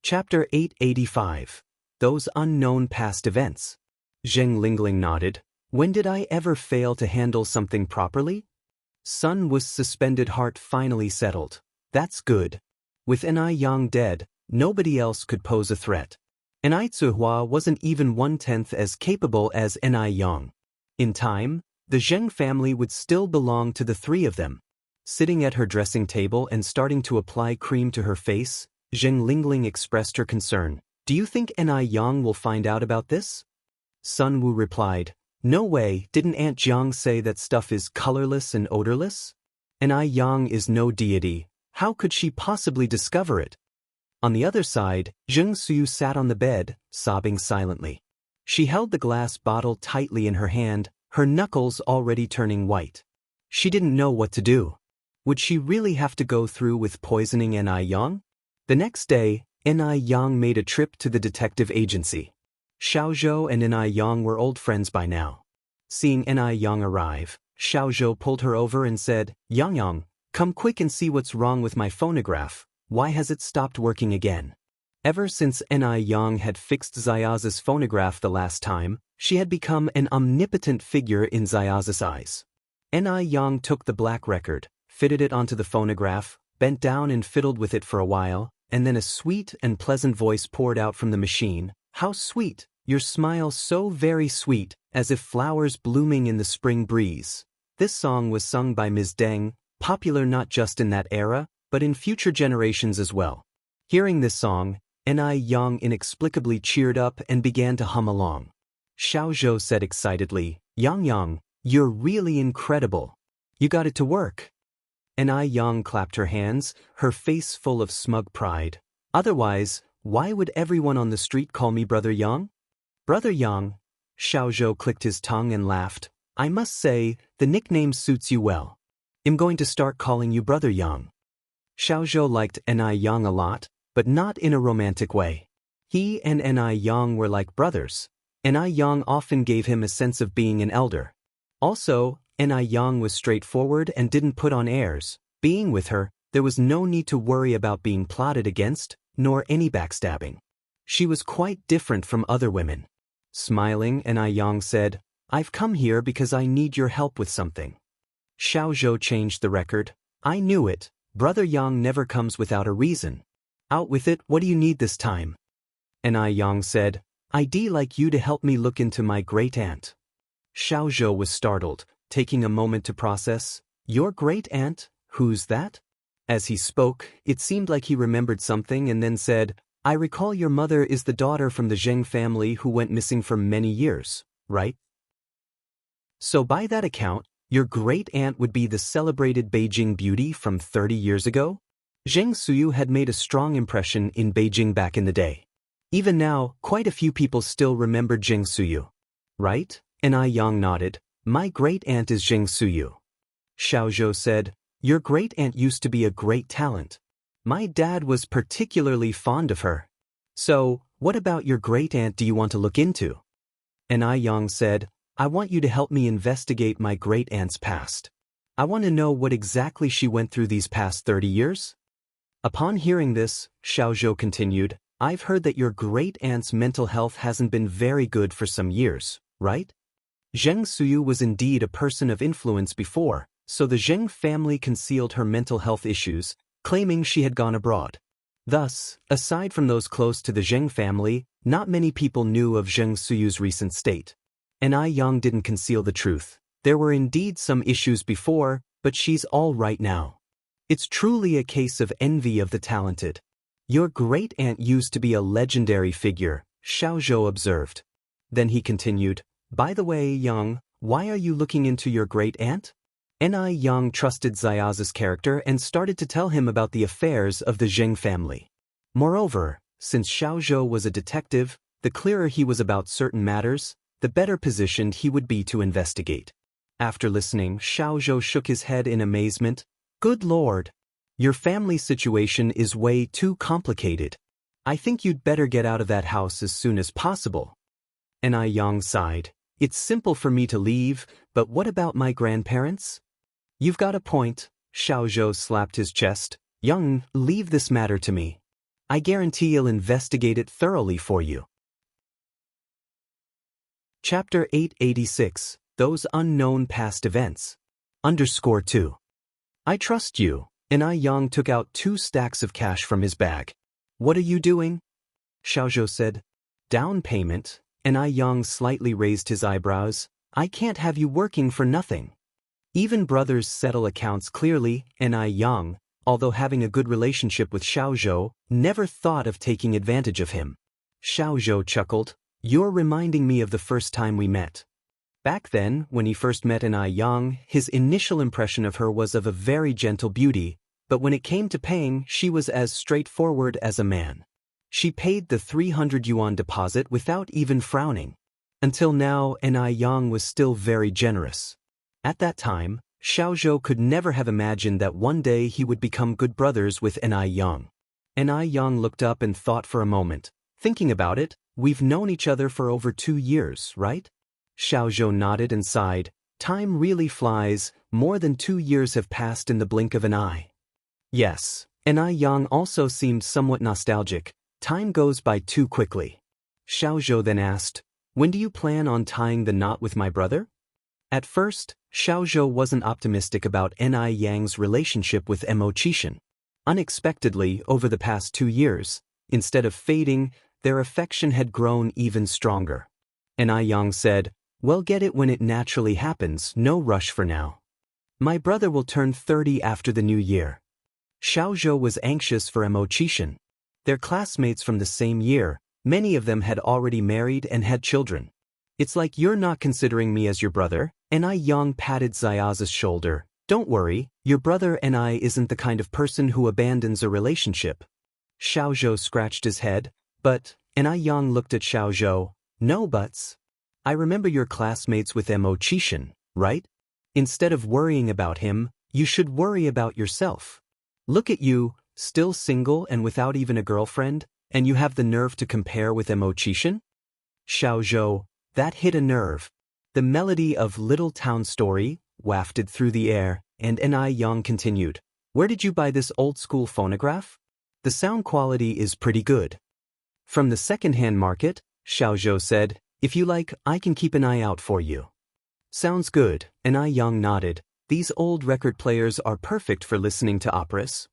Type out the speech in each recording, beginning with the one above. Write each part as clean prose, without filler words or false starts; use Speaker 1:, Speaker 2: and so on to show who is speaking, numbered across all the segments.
Speaker 1: Chapter 885. Those Unknown Past Events. Zheng Lingling nodded. When did I ever fail to handle something properly? Sun Wu's suspended heart finally settled. That's good. With Enai Yang dead, nobody else could pose a threat. Enai Zihua wasn't even 1/10 as capable as Enai Yang. In time, the Zheng family would still belong to the three of them. Sitting at her dressing table and starting to apply cream to her face, Zheng Lingling expressed her concern. Do you think Enai Yang will find out about this? Sun Wu replied, No way, didn't Aunt Jiang say that stuff is colorless and odorless? Enai Yang is no deity, how could she possibly discover it? On the other side, Zheng Suyu sat on the bed, sobbing silently. She held the glass bottle tightly in her hand, her knuckles already turning white. She didn't know what to do. Would she really have to go through with poisoning Enai Yang? The next day, Enai Yang made a trip to the detective agency. Xiaozhou and Enai Yang were old friends by now. Seeing Enai Yang arrive, Xiaozhou pulled her over and said, Yang, come quick and see what's wrong with my phonograph. Why has it stopped working again? Ever since Enai Yang had fixed Xiaozi's phonograph the last time, she had become an omnipotent figure in Xiaozi's eyes. Enai Yang took the black record, fitted it onto the phonograph, bent down and fiddled with it for a while, and then a sweet and pleasant voice poured out from the machine. How sweet, your smile so very sweet, as if flowers blooming in the spring breeze. This song was sung by Ms. Deng, popular not just in that era, but in future generations as well. Hearing this song, Enai Yang inexplicably cheered up and began to hum along. Xiaozhou said excitedly, Yang, you're really incredible. You got it to work. Enai Yang clapped her hands, her face full of smug pride. Otherwise, why would everyone on the street call me Brother Yang? Brother Yang. Xiaozhou clicked his tongue and laughed. I must say, the nickname suits you well. I'm going to start calling you Brother Yang. Xiaozhou liked Enai Yang a lot, but not in a romantic way. He and Enai Yang were like brothers. Enai Yang often gave him a sense of being an elder. Also, Enai Yang was straightforward and didn't put on airs. Being with her, there was no need to worry about being plotted against, nor any backstabbing. She was quite different from other women. Smiling, Enai Yang said, I've come here because I need your help with something. Xiaozhou changed the record. I knew it. Brother Yang never comes without a reason. Out with it, what do you need this time? Enai Yang said, I'd like you to help me look into my great-aunt. Xiaozhou was startled, taking a moment to process. Your great-aunt? Who's that? As he spoke, it seemed like he remembered something and then said, I recall your mother is the daughter from the Zheng family who went missing for many years, right? So by that account, your great-aunt would be the celebrated Beijing beauty from 30 years ago? Zheng Suyu had made a strong impression in Beijing back in the day. Even now, quite a few people still remembered Zheng Suyu. Right? Enai Yang nodded. My great-aunt is Zheng Suyu. Xiaozhou said, Your great-aunt used to be a great talent. My dad was particularly fond of her. So, what about your great-aunt do you want to look into? Enai Yang said, I want you to help me investigate my great-aunt's past. I want to know what exactly she went through these past 30 years. Upon hearing this, Xiaozhou continued, I've heard that your great-aunt's mental health hasn't been very good for some years, right? Zheng Suyu was indeed a person of influence before, so the Zheng family concealed her mental health issues, claiming she had gone abroad. Thus, aside from those close to the Zheng family, not many people knew of Zheng Suyu's recent state. Enai Yang didn't conceal the truth. There were indeed some issues before, but she's all right now. It's truly a case of envy of the talented. Your great-aunt used to be a legendary figure, Xiaozhou observed. Then he continued, By the way, Yang, why are you looking into your great-aunt? Enai Yang trusted Xiaozi's character and started to tell him about the affairs of the Zheng family. Moreover, since Xiaozhou was a detective, the clearer he was about certain matters, the better positioned he would be to investigate. After listening, Xiaozhou shook his head in amazement. Good Lord! Your family situation is way too complicated. I think you'd better get out of that house as soon as possible. Enai Yang sighed. It's simple for me to leave, but what about my grandparents? You've got a point. Xiaozhou slapped his chest. Yang, leave this matter to me. I guarantee he'll investigate it thoroughly for you. Chapter 886, Those Unknown Past Events. _2. I trust you. Yang took out 2 stacks of cash from his bag. What are you doing? Xiaozhou said. Down payment. Yang slightly raised his eyebrows. I can't have you working for nothing. Even brothers settle accounts clearly. Yang, although having a good relationship with Xiaozhou, never thought of taking advantage of him. Xiaozhou chuckled. You're reminding me of the first time we met. Back then, when he first met Yang, his initial impression of her was of a very gentle beauty, but when it came to paying, she was as straightforward as a man. She paid the 300 yuan deposit without even frowning. Until now, Yang was still very generous. At that time, Xiaozhou could never have imagined that one day he would become good brothers with Yang. Yang looked up and thought for a moment. Thinking about it, we've known each other for over 2 years, right? Xiaozhou nodded and sighed. Time really flies. More than 2 years have passed in the blink of an eye. Yes, Yang also seemed somewhat nostalgic. Time goes by too quickly. Xiaozhou then asked, when do you plan on tying the knot with my brother? At first, Xiaozhou wasn't optimistic about Yang's relationship with Mo Qixin. Unexpectedly, over the past 2 years, instead of fading, their affection had grown even stronger. Yang said, well, get it when it naturally happens, no rush for now. My brother will turn 30 after the new year. Xiaozhou was anxious for Mo Qixin. They're classmates from the same year, many of them had already married and had children. It's like you're not considering me as your brother. Yang patted Xiaoza's shoulder. Don't worry, your brother isn't the kind of person who abandons a relationship. Xiaozhou scratched his head, but, Yang looked at Xiaozhou. No buts. I remember you're classmates with Mo Qixin, right? Instead of worrying about him, you should worry about yourself. Look at you, still single and without even a girlfriend, and you have the nerve to compare with Mo Qixin? Xiaozhou, that hit a nerve. The melody of Little Town Story wafted through the air, and Yang continued. Where did you buy this old-school phonograph? The sound quality is pretty good. From the second-hand market, Xiaozhou said. If you like, I can keep an eye out for you. Sounds good, Yang nodded. These old record players are perfect for listening to operas.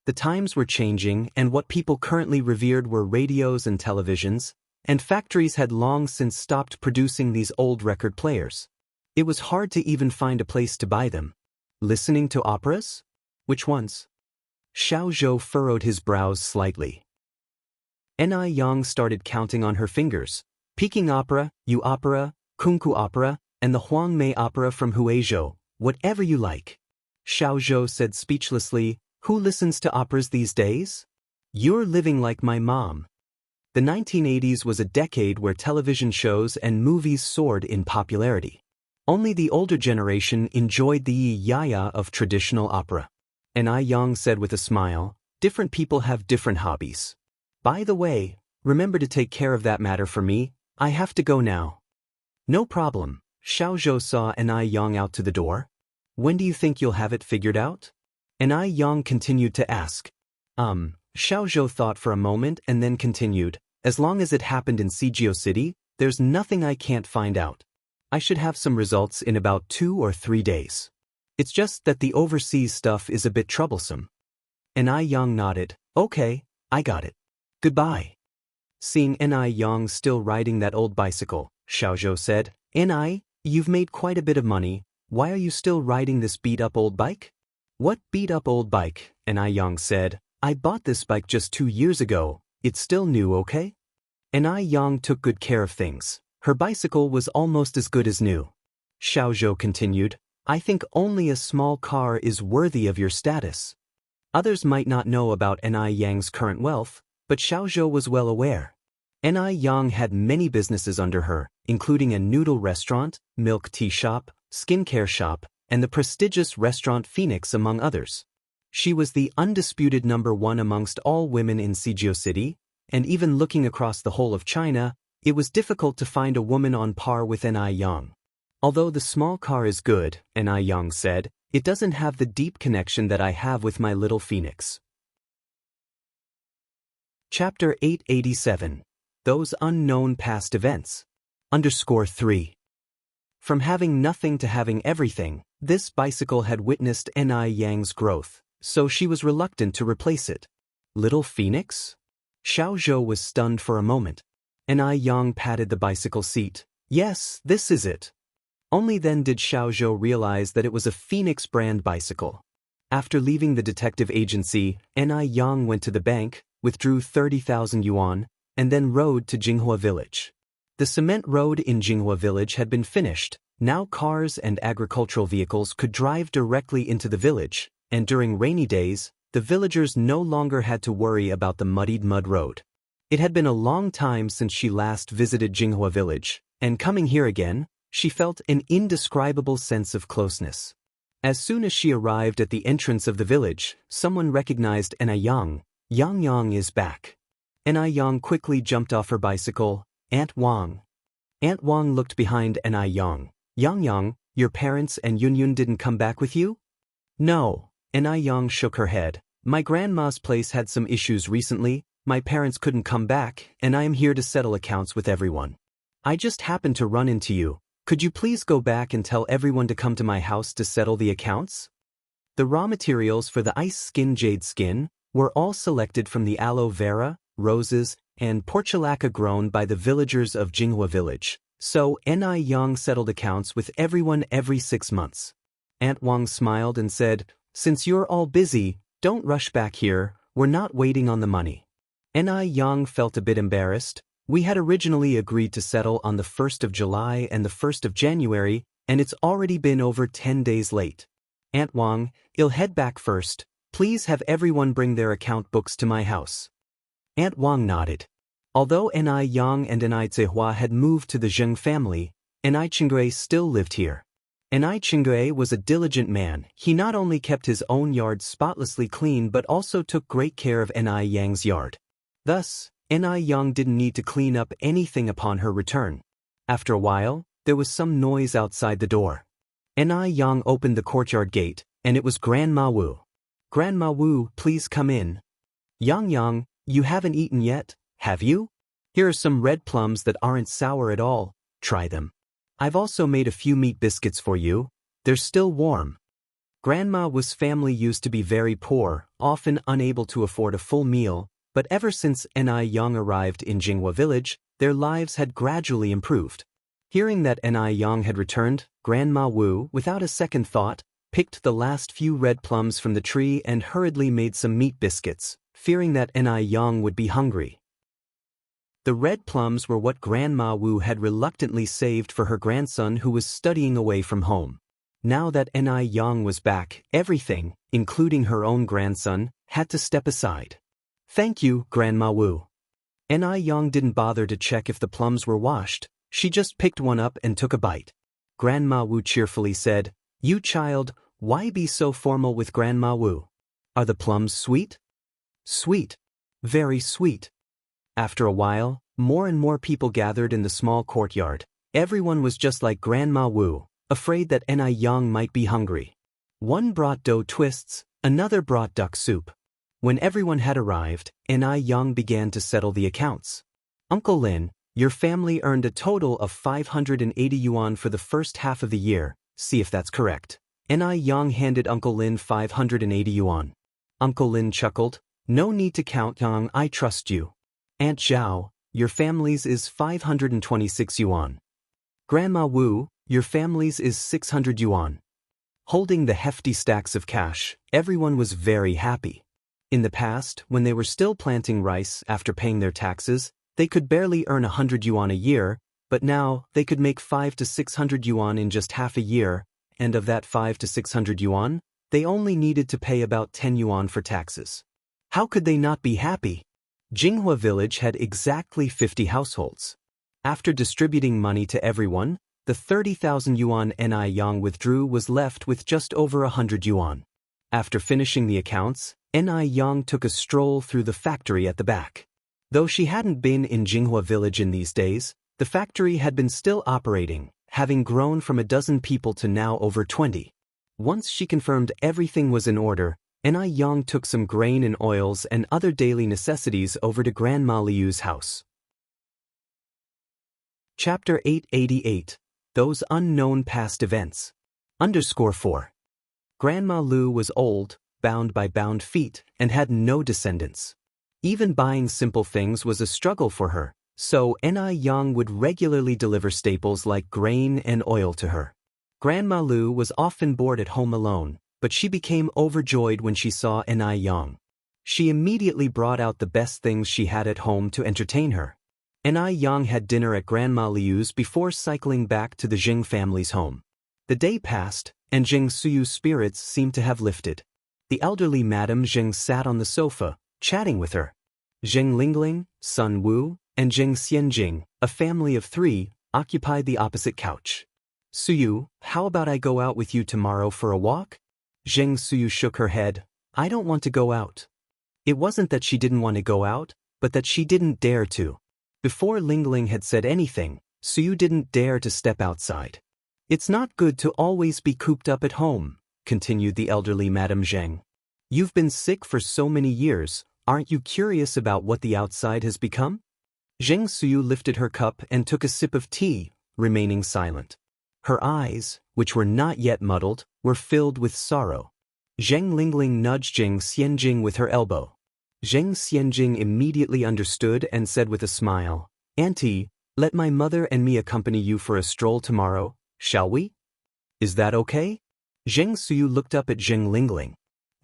Speaker 1: The times were changing, and what people currently revered were radios and televisions, and factories had long since stopped producing these old record players. It was hard to even find a place to buy them. Listening to operas? Which ones? Xiaozhou furrowed his brows slightly. Yang started counting on her fingers. Peking Opera, Yu Opera, Kunku Opera, and the Huangmei Opera from Huizhou, whatever you like. Xiaozhou said speechlessly, who listens to operas these days? You're living like my mom. The 1980s was a decade where television shows and movies soared in popularity. Only the older generation enjoyed the yaya of traditional opera. Yang said with a smile, different people have different hobbies. By the way, remember to take care of that matter for me. I have to go now. No problem. Xiaozhou saw Yang out to the door. When do you think you'll have it figured out? Yang continued to ask. Xiaozhou thought for a moment and then continued. As long as it happened in Sijio City, there's nothing I can't find out. I should have some results in about 2 or 3 days. It's just that the overseas stuff is a bit troublesome. Yang nodded. Okay, I got it. Goodbye. Seeing Yang still riding that old bicycle, Xiaozhou said, you've made quite a bit of money. Why are you still riding this beat-up old bike? What beat-up old bike? Yang said, I bought this bike just 2 years ago. It's still new, okay? Yang took good care of things. Her bicycle was almost as good as new. Xiaozhou continued, I think only a small car is worthy of your status. Others might not know about Yang's current wealth, but Xiaozhou was well aware. Yang had many businesses under her, including a noodle restaurant, milk tea shop, skincare shop, and the prestigious restaurant Phoenix among others. She was the undisputed #1 amongst all women in Sijio City, and even looking across the whole of China, it was difficult to find a woman on par with Yang. Although the small car is good, Yang said, it doesn't have the deep connection that I have with my little Phoenix. Chapter 887. Those Unknown Past Events. _3. From having nothing to having everything, this bicycle had witnessed Ni Yang's growth, so she was reluctant to replace it. Little Phoenix? Xiao Zhou was stunned for a moment. Ni Yang patted the bicycle seat. Yes, this is it. Only then did Xiao Zhou realize that it was a Phoenix brand bicycle. After leaving the detective agency, Ni Yang went to the bank, withdrew 30,000 yuan, and then rode to Jinghua village. The cement road in Jinghua village had been finished. Now cars and agricultural vehicles could drive directly into the village, and during rainy days, the villagers no longer had to worry about the muddied mud road. It had been a long time since she last visited Jinghua village, and coming here again, she felt an indescribable sense of closeness. As soon as she arrived at the entrance of the village, someone recognized Ni Yang. Yang Yang is back. Ni Yang quickly jumped off her bicycle. Aunt Wang. Aunt Wang looked behind Ni Yang. Yang, your parents and Yun didn't come back with you? No. Ni Yang shook her head. My grandma's place had some issues recently, my parents couldn't come back, and I am here to settle accounts with everyone. I just happened to run into you. Could you please go back and tell everyone to come to my house to settle the accounts? The raw materials for the ice skin jade skin were all selected from the aloe vera, roses, and portulaca grown by the villagers of Jinghua village, so Ni Yang settled accounts with everyone every 6 months. Aunt Wang smiled and said, since you're all busy, don't rush back here, we're not waiting on the money. Ni Yang felt a bit embarrassed. We had originally agreed to settle on the 1st of July and the 1st of January, and it's already been over 10 days late. Aunt Wang, I'll head back first. Please have everyone bring their account books to my house. Aunt Wang nodded. Although Ni Yang and Ni Zihua had moved to the Zheng family, Ni Qinggui still lived here. Ni Qinggui was a diligent man. He not only kept his own yard spotlessly clean but also took great care of Ni Yang's yard. Thus, Ni Yang didn't need to clean up anything upon her return. After a while, there was some noise outside the door. Ni Yang opened the courtyard gate, and it was Grandma Wu. Grandma Wu, please come in. Yang, you haven't eaten yet, have you? Here are some red plums that aren't sour at all, try them. I've also made a few meat biscuits for you, they're still warm. Grandma Wu's family used to be very poor, often unable to afford a full meal, but ever since Ni Yang arrived in Jinghua village, their lives had gradually improved. Hearing that Ni Yang had returned, Grandma Wu, without a second thought, picked the last few red plums from the tree and hurriedly made some meat biscuits, fearing that Ni Yang would be hungry. The red plums were what Grandma Wu had reluctantly saved for her grandson who was studying away from home. Now that Ni Yang was back, everything, including her own grandson, had to step aside. Thank you, Grandma Wu. Ni Yang didn't bother to check if the plums were washed, she just picked one up and took a bite. Grandma Wu cheerfully said, You child, why be so formal with Grandma Wu? Are the plums sweet? Sweet. Very sweet. After a while, more and more people gathered in the small courtyard. Everyone was just like Grandma Wu, afraid that Ni Yang might be hungry. One brought dough twists, another brought duck soup. When everyone had arrived, Ni Yang began to settle the accounts. Uncle Lin, your family earned a total of 580 yuan for the first half of the year, see if that's correct. Ni Yang handed Uncle Lin 580 yuan. Uncle Lin chuckled, no need to count, Yang, I trust you. Aunt Zhao, your family's is 526 yuan. Grandma Wu, your family's is 600 yuan. Holding the hefty stacks of cash, everyone was very happy. In the past, when they were still planting rice after paying their taxes, they could barely earn 100 yuan a year, but now they could make 500 to 600 yuan in just half a year, and of that 500 to 600 yuan, they only needed to pay about 10 yuan for taxes. How could they not be happy? Jinghua village had exactly 50 households. After distributing money to everyone, the 30,000 yuan Ni Yang withdrew was left with just over 100 yuan. After finishing the accounts, Ni Yang took a stroll through the factory at the back. Though she hadn't been in Jinghua village in these days, the factory had been still operating, having grown from a dozen people to now over 20. Once she confirmed everything was in order, Ni Yang took some grain and oils and other daily necessities over to Grandma Liu's house. Chapter 888. Those Unknown Past Events. _4. Grandma Liu was old, bound by bound feet, and had no descendants. Even buying simple things was a struggle for her, so Ni Yang would regularly deliver staples like grain and oil to her. Grandma Liu was often bored at home alone, but she became overjoyed when she saw Ni Yang. She immediately brought out the best things she had at home to entertain her. Ni Yang had dinner at Grandma Liu's before cycling back to the Jing family's home. The day passed, and Jing Suyu's spirits seemed to have lifted. The elderly Madame Jing sat on the sofa, chatting with her. Jing Lingling, Sun Wu, and Jing Xianxia, a family of 3, occupied the opposite couch. "Suyu, how about I go out with you tomorrow for a walk?" Jing Suyu shook her head. "I don't want to go out." It wasn't that she didn't want to go out, but that she didn't dare to. Before Lingling had said anything, Suyu didn't dare to step outside. "It's not good to always be cooped up at home," continued the elderly Madame Zheng. "You've been sick for so many years, aren't you curious about what the outside has become?" Zheng Suyu lifted her cup and took a sip of tea, remaining silent. Her eyes, which were not yet muddled, were filled with sorrow. Zheng Lingling nudged Jing Xianxia with her elbow. Zheng Xianxia immediately understood and said with a smile, "Auntie, let my mother and me accompany you for a stroll tomorrow, shall we? Is that okay?" Zheng Suyu looked up at Zheng Lingling.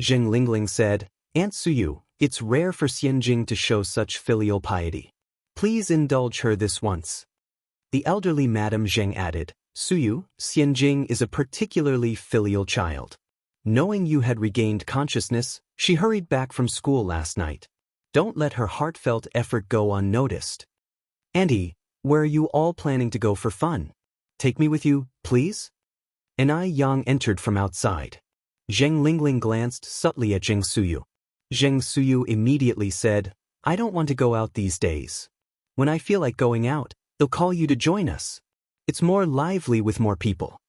Speaker 1: Zheng Lingling said, "Aunt Suyu, it's rare for Xianxia to show such filial piety. Please indulge her this once." The elderly Madame Zheng added, "Suyu, Xianxia is a particularly filial child. Knowing you had regained consciousness, she hurried back from school last night. Don't let her heartfelt effort go unnoticed. Auntie, where are you all planning to go for fun? Take me with you, please?" Ni Yang entered from outside. Zheng Lingling glanced subtly at Zheng Suyu. Zheng Suyu immediately said, "I don't want to go out these days. When I feel like going out, they'll call you to join us. It's more lively with more people."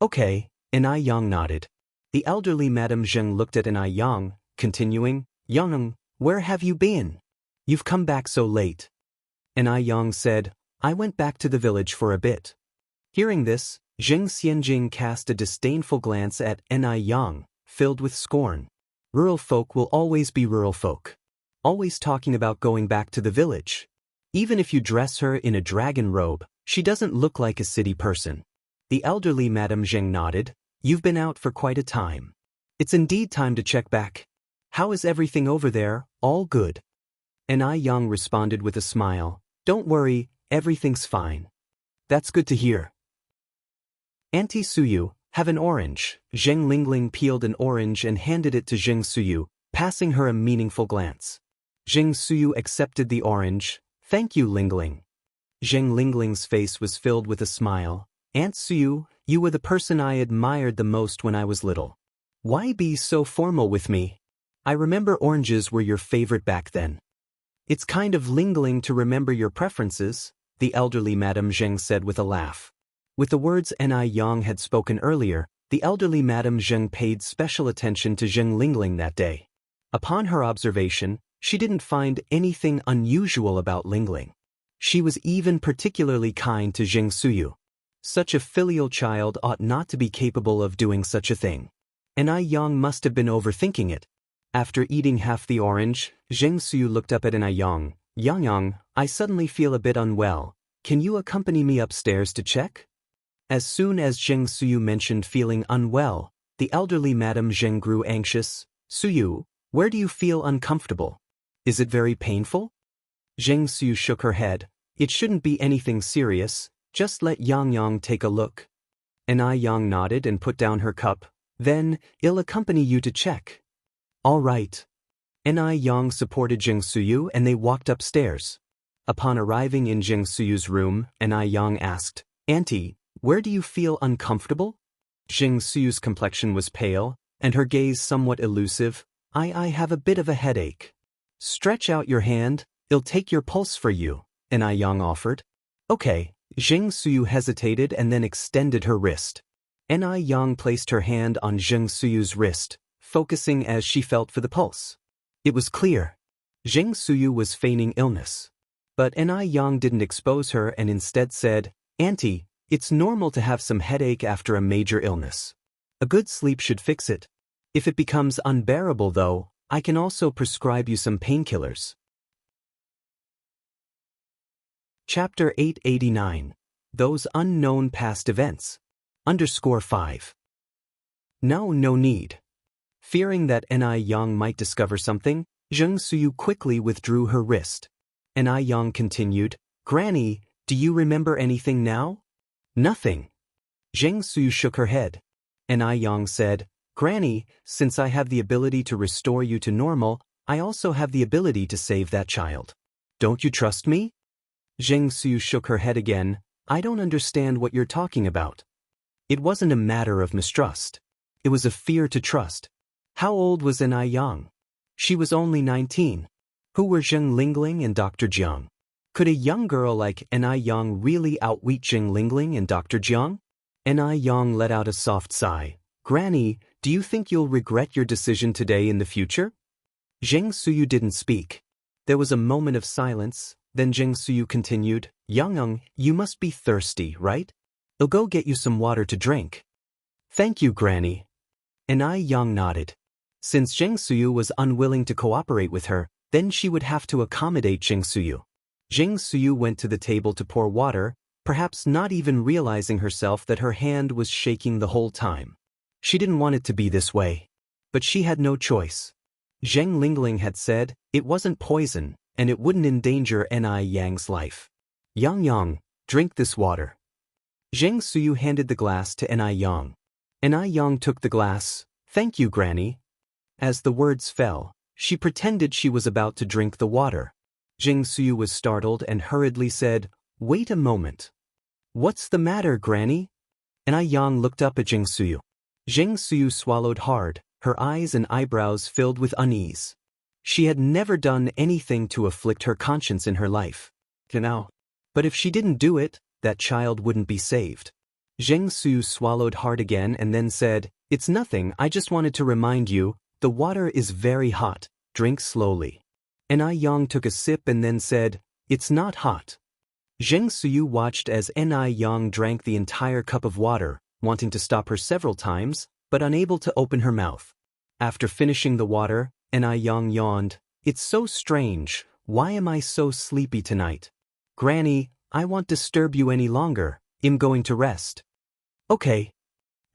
Speaker 1: "Okay," Ni Yang nodded. The elderly Madame Zheng looked at Ni Yang, continuing, "Yang, where have you been? You've come back so late." Ni Yang said, "I went back to the village for a bit." Hearing this, Zheng Xianxia cast a disdainful glance at Ni Yang, filled with scorn. Rural folk will always be rural folk. Always talking about going back to the village. Even if you dress her in a dragon robe, she doesn't look like a city person. The elderly Madame Zheng nodded. "You've been out for quite a time. It's indeed time to check back. How is everything over there, all good?" Ni Yang responded with a smile, "Don't worry, everything's fine." "That's good to hear." "Auntie Suyu, have an orange." Zheng Lingling peeled an orange and handed it to Zheng Suyu, passing her a meaningful glance. Zheng Suyu accepted the orange. "Thank you, Lingling." Zheng Lingling's face was filled with a smile. "Aunt Suyu, you were the person I admired the most when I was little. Why be so formal with me? I remember oranges were your favorite back then." "It's kind of Lingling to remember your preferences," the elderly Madame Zheng said with a laugh. With the words Ni Yang had spoken earlier, the elderly Madame Zheng paid special attention to Zheng Lingling that day. Upon her observation, she didn't find anything unusual about Lingling. She was even particularly kind to Zheng Suyu. Such a filial child ought not to be capable of doing such a thing. Ni Yang must have been overthinking it. After eating half the orange, Zheng Suyu looked up at Ni Yang. "Yang, I suddenly feel a bit unwell. Can you accompany me upstairs to check?" As soon as Zheng Suyu mentioned feeling unwell, the elderly Madame Zheng grew anxious. "Suyu, where do you feel uncomfortable? Is it very painful?" Zheng Suyu shook her head. "It shouldn't be anything serious. Just let Yang take a look." Ni Yang nodded and put down her cup. "Then, I'll accompany you to check." "All right." Ni Yang supported Zheng Suyu and they walked upstairs. Upon arriving in Zheng Suyu's room, Ni Yang asked, "Auntie, where do you feel uncomfortable?" Zheng Suyu's complexion was pale, and her gaze somewhat elusive. I have a bit of a headache." "Stretch out your hand, I'll take your pulse for you," Ni Yang offered. "Okay." Zheng Suyu hesitated and then extended her wrist. Ni Yang placed her hand on Zheng Suyu's wrist, focusing as she felt for the pulse. It was clear. Zheng Suyu was feigning illness. But Ni Yang didn't expose her and instead said, "Auntie, it's normal to have some headache after a major illness. A good sleep should fix it. If it becomes unbearable though, I can also prescribe you some painkillers." Chapter 889. Those Unknown Past Events. _5. No need. Fearing that Ni Yang might discover something, Zheng Suyu quickly withdrew her wrist. Ni Yang continued, "Granny, do you remember anything now?" "Nothing." Zheng Suyu shook her head. Ni Yang said, "Granny, since I have the ability to restore you to normal, I also have the ability to save that child. Don't you trust me?" Zheng Suyu shook her head again. "I don't understand what you're talking about." It wasn't a matter of mistrust. It was a fear to trust. How old was Ni Yang? She was only 19. Who were Zheng Lingling and Dr. Jiang? Could a young girl like Ni Yang really outwit Zheng Lingling and Dr. Jiang? Ni Yang let out a soft sigh. "Granny, do you think you'll regret your decision today in the future?" Zheng Suyu didn't speak. There was a moment of silence, then Zheng Suyu continued, "Yang, you must be thirsty, right? I'll go get you some water to drink." "Thank you, Granny." Ni Yang nodded. Since Zheng Suyu was unwilling to cooperate with her, then she would have to accommodate Zheng Suyu. Zheng Suyu went to the table to pour water, perhaps not even realizing herself that her hand was shaking the whole time. She didn't want it to be this way. But she had no choice. Zheng Lingling had said it wasn't poison, and it wouldn't endanger Ni Yang's life. "Yang, drink this water." Zheng Suyu handed the glass to Ni Yang. Ni Yang took the glass. "Thank you, Granny." As the words fell, she pretended she was about to drink the water. Zheng Suyu was startled and hurriedly said, "Wait a moment." "What's the matter, Granny?" Ni Yang looked up at Zheng Suyu. Zheng Suyu swallowed hard, her eyes and eyebrows filled with unease. She had never done anything to afflict her conscience in her life. But if she didn't do it, that child wouldn't be saved. Zheng Suyu swallowed hard again and then said, "It's nothing, I just wanted to remind you, the water is very hot, drink slowly." Ni Yang took a sip and then said, "It's not hot." Zheng Suyu watched as Ni Yang drank the entire cup of water, wanting to stop her several times, but unable to open her mouth. After finishing the water, Ni Yang yawned. "It's so strange, why am I so sleepy tonight? Granny, I won't disturb you any longer, I'm going to rest." "Okay."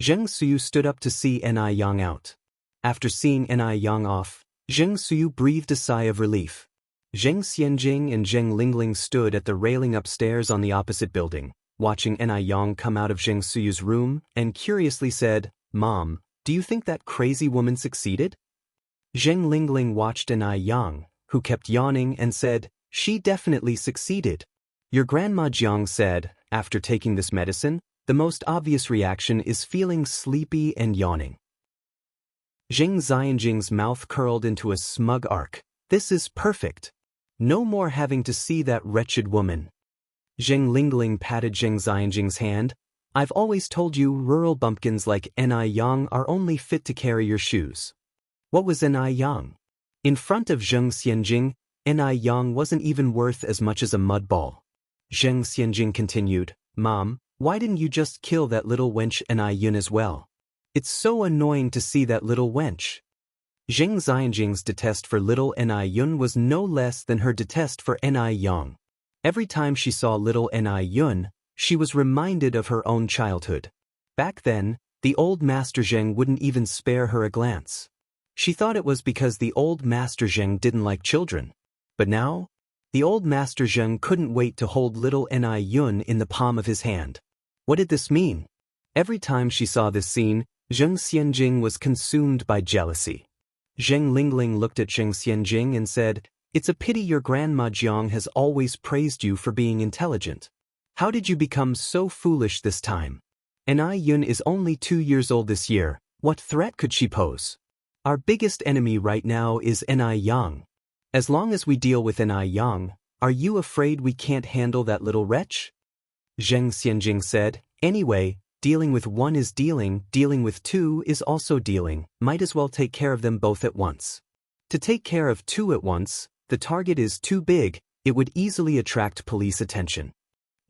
Speaker 1: Zheng Suyu stood up to see Ni Yang out. After seeing Ni Yang off, Zheng Suyu breathed a sigh of relief. Zheng Xianxia and Zheng Lingling stood at the railing upstairs on the opposite building, watching Ni Yang come out of Zheng Suyu's room, and curiously said, "Mom, do you think that crazy woman succeeded?" Zheng Lingling watched Ni Yang, who kept yawning, and said, "She definitely succeeded. Your grandma Jiang said, after taking this medicine, the most obvious reaction is feeling sleepy and yawning." Zheng Xianjing's mouth curled into a smug arc. "This is perfect. No more having to see that wretched woman." Zheng Lingling patted Zheng Xianjing's hand. "I've always told you rural bumpkins like Ni Yang are only fit to carry your shoes." What was Ni Yang? In front of Zheng Xianjing, Ni Yang wasn't even worth as much as a mud ball. Zheng Xianjing continued, "Mom, why didn't you just kill that little wench Ni Yun as well? It's so annoying to see that little wench." Zheng Xianjing's detest for little Ni Yun was no less than her detest for Ni Yang. Every time she saw little Ni Yun, she was reminded of her own childhood. Back then, the old Master Zheng wouldn't even spare her a glance. She thought it was because the old Master Zheng didn't like children. But now, the old Master Zheng couldn't wait to hold little Ni Yun in the palm of his hand. What did this mean? Every time she saw this scene, Zheng Xianjing was consumed by jealousy. Zheng Lingling looked at Zheng Xianjing and said, "It's a pity your grandma Jiang has always praised you for being intelligent. How did you become so foolish this time? Ni Yun is only 2 years old this year, what threat could she pose? Our biggest enemy right now is Ni Yang. As long as we deal with Ni Yang, are you afraid we can't handle that little wretch?" Zheng Xianjing said, "Anyway, Dealing with one is dealing with two is also dealing, might as well take care of them both at once. To take care of two at once, the target is too big, it would easily attract police attention.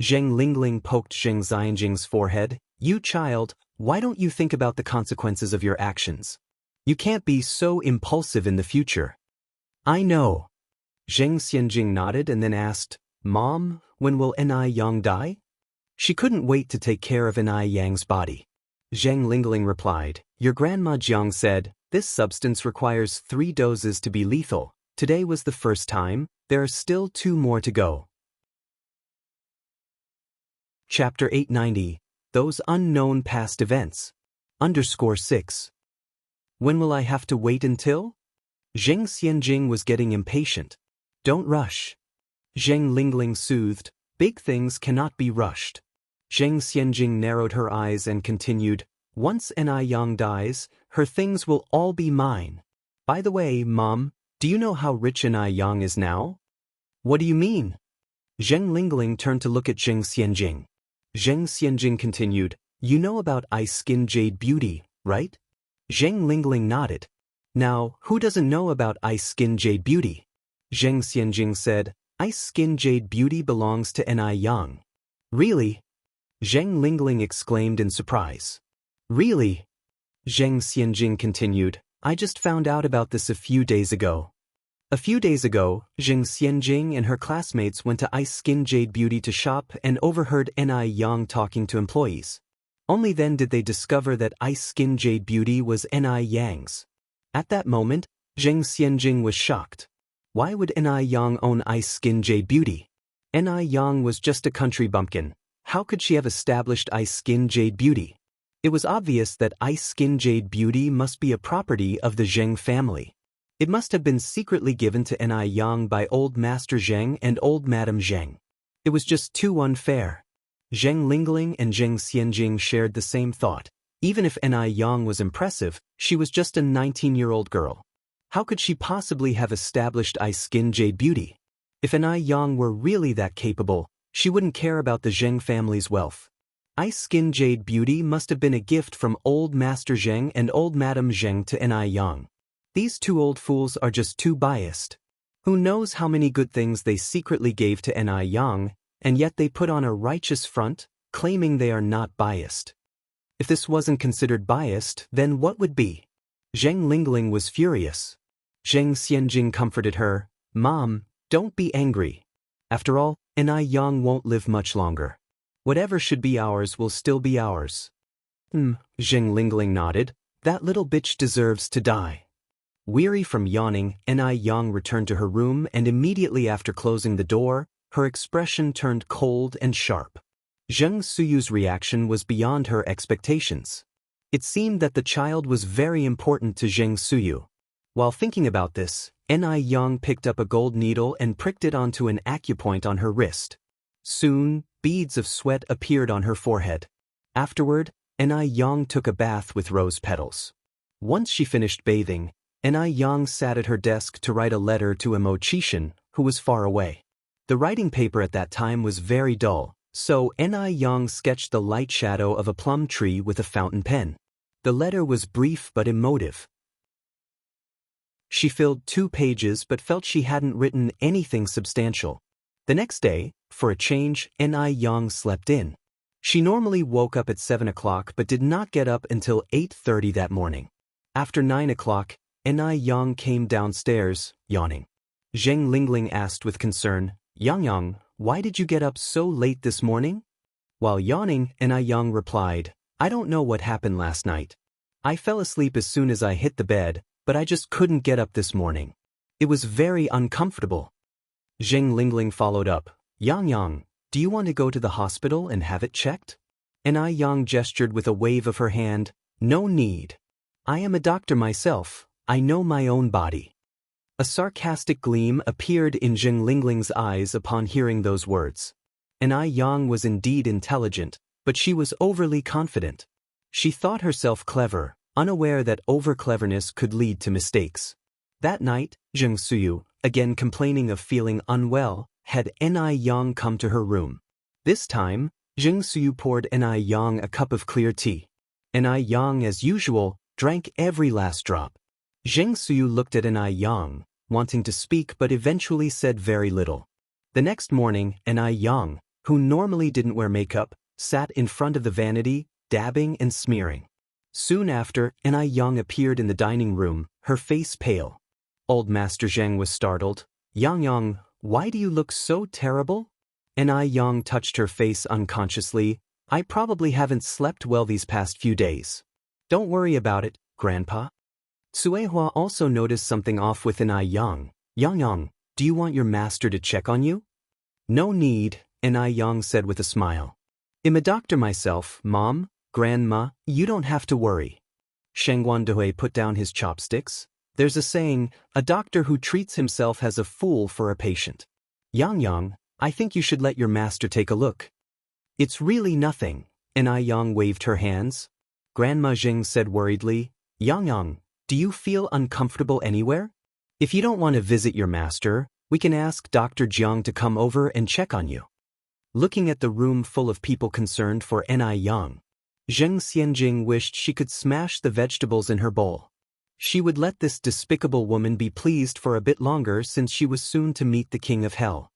Speaker 1: Zheng Lingling poked Zheng Xianjing's forehead. You child, why don't you think about the consequences of your actions? You can't be so impulsive in the future. I know. Zheng Xianjing nodded and then asked, Mom, when will Ni Yang die? She couldn't wait to take care of Ni Yang's body. Zheng Lingling replied, Your grandma Jiang said, this substance requires 3 doses to be lethal. Today was the first time, there are still 2 more to go. Chapter 890. Those Unknown Past Events. _6. When will I have to wait until? Zheng Xianjing was getting impatient. Don't rush. Zheng Lingling soothed, big things cannot be rushed. Zheng Xianjing narrowed her eyes and continued, Once Ni Yang dies, her things will all be mine. By the way, Mom, do you know how rich Ni Yang is now? What do you mean? Zheng Lingling turned to look at Zheng Xianjing. Zheng Xianjing continued, You know about Ice Skin Jade Beauty, right? Zheng Lingling nodded. Now, who doesn't know about Ice Skin Jade Beauty? Zheng Xianjing said, Ice Skin Jade Beauty belongs to Ni Yang. Really? Zheng Lingling exclaimed in surprise. Really? Zheng Xianjing continued, I just found out about this a few days ago. A few days ago, Zheng Xianjing and her classmates went to Ice Skin Jade Beauty to shop and overheard Ni Yang talking to employees. Only then did they discover that Ice Skin Jade Beauty was Ni Yang's. At that moment, Zheng Xianjing was shocked. Why would Ni Yang own Ice Skin Jade Beauty? Ni Yang was just a country bumpkin. How could she have established Ice Skin Jade Beauty? It was obvious that Ice Skin Jade Beauty must be a property of the Zheng family. It must have been secretly given to Ni Yang by Old Master Zheng and Old Madam Zheng. It was just too unfair. Zheng Lingling and Zheng Xianjing shared the same thought. Even if Ni Yang was impressive, she was just a 19-year-old girl. How could she possibly have established Ice Skin Jade Beauty? If Ni Yang were really that capable, she wouldn't care about the Zheng family's wealth. Ice Skin Jade Beauty must have been a gift from Old Master Zheng and Old Madam Zheng to Ni Yang. These 2 old fools are just too biased. Who knows how many good things they secretly gave to Ni Yang, and yet they put on a righteous front, claiming they are not biased. If this wasn't considered biased, then what would be? Zheng Lingling was furious. Zheng Xianjing comforted her, Mom, don't be angry. After all, Ni Yang won't live much longer. Whatever should be ours will still be ours. Zheng Lingling nodded, that little bitch deserves to die. Weary from yawning, Ni Yang returned to her room and immediately after closing the door, her expression turned cold and sharp. Zheng Suyu's reaction was beyond her expectations. It seemed that the child was very important to Zheng Suyu. While thinking about this, Ni Yang picked up a gold needle and pricked it onto an acupoint on her wrist. Soon, beads of sweat appeared on her forehead. Afterward, Ni Yang took a bath with rose petals. Once she finished bathing, Ni Yang sat at her desk to write a letter to a Mo-Chishan, who was far away. The writing paper at that time was very dull, so Ni Yang sketched the light shadow of a plum tree with a fountain pen. The letter was brief but emotive. She filled 2 pages but felt she hadn't written anything substantial. The next day, for a change, Ni Yang slept in. She normally woke up at 7 o'clock but did not get up until 8:30 that morning. After 9 o'clock, Ni Yang came downstairs, yawning. Zheng Lingling asked with concern, Yang, why did you get up so late this morning? While yawning, Ni Yang replied, I don't know what happened last night. I fell asleep as soon as I hit the bed, but I just couldn't get up this morning. It was very uncomfortable. Zheng Lingling followed up, Yang, do you want to go to the hospital and have it checked? Ni Yang gestured with a wave of her hand, no need. I am a doctor myself, I know my own body. A sarcastic gleam appeared in Zheng Lingling's eyes upon hearing those words. Ni Yang was indeed intelligent, but she was overly confident. She thought herself clever, unaware that over-cleverness could lead to mistakes. That night, Zheng Suyu, again complaining of feeling unwell, had Ni Yang come to her room. This time, Jing Suyu poured Ni Yang a cup of clear tea. Ni Yang, as usual, drank every last drop. Jing Suyu looked at Ni Yang, wanting to speak but eventually said very little. The next morning, Ni Yang, who normally didn't wear makeup, sat in front of the vanity, dabbing and smearing. Soon after, Ni Yang appeared in the dining room, her face pale. Old Master Zheng was startled. Yang Yang, why do you look so terrible? Ni Yang touched her face unconsciously. I probably haven't slept well these past few days. Don't worry about it, Grandpa. Suehua also noticed something off with Ni Yang. Yang Yang, do you want your master to check on you? No need, Ni Yang said with a smile. I'm a doctor myself, Mom, Grandma, you don't have to worry. Sheng Wandehui put down his chopsticks. There's a saying, a doctor who treats himself has a fool for a patient. Yang Yang, I think you should let your master take a look. It's really nothing, Ni Yang waved her hands. Grandma Jing said worriedly, Yang Yang, do you feel uncomfortable anywhere? If you don't want to visit your master, we can ask Dr. Jiang to come over and check on you. Looking at the room full of people concerned for Ni Yang, Zheng Xianjing wished she could smash the vegetables in her bowl. She would let this despicable woman be pleased for a bit longer since she was soon to meet the king of hell.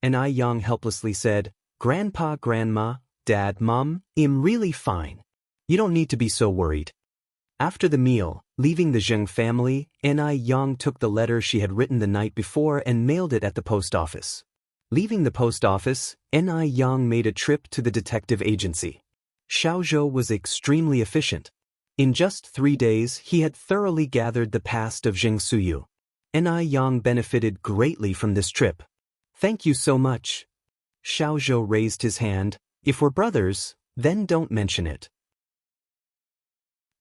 Speaker 1: Ni Yang helplessly said, Grandpa, Grandma, Dad, Mom, I'm really fine. You don't need to be so worried. After the meal, leaving the Zheng family, Ni Yang took the letter she had written the night before and mailed it at the post office. Leaving the post office, Ni Yang made a trip to the detective agency. Xiaozhou was extremely efficient. In just 3 days, he had thoroughly gathered the past of Jing Suyu. Ni Yang benefited greatly from this trip. Thank you so much. Xiaozhou raised his hand. If we're brothers, then don't mention it.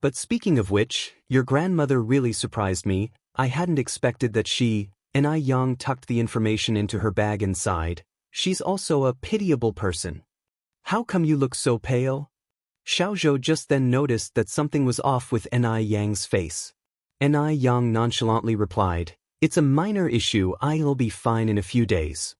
Speaker 1: But speaking of which, your grandmother really surprised me. I hadn't expected that she. Ni Yang tucked the information into her bag and sighed. She's also a pitiable person. How come you look so pale? Xiaozhou just then noticed that something was off with Ni Yang's face. Ni Yang nonchalantly replied, It's a minor issue, I'll be fine in a few days.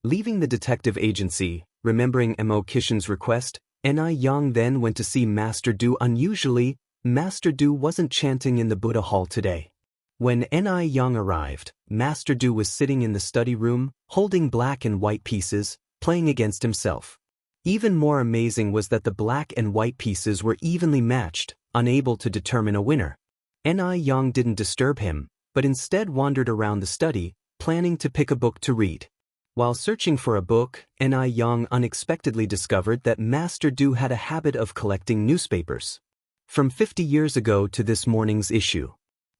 Speaker 1: Leaving the detective agency, remembering Mo Kishin's request, Ni Yang then went to see Master Du. Unusually, Master Du wasn't chanting in the Buddha hall today. When Ni Yang arrived, Master Du was sitting in the study room, holding black and white pieces, playing against himself. Even more amazing was that the black and white pieces were evenly matched, unable to determine a winner. Ni Yang didn't disturb him, but instead wandered around the study, planning to pick a book to read. While searching for a book, Ni Yang unexpectedly discovered that Master Du had a habit of collecting newspapers. From 50 years ago to this morning's issue.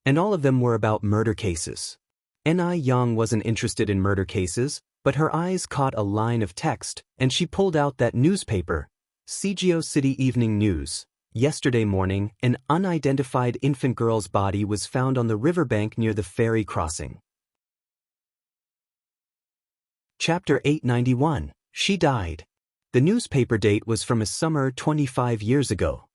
Speaker 1: And all of them were about murder cases. Ni Yang wasn't interested in murder cases, but her eyes caught a line of text, and she pulled out that newspaper. Cgeo City Evening News. Yesterday morning, an unidentified infant girl's body was found on the riverbank near the ferry crossing. Chapter 891. She died. The newspaper date was from a summer 25 years ago.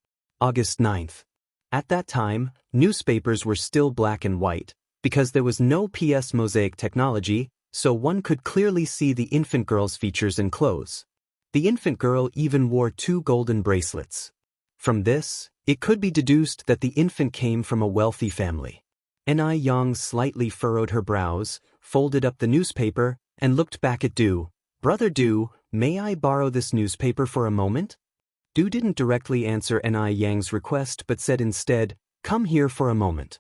Speaker 1: August 9th. At that time, newspapers were still black and white, because there was no PS mosaic technology, so one could clearly see the infant girl's features and clothes. The infant girl even wore 2 golden bracelets. From this, it could be deduced that the infant came from a wealthy family. Ni Yang slightly furrowed her brows, folded up the newspaper, and looked back at Du. Brother Du, may I borrow this newspaper for a moment? Du didn't directly answer Ni Yang's request but said instead, Come here for a moment.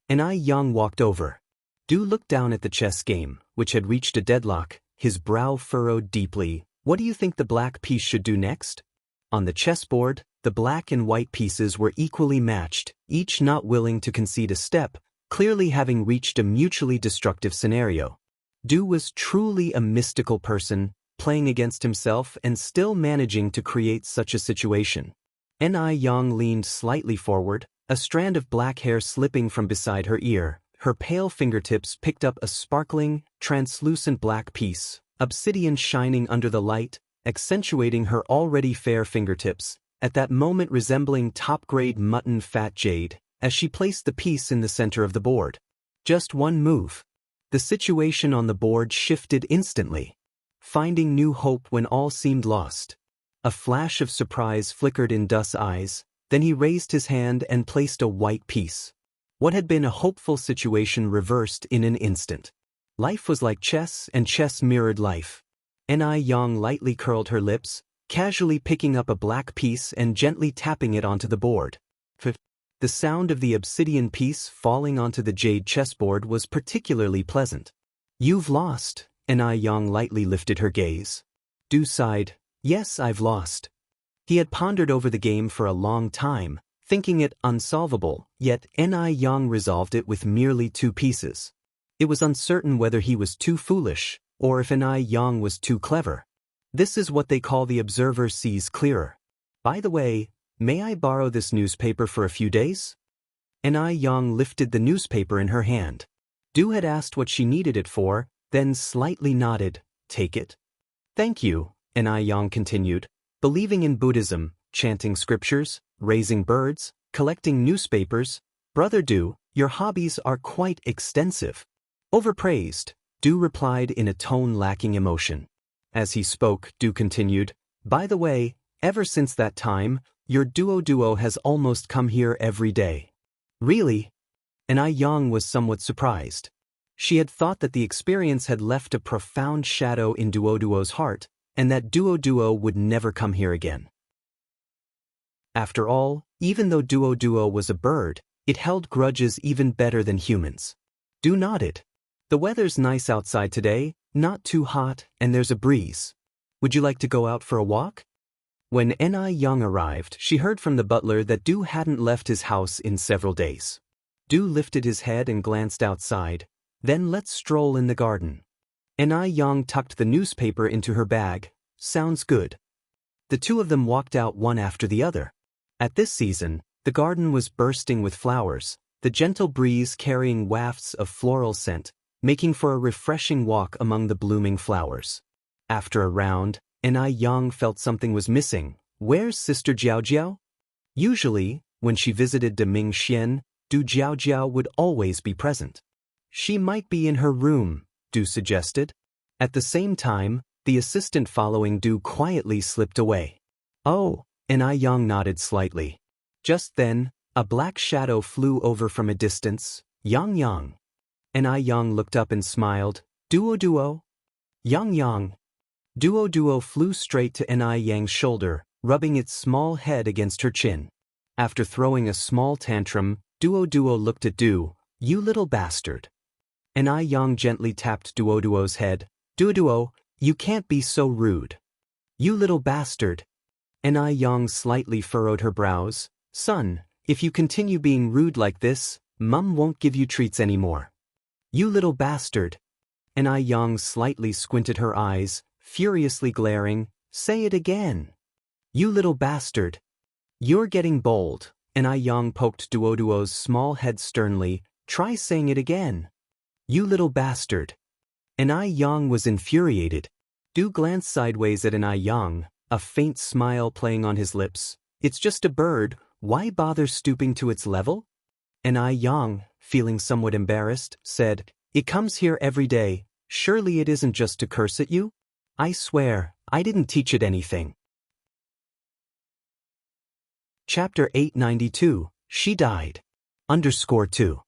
Speaker 1: Ni Yang walked over. Du looked down at the chess game, which had reached a deadlock, his brow furrowed deeply. What do you think the black piece should do next? On the chessboard, the black and white pieces were equally matched, each not willing to concede a step, clearly having reached a mutually destructive scenario. Du was truly a mystical person, playing against himself and still managing to create such a situation. Ni Yang leaned slightly forward, a strand of black hair slipping from beside her ear. Her pale fingertips picked up a sparkling, translucent black piece, obsidian shining under the light, accentuating her already fair fingertips, at that moment resembling top-grade mutton fat jade, as she placed the piece in the center of the board. Just one move. The situation on the board shifted instantly. Finding new hope when all seemed lost. A flash of surprise flickered in Du's eyes, then he raised his hand and placed a white piece. What had been a hopeful situation reversed in an instant. Life was like chess, and chess mirrored life. Yang lightly curled her lips, casually picking up a black piece and gently tapping it onto the board. The sound of the obsidian piece falling onto the jade chessboard was particularly pleasant. You've lost, Yang lightly lifted her gaze. Du sighed. Yes, I've lost. He had pondered over the game for a long time, thinking it unsolvable, yet Yang resolved it with merely 2 pieces. It was uncertain whether he was too foolish, or if Yang was too clever. This is what they call the observer sees clearer. By the way, may I borrow this newspaper for a few days? Yang lifted the newspaper in her hand. Du had asked what she needed it for, then slightly nodded. Take it. Thank you, Yang continued. Believing in Buddhism, chanting scriptures, raising birds, collecting newspapers, Brother Du, your hobbies are quite extensive. Overpraised, Du replied in a tone lacking emotion. As he spoke, Du continued, by the way, ever since that time, your duo has almost come here every day. Really? Yang was somewhat surprised. She had thought that the experience had left a profound shadow in Duo's heart, and that Duo would never come here again. After all, even though Duo was a bird, it held grudges even better than humans. Du nodded. The weather's nice outside today, not too hot, and there's a breeze. Would you like to go out for a walk? When Yang arrived, she heard from the butler that Du hadn't left his house in several days. Du lifted his head and glanced outside. Then let's stroll in the garden. Yang tucked the newspaper into her bag. Sounds good. The 2 of them walked out one after the other. At this season, the garden was bursting with flowers, the gentle breeze carrying wafts of floral scent, making for a refreshing walk among the blooming flowers. After a round, Yang felt something was missing. Where's Sister Jiao? Usually, when she visited de Mingxian, Du Jiao would always be present. She might be in her room, Du suggested. At the same time, the assistant following Du quietly slipped away. Oh, Yang nodded slightly. Just then, a black shadow flew over from a distance. Yang. Yang looked up and smiled. Duo? Yang. Duo flew straight to Yang's shoulder, rubbing its small head against her chin. After throwing a small tantrum, Duo looked at Du. You little bastard. Yang gently tapped Duo's head. Duo, you can't be so rude. You little bastard. Yang slightly furrowed her brows. Son, if you continue being rude like this, Mum won't give you treats anymore. You little bastard. Yang slightly squinted her eyes, furiously glaring. Say it again. You little bastard. You're getting bold. Yang poked Duo's small head sternly. Try saying it again. You little bastard. Yang was infuriated. Du glanced sideways at Yang, a faint smile playing on his lips. It's just a bird, why bother stooping to its level? Yang, feeling somewhat embarrassed, said, It comes here every day, surely it isn't just to curse at you? I swear, I didn't teach it anything. Chapter 892, She Died. _2.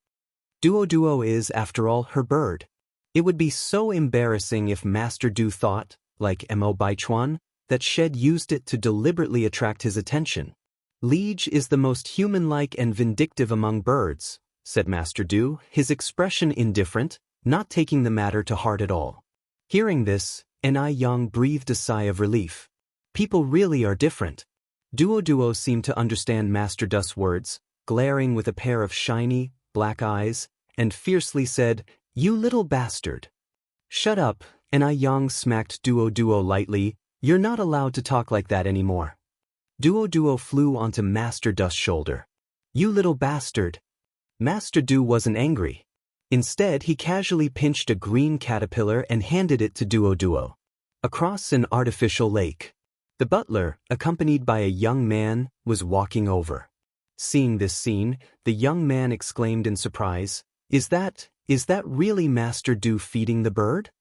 Speaker 1: Duo is, after all, her bird. It would be so embarrassing if Master Du thought, like Mo Baichuan, that Shed used it to deliberately attract his attention. Liege is the most human-like and vindictive among birds, said Master Du, his expression indifferent, not taking the matter to heart at all. Hearing this, Yang breathed a sigh of relief. People really are different. Duo seemed to understand Master Du's words, glaring with a pair of shiny, black eyes, and fiercely said, You little bastard. Shut up, Yang smacked Duo lightly. You're not allowed to talk like that anymore. Duo flew onto Master Du's shoulder. You little bastard. Master Du wasn't angry. Instead, he casually pinched a green caterpillar and handed it to Duo. Across an artificial lake. The butler, accompanied by a young man, was walking over. Seeing this scene, the young man exclaimed in surprise, Is that really Master Du feeding the bird?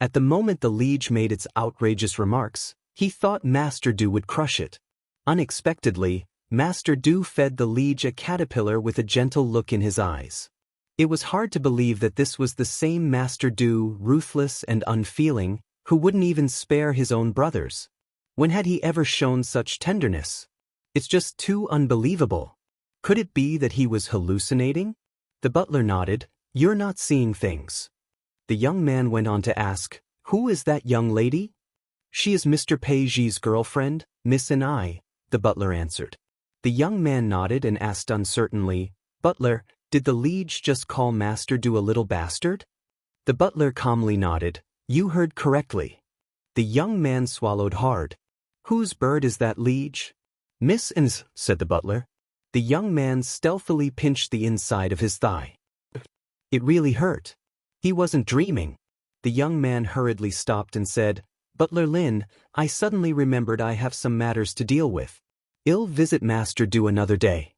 Speaker 1: At the moment the liege made its outrageous remarks, He thought Master Du would crush it. Unexpectedly, Master Du fed the liege a caterpillar with a gentle look in his eyes. It was hard to believe that this was the same Master Du, ruthless and unfeeling, who wouldn't even spare his own brothers. When had he ever shown such tenderness? It's just too unbelievable. Could it be that he was hallucinating? The butler nodded. You're not seeing things. The young man went on to ask, who is that young lady? She is Mr. Peiji's girlfriend, Miss and I, the butler answered. The young man nodded and asked uncertainly, Butler, did the liege just call Master Du a little bastard? The butler calmly nodded. You heard correctly. The young man swallowed hard. Whose bird is that, liege? Miss N's, said the butler. The young man stealthily pinched the inside of his thigh. It really hurt. He wasn't dreaming. The young man hurriedly stopped and said, Butler Lin, I suddenly remembered I have some matters to deal with. I'll visit Master Du another day.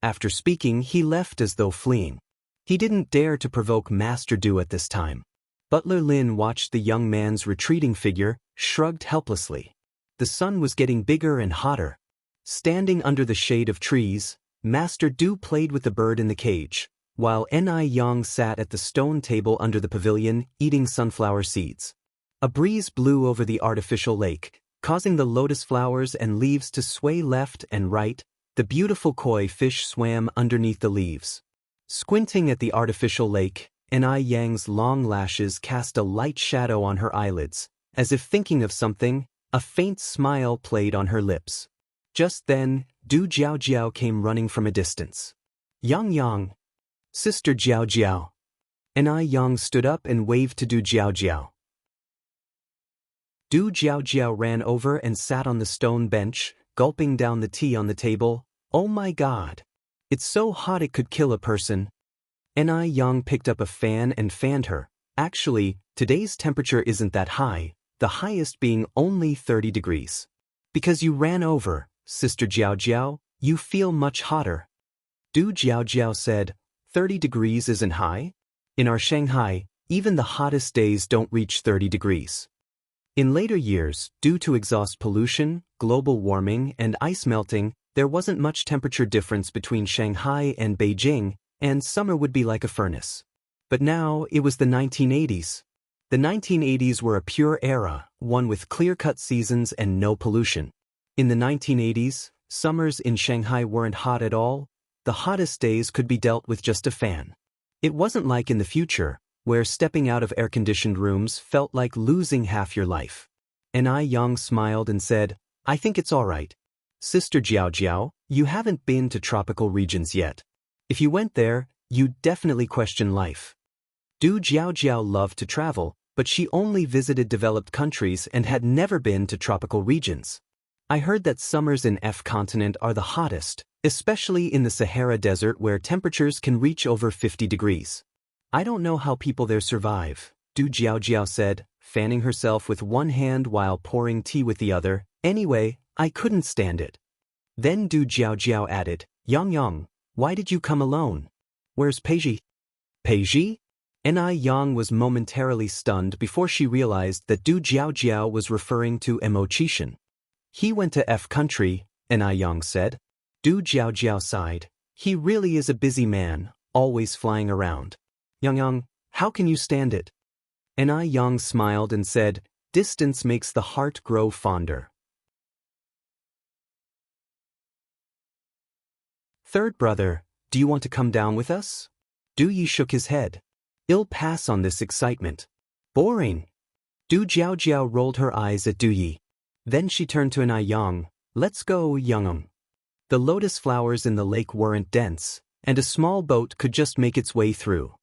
Speaker 1: After speaking, he left as though fleeing. He didn't dare to provoke Master Du at this time. Butler Lin watched the young man's retreating figure, shrugged helplessly. The sun was getting bigger and hotter. Standing under the shade of trees, Master Du played with the bird in the cage, while Ni Yang sat at the stone table under the pavilion, eating sunflower seeds. A breeze blew over the artificial lake, causing the lotus flowers and leaves to sway left and right. The beautiful koi fish swam underneath the leaves. Squinting at the artificial lake, Ni Yang's long lashes cast a light shadow on her eyelids. As if thinking of something, a faint smile played on her lips. Just then, Du Jiaojiao came running from a distance. Yang, Sister Jiaojiao. Ni Yang stood up and waved to Du Jiaojiao. Du Jiaojiao ran over and sat on the stone bench, gulping down the tea on the table. Oh my God! It's so hot it could kill a person. Ni Yang picked up a fan and fanned her. Actually, today's temperature isn't that high, the highest being only 30 degrees. Because you ran over, Sister Jiaojiao, you feel much hotter. Du Jiaojiao said, 30 degrees isn't high? In our Shanghai, even the hottest days don't reach 30 degrees. In later years, due to exhaust pollution, global warming, and ice melting, there wasn't much temperature difference between Shanghai and Beijing, and summer would be like a furnace. But now, it was the 1980s. The 1980s were a pure era, one with clear-cut seasons and no pollution. In the 1980s, summers in Shanghai weren't hot at all. The hottest days could be dealt with just a fan. It wasn't like in the future, where stepping out of air-conditioned rooms felt like losing half your life. Ni Yang smiled and said, I think it's all right. Sister Jiaojiao, you haven't been to tropical regions yet. If you went there, you'd definitely question life. Du Jiaojiao loved to travel, but she only visited developed countries and had never been to tropical regions. I heard that summers in F continent are the hottest, especially in the Sahara Desert where temperatures can reach over 50 degrees. I don't know how people there survive, Du Jiaojiao said, fanning herself with one hand while pouring tea with the other. Anyway, I couldn't stand it. Then Du Jiaojiao added, Yang, why did you come alone? Where's Peiji? Peiji? Ni Yang was momentarily stunned before she realized that Du Jiaojiao was referring to Mo Qishan. He went to F country, Ni Yang said. Du Jiaojiao sighed. He really is a busy man, always flying around. Yang, how can you stand it? Ni Yang smiled and said, distance makes the heart grow fonder. Third brother, do you want to come down with us? Du Yi shook his head. I'll pass on this excitement. Boring. Du Jiaojiao rolled her eyes at Du Yi. Then she turned to Ni Yang. Let's go, Yang. The lotus flowers in the lake weren't dense, and a small boat could just make its way through.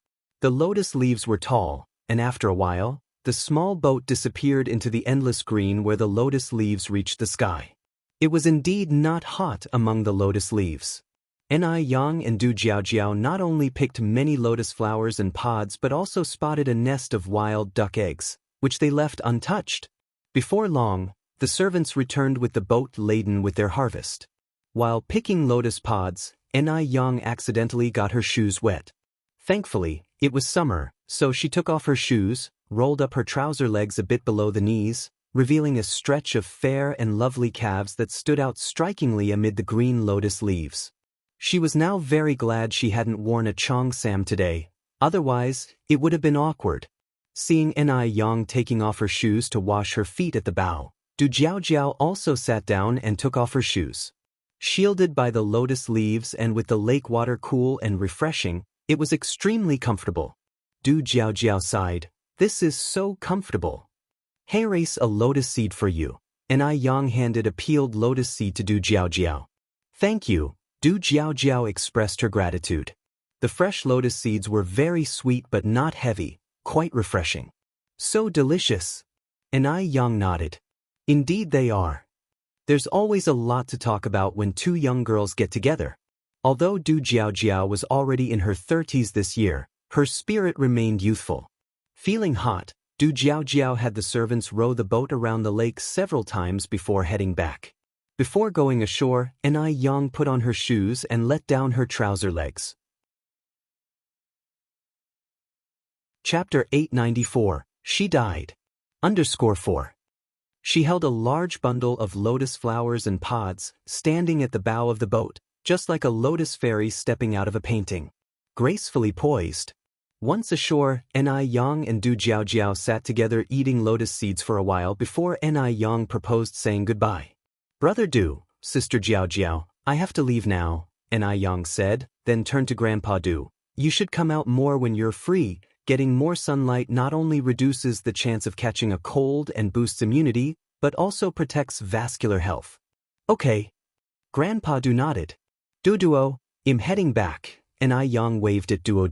Speaker 1: The lotus leaves were tall, and after a while, the small boat disappeared into the endless green where the lotus leaves reached the sky. It was indeed not hot among the lotus leaves. Ni Yang and Du Jiaojiao not only picked many lotus flowers and pods but also spotted a nest of wild duck eggs, which they left untouched. Before long, the servants returned with the boat laden with their harvest. While picking lotus pods, Ni Yang accidentally got her shoes wet. Thankfully, it was summer, so she took off her shoes, rolled up her trouser legs a bit below the knees, revealing a stretch of fair and lovely calves that stood out strikingly amid the green lotus leaves. She was now very glad she hadn't worn a cheongsam today, otherwise, it would have been awkward. Seeing Enai Yang taking off her shoes to wash her feet at the bow, Du Jiaojiao also sat down and took off her shoes. Shielded by the lotus leaves and with the lake water cool and refreshing, it was extremely comfortable. Du Jiaojiao sighed, "This is so comfortable." "Hey, race a lotus seed for you." Enai Yang handed a peeled lotus seed to Du Jiaojiao. "Thank you." Du Jiaojiao expressed her gratitude. The fresh lotus seeds were very sweet but not heavy, quite refreshing. "So delicious." Enai Yang nodded. "Indeed they are." There's always a lot to talk about when two young girls get together. Although Du Jiaojiao was already in her 30s this year, her spirit remained youthful. Feeling hot, Du Jiaojiao had the servants row the boat around the lake several times before heading back. Before going ashore, Enai Yang put on her shoes and let down her trouser legs. Chapter 894, She Died. _4. She held a large bundle of lotus flowers and pods, standing at the bow of the boat, just like a lotus fairy stepping out of a painting. Gracefully poised. Once ashore, Enai Yang and Du Jiaojiao sat together eating lotus seeds for a while before Enai Yang proposed saying goodbye. "Brother Du, Sister Jiaojiao, I have to leave now," Enai Yang said, then turned to Grandpa Du. "You should come out more when you're free. Getting more sunlight not only reduces the chance of catching a cold and boosts immunity, but also protects vascular health." "Okay." Grandpa Du nodded. "Duo, I'm heading back," Enai Yang waved at Duo.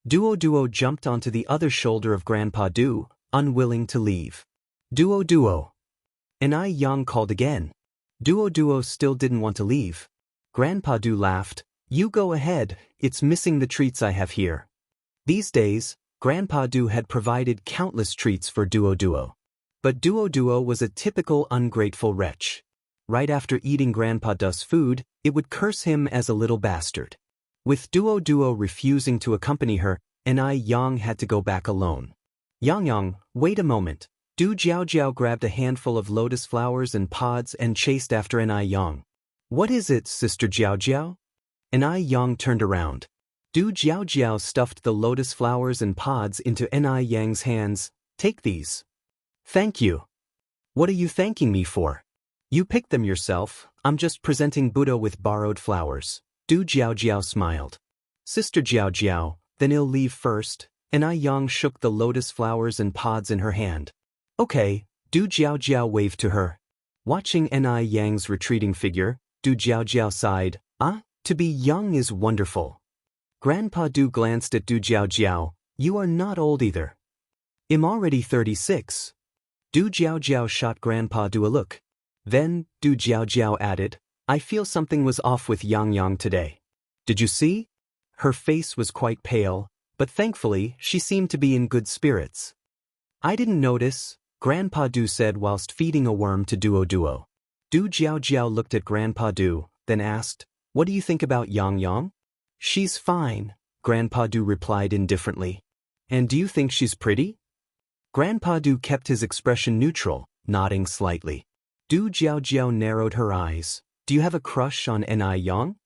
Speaker 1: Duo jumped onto the other shoulder of Grandpa Du, unwilling to leave. Duo. Enai Yang called again. Duo still didn't want to leave. Grandpa Du laughed. "You go ahead, it's missing the treats I have here." These days, Grandpa Du had provided countless treats for Duo. But Duo was a typical ungrateful wretch. Right after eating Grandpa Du's food, it would curse him as a little bastard. With Duo refusing to accompany her, Enai Yang had to go back alone. Yang, wait a moment." Du Jiaojiao grabbed a handful of lotus flowers and pods and chased after Enai Yang. "What is it, Sister Jiaojiao?" Enai Yang turned around. Du Jiaojiao stuffed the lotus flowers and pods into Enai Yang's hands. "Take these." "Thank you." "What are you thanking me for?" "You picked them yourself, I'm just presenting Buddha with borrowed flowers." Du Jiaojiao smiled. "Sister Jiaojiao, then I'll leave first." Enai Yang shook the lotus flowers and pods in her hand. "Okay," Du Jiaojiao waved to her. Watching Enai Yang's retreating figure, Du Jiaojiao sighed. To be young is wonderful." Grandpa Du glanced at Du Jiaojiao. "You are not old either." "I'm already 36. Du Jiaojiao shot Grandpa Du a look. Then, Du Jiaojiao added, "I feel something was off with Yang today. Did you see?" Her face was quite pale, but thankfully, she seemed to be in good spirits. "I didn't notice," Grandpa Du said whilst feeding a worm to Duo. Du Jiaojiao looked at Grandpa Du, then asked, "What do you think about Yang?" "She's fine," Grandpa Du replied indifferently. "And do you think she's pretty?" Grandpa Du kept his expression neutral, nodding slightly. Du Jiaojiao narrowed her eyes. "Do you have a crush on Enai Yang?"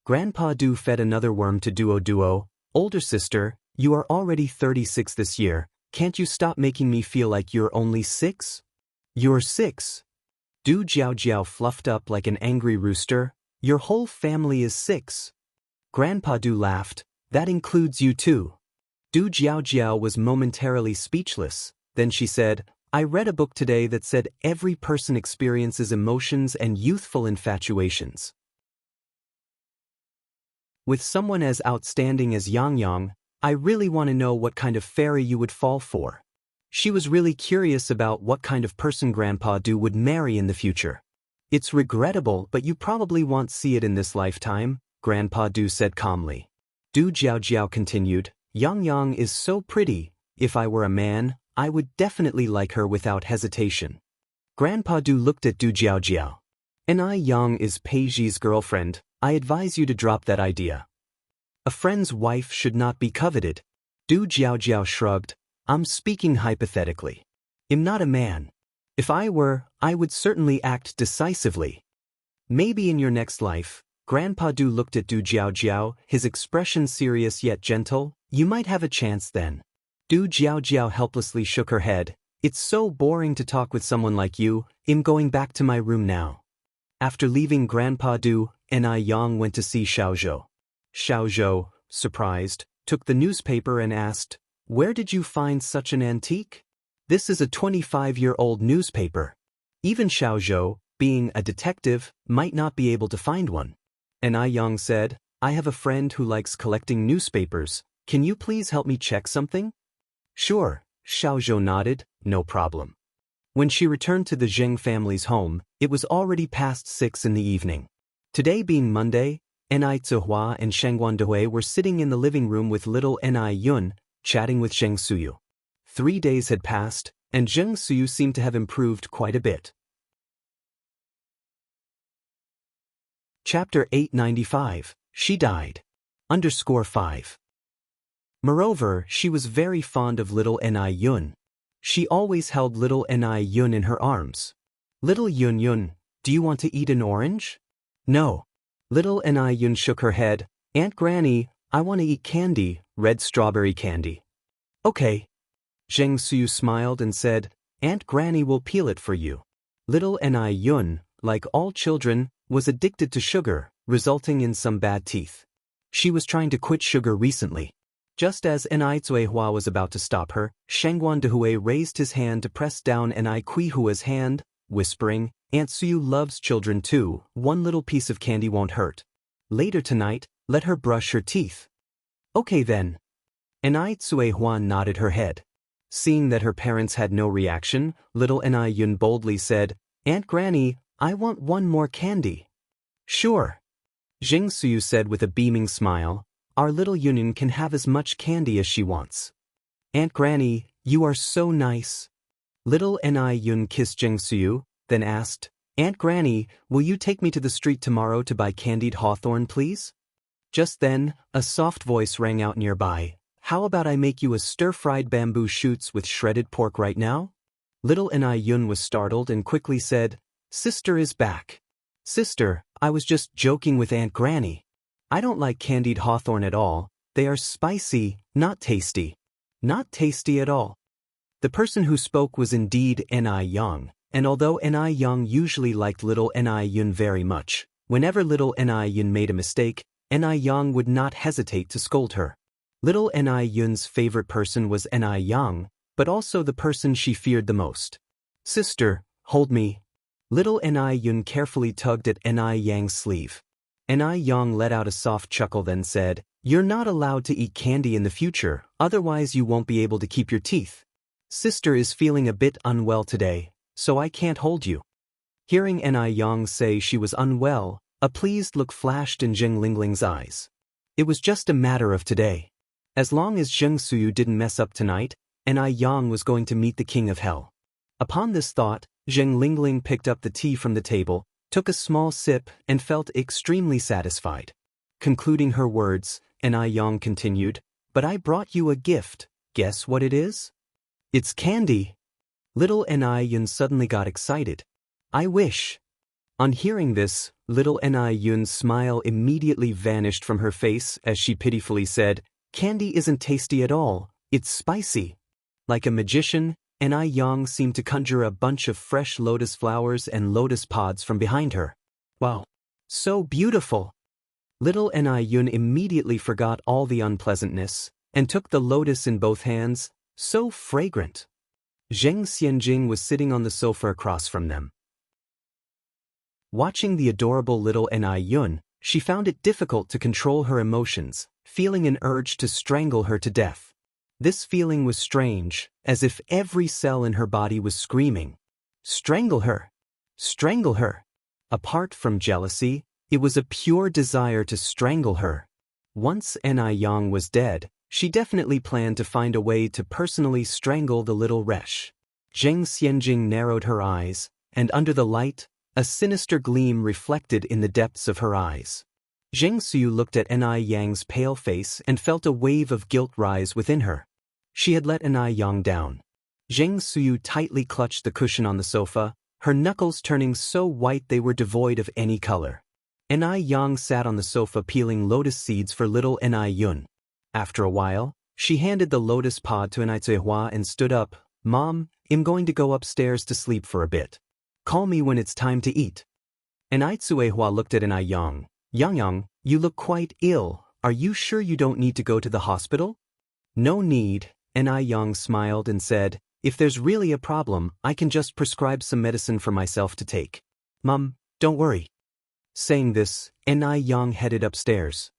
Speaker 1: Grandpa Du fed another worm to Duo. "Older sister, you are already 36 this year. Can't you stop making me feel like you're only 6? "You're 6. Du Jiaojiao fluffed up like an angry rooster. "Your whole family is 6. Grandpa Du laughed. "That includes you too." Du Jiaojiao was momentarily speechless. Then she said, "I read a book today that said every person experiences emotions and youthful infatuations. With someone as outstanding as Yang, I really want to know what kind of fairy you would fall for." She was really curious about what kind of person Grandpa Du would marry in the future. "It's regrettable, but you probably won't see it in this lifetime," Grandpa Du said calmly. Du Jiaojiao continued, Yang is so pretty. If I were a man, I would definitely like her without hesitation." Grandpa Du looked at Du Jiaojiao. "Enai Yang is Peiji's girlfriend. I advise you to drop that idea. A friend's wife should not be coveted." Du Jiaojiao shrugged. "I'm speaking hypothetically. I'm not a man." If I were, I would certainly act decisively. Maybe in your next life. Grandpa Du looked at Du Jiaojiao, his expression serious yet gentle. You might have a chance then. Du Jiaojiao helplessly shook her head. It's so boring to talk with someone like you. I'm going back to my room now. After leaving Grandpa Du, Yang went to see Xiaozhou. Xiaozhou, surprised, took the newspaper and asked, "Where did you find such an antique? This is a 25-year-old newspaper." Even Xiaozhou, being a detective, might not be able to find one. Yang said, "I have a friend who likes collecting newspapers. Can you please help me check something?" "Sure," Xiaozhou nodded, "no problem." When she returned to the Zheng family's home, it was already past 6 in the evening. Today being Monday, Ni Zihua and Shengguan Dehui were sitting in the living room with little Ni Yun, chatting with Zheng Suyu. 3 days had passed, and Zheng Suyu seemed to have improved quite a bit. Chapter 895, She Died. _5. Moreover, she was very fond of little Ni Yun. She always held little Ni Yun in her arms. "Little Yun Yun, do you want to eat an orange?" "No." Little Ni Yun shook her head. "Aunt Granny, I want to eat candy, red strawberry candy." "Okay." Zheng Suyu smiled and said, "Aunt Granny will peel it for you." Little Ni Yun, like all children, was addicted to sugar, resulting in some bad teeth. She was trying to quit sugar recently. Just as Ni Zuihua was about to stop her, Shengguan Dehui raised his hand to press down Ni Kuihua's hand, whispering, "Aunt Suyu loves children too, one little piece of candy won't hurt. Later tonight, let her brush her teeth." "Okay then." Ni Zuihua nodded her head. Seeing that her parents had no reaction, little Ni Yun boldly said, "Aunt Granny, I want one more candy." "Sure." Zheng Suyu said with a beaming smile, "Our little Yunyun can have as much candy as she wants." "Aunt Granny, you are so nice." Little Ni Yun kissed Zheng Suyu, then asked, "Aunt Granny, will you take me to the street tomorrow to buy candied hawthorn, please?" Just then, a soft voice rang out nearby. "How about I make you a stir-fried bamboo shoots with shredded pork right now?" Little Ni Yun was startled and quickly said, "Sister is back." "Sister, I was just joking with Aunt Granny. I don't like candied hawthorn at all. They are spicy, not tasty." "Not tasty at all." The person who spoke was indeed Ni Yang, and although Ni Yang usually liked little Ni Yun very much, whenever little Ni Yun made a mistake, Ni Yang would not hesitate to scold her. Little Ni Yun's favorite person was Ni Yang, but also the person she feared the most. "Sister, hold me." Little Ni Yun carefully tugged at Ni Yang's sleeve. Ni Yang let out a soft chuckle then said, "You're not allowed to eat candy in the future, otherwise you won't be able to keep your teeth. Sister is feeling a bit unwell today, so I can't hold you." Hearing Ni Yang say she was unwell, a pleased look flashed in Zheng Lingling's eyes. It was just a matter of today. As long as Zheng Suyu didn't mess up tonight, Ni Yang was going to meet the king of hell. Upon this thought, Zheng Lingling picked up the tea from the table, took a small sip, and felt extremely satisfied. Concluding her words, Ni Yang continued, "But I brought you a gift. Guess what it is?" "It's candy." Little Ni Yun suddenly got excited. "I wish." On hearing this, little Ni Yun's smile immediately vanished from her face as she pitifully said, "Candy isn't tasty at all, it's spicy." Like a magician, Ni Yang seemed to conjure a bunch of fresh lotus flowers and lotus pods from behind her. "Wow! So beautiful!" Little Ni Yun immediately forgot all the unpleasantness, and took the lotus in both hands. So fragrant. Zheng Xianjing was sitting on the sofa across from them. Watching the adorable little Ni Yun, she found it difficult to control her emotions, feeling an urge to strangle her to death. This feeling was strange, as if every cell in her body was screaming, "Strangle her! Strangle her!" Apart from jealousy, it was a pure desire to strangle her. Once Ni Yang was dead, she definitely planned to find a way to personally strangle the little wretch. Zheng Xianjing narrowed her eyes, and under the light, a sinister gleam reflected in the depths of her eyes. Zheng Suyu looked at Ni Yang's pale face and felt a wave of guilt rise within her. She had let Ni Yang down. Zheng Suyu tightly clutched the cushion on the sofa, her knuckles turning so white they were devoid of any color. Ni Yang sat on the sofa peeling lotus seeds for little Ni Yun. After a while, she handed the lotus pod to Ni Zuihua and stood up. Mom, I'm going to go upstairs to sleep for a bit. Call me when it's time to eat. Ni Zuihua looked at Ni Yang. Yang, you look quite ill. Are you sure you don't need to go to the hospital? No need, Ni Yang smiled and said, if there's really a problem, I can just prescribe some medicine for myself to take. Mom, don't worry. Saying this, Ni Yang headed upstairs.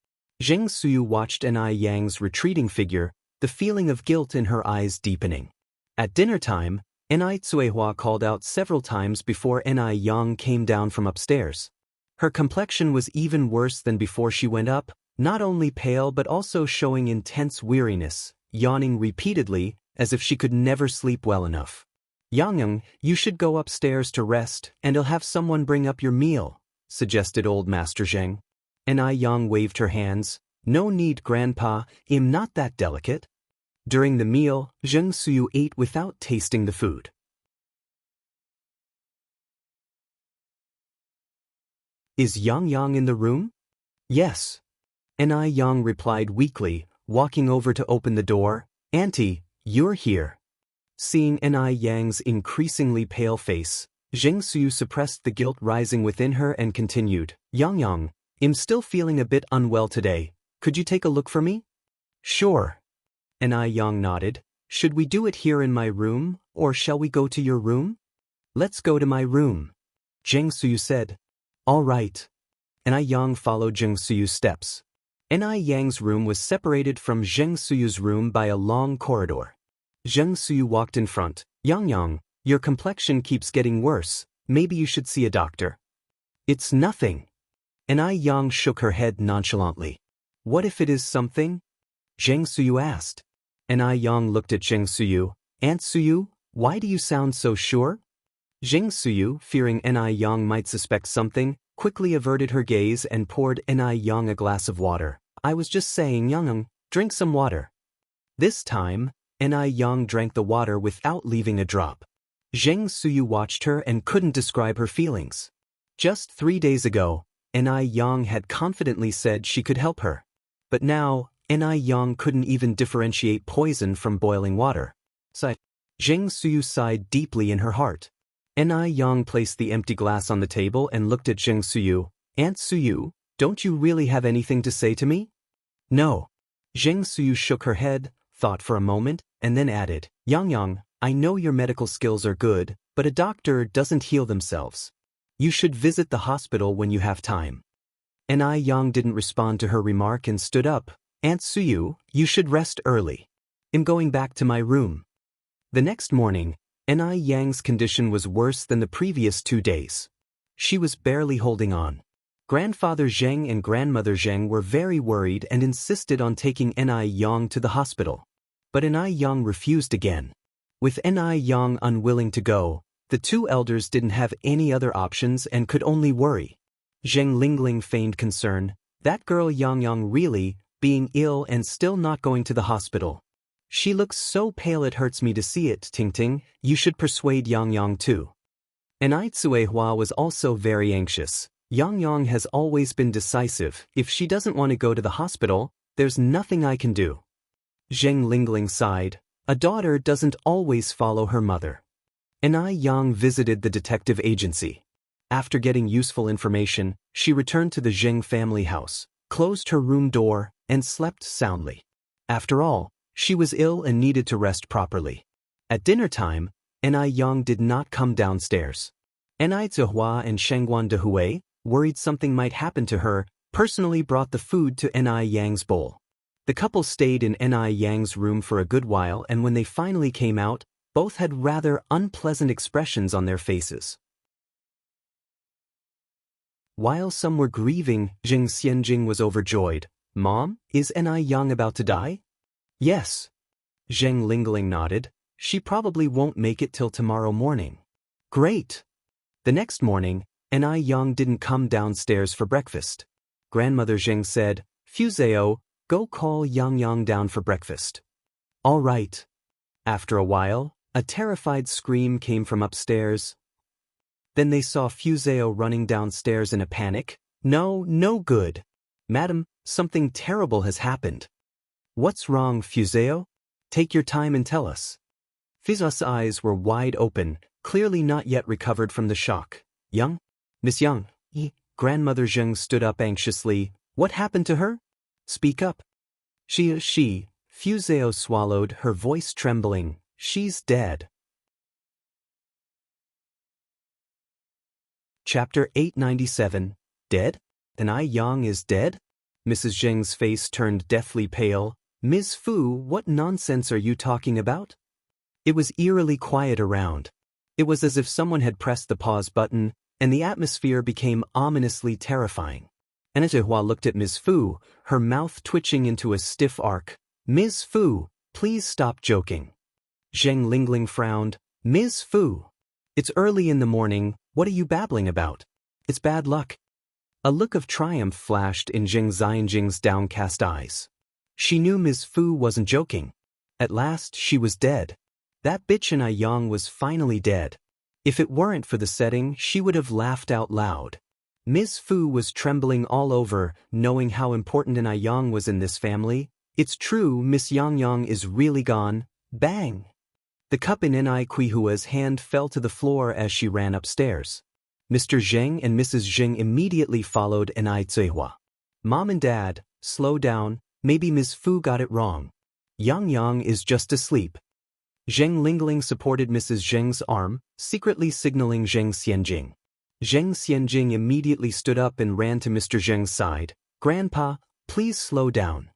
Speaker 1: Zheng Suyu watched Ni Yang's retreating figure, the feeling of guilt in her eyes deepening. At dinner time, Ni Zuihua called out several times before Ni Yang came down from upstairs. Her complexion was even worse than before she went up, not only pale but also showing intense weariness, yawning repeatedly, as if she could never sleep well enough. Yang, you should go upstairs to rest, and I'll have someone bring up your meal, suggested old Master Zheng. Ni Yang waved her hands. No need, Grandpa, I'm not that delicate. During the meal, Zheng Suyu ate without tasting the food. Is Yang in the room? Yes. Ni Yang replied weakly, walking over to open the door. Auntie, you're here. Seeing Ni Yang's increasingly pale face, Zheng Suyu suppressed the guilt rising within her and continued. Yang, I'm still feeling a bit unwell today. Could you take a look for me? Sure. Ni Yang nodded. Should we do it here in my room, or shall we go to your room? Let's go to my room. Zheng Suyu said. All right. Ni Yang followed Zheng Suyu's steps. Ni Yang's room was separated from Zheng Suyu's room by a long corridor. Zheng Suyu walked in front. Yang, your complexion keeps getting worse. Maybe you should see a doctor. It's nothing. Ni Yang shook her head nonchalantly. What if it is something? Zheng Suyu asked. Ni Yang looked at Zheng Suyu. Aunt Suyu, why do you sound so sure? Zheng Suyu, fearing Ni Yang might suspect something, quickly averted her gaze and poured Ni Yang a glass of water. I was just saying, Yang, drink some water. This time, Ni Yang drank the water without leaving a drop. Zheng Suyu watched her and couldn't describe her feelings. Just 3 days ago, Ni Yang had confidently said she could help her. But now, Ni Yang couldn't even differentiate poison from boiling water. Zheng Suyu sighed deeply in her heart. Ni Yang placed the empty glass on the table and looked at Zheng Suyu. Aunt Suyu, don't you really have anything to say to me? No. Zheng Suyu shook her head, thought for a moment, and then added, Yang, I know your medical skills are good, but a doctor doesn't heal themselves. You should visit the hospital when you have time. Ni Yang didn't respond to her remark and stood up. Aunt Suyu, you should rest early. I'm going back to my room. The next morning, Ni Yang's condition was worse than the previous 2 days. She was barely holding on. Grandfather Zheng and Grandmother Zheng were very worried and insisted on taking Ni Yang to the hospital. But Ni Yang refused again. With Ni Yang unwilling to go, the 2 elders didn't have any other options and could only worry. Zheng Lingling feigned concern. That girl Yang really, being ill and still not going to the hospital. She looks so pale it hurts me to see it, Ting. You should persuade Yang too. Ni Zuihua was also very anxious. Yang has always been decisive. If she doesn't want to go to the hospital, there's nothing I can do. Zheng Lingling sighed. A daughter doesn't always follow her mother. Ni Yang visited the detective agency. After getting useful information, she returned to the Zheng family house, closed her room door, and slept soundly. After all, she was ill and needed to rest properly. At dinner time, Ni Yang did not come downstairs. Ni Zuihua and Shangguan Dehui, worried something might happen to her, personally brought the food to Ni Yang's bowl. The couple stayed in Ni Yang's room for a good while, and when they finally came out, both had rather unpleasant expressions on their faces. While some were grieving, Jing Xianjing was overjoyed. Mom, is Ni Yang about to die? Yes. Zheng Lingling nodded. She probably won't make it till tomorrow morning. Great. The next morning, Ni Yang didn't come downstairs for breakfast. Grandmother Zheng said, Fuzeo, go call Yang down for breakfast. All right. After a while, A terrified scream came from upstairs. Then they saw Fuseo running downstairs in a panic. No, no good. Madam, something terrible has happened. What's wrong, Fuseo? Take your time and tell us. Fuseo's eyes were wide open, clearly not yet recovered from the shock. Young? Miss Young? Grandmother Zheng stood up anxiously. What happened to her? Speak up. She, Fuseo swallowed, her voice trembling. She's dead. Chapter 897. Dead? Then Ai Yang is dead? Mrs. Zheng's face turned deathly pale. Ms. Fu, what nonsense are you talking about? It was eerily quiet around. It was as if someone had pressed the pause button, and the atmosphere became ominously terrifying. Anna looked at Ms. Fu, her mouth twitching into a stiff arc. Ms. Fu, please stop joking. Zheng Lingling frowned. Ms. Fu. It's early in the morning, what are you babbling about? It's bad luck. A look of triumph flashed in Zheng Xianjing's downcast eyes. She knew Ms. Fu wasn't joking. At last she was dead. That bitch in Ai Yang was finally dead. If it weren't for the setting, she would have laughed out loud. Ms. Fu was trembling all over, knowing how important an Ai Yang was in this family. It's true, Miss Yang Yang is really gone. Bang! The cup in Ni Kuihua's hand fell to the floor as she ran upstairs. Mr. Zheng and Mrs. Zheng immediately followed Ni Kuihua. Mom and Dad, slow down, maybe Ms. Fu got it wrong. Yang Yang is just asleep. Zheng Lingling supported Mrs. Zheng's arm, secretly signaling Zheng Xianjing. Zheng Xianjing immediately stood up and ran to Mr. Zheng's side. Grandpa, please slow down.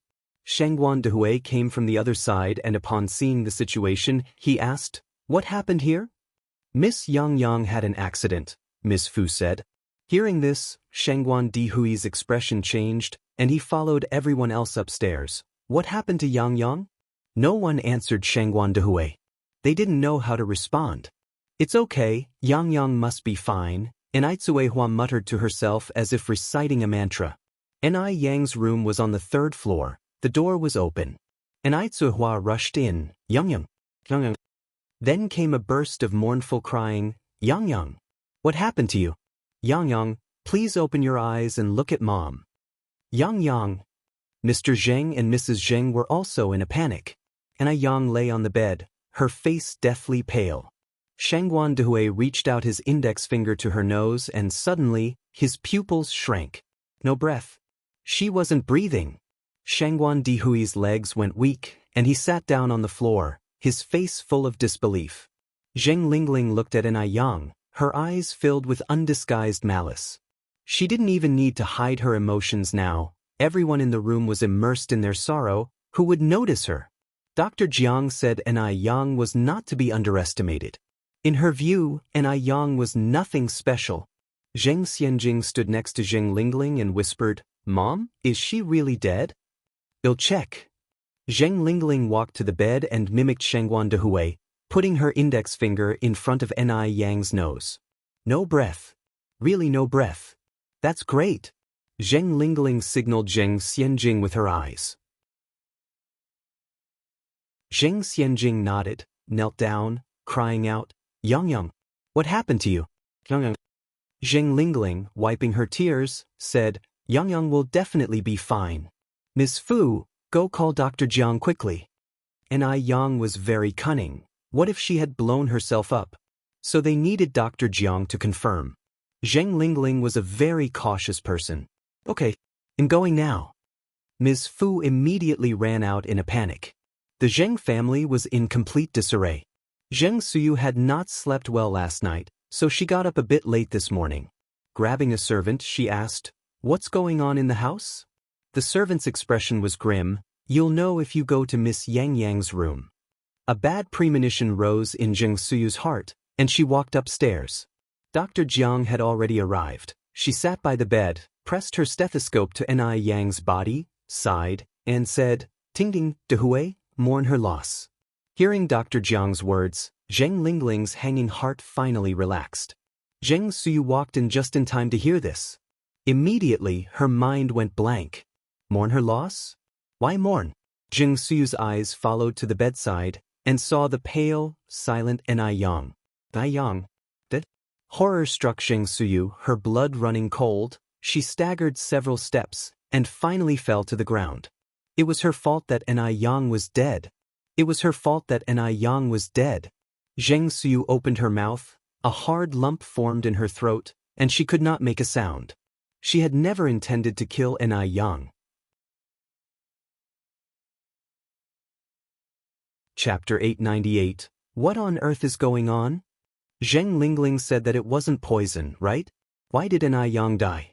Speaker 1: Shangguan Dehui came from the other side and upon seeing the situation, he asked, What happened here? Miss Yang Yang had an accident, Miss Fu said. Hearing this, Shangguan Dehui's expression changed, and he followed everyone else upstairs. What happened to Yang Yang? No one answered Shangguan Dehui. They didn't know how to respond. It's okay, Yang Yang must be fine, Ni Cuihua muttered to herself as if reciting a mantra. Ni Yang's room was on the 3rd floor. The door was open. Ni Cuihua rushed in. Yang Yang. Yang Yang. Then came a burst of mournful crying. Yang Yang. What happened to you? Yang Yang, please open your eyes and look at Mom. Yang Yang. Mr. Zheng and Mrs. Zheng were also in a panic. Ni Yang lay on the bed, her face deathly pale. Shangguan Dehui reached out his index finger to her nose and suddenly, his pupils shrank. No breath. She wasn't breathing. Shangguan Dehui's legs went weak, and he sat down on the floor, his face full of disbelief. Zheng Lingling looked at Ai Yang, her eyes filled with undisguised malice. She didn't even need to hide her emotions now. Everyone in the room was immersed in their sorrow. Who would notice her? Dr. Jiang said Ai Yang was not to be underestimated. In her view, Ai Yang was nothing special. Zheng Xianjing stood next to Zheng Lingling and whispered, Mom, is she really dead? I'll check. Zheng Lingling walked to the bed and mimicked Shangguan Dehui, putting her index finger in front of Ni Yang's nose. No breath. Really no breath. That's great. Zheng Lingling signaled Zheng Xianjing with her eyes. Zheng Xianjing nodded, knelt down, crying out, Yang Yang, what happened to you? Yang Yang. Zheng Lingling, wiping her tears, said, Yang Yang will definitely be fine. Miss Fu, go call Dr. Jiang quickly. Ai Yang was very cunning. What if she had blown herself up? So they needed Dr. Jiang to confirm. Zheng Lingling was a very cautious person. Okay, I'm going now. Ms. Fu immediately ran out in a panic. The Zheng family was in complete disarray. Zheng Suyu had not slept well last night, so she got up a bit late this morning. Grabbing a servant, she asked, What's going on in the house? The servant's expression was grim. You'll know if you go to Miss Yang Yang's room. A bad premonition rose in Zheng Suyu's heart, and she walked upstairs. Dr. Jiang had already arrived. She sat by the bed, pressed her stethoscope to Ni Yang's body, sighed, and said, Ting-ding, Dehui, mourn her loss. Hearing Dr. Jiang's words, Zheng Lingling's hanging heart finally relaxed. Zheng Suyu walked in just in time to hear this. Immediately, her mind went blank. Mourn her loss? Why mourn? Zheng Suyu's eyes followed to the bedside. and saw the pale, silent Yang. Yang. The horror struck Xianxia, her blood running cold. She staggered several steps, and finally fell to the ground. It was her fault that Yang was dead. It was her fault that Yang was dead. Xianxia opened her mouth, a hard lump formed in her throat, and she could not make a sound. She had never intended to kill Yang. Chapter 898. What on earth is going on? Zheng Lingling said that it wasn't poison, right? Why did Yang die?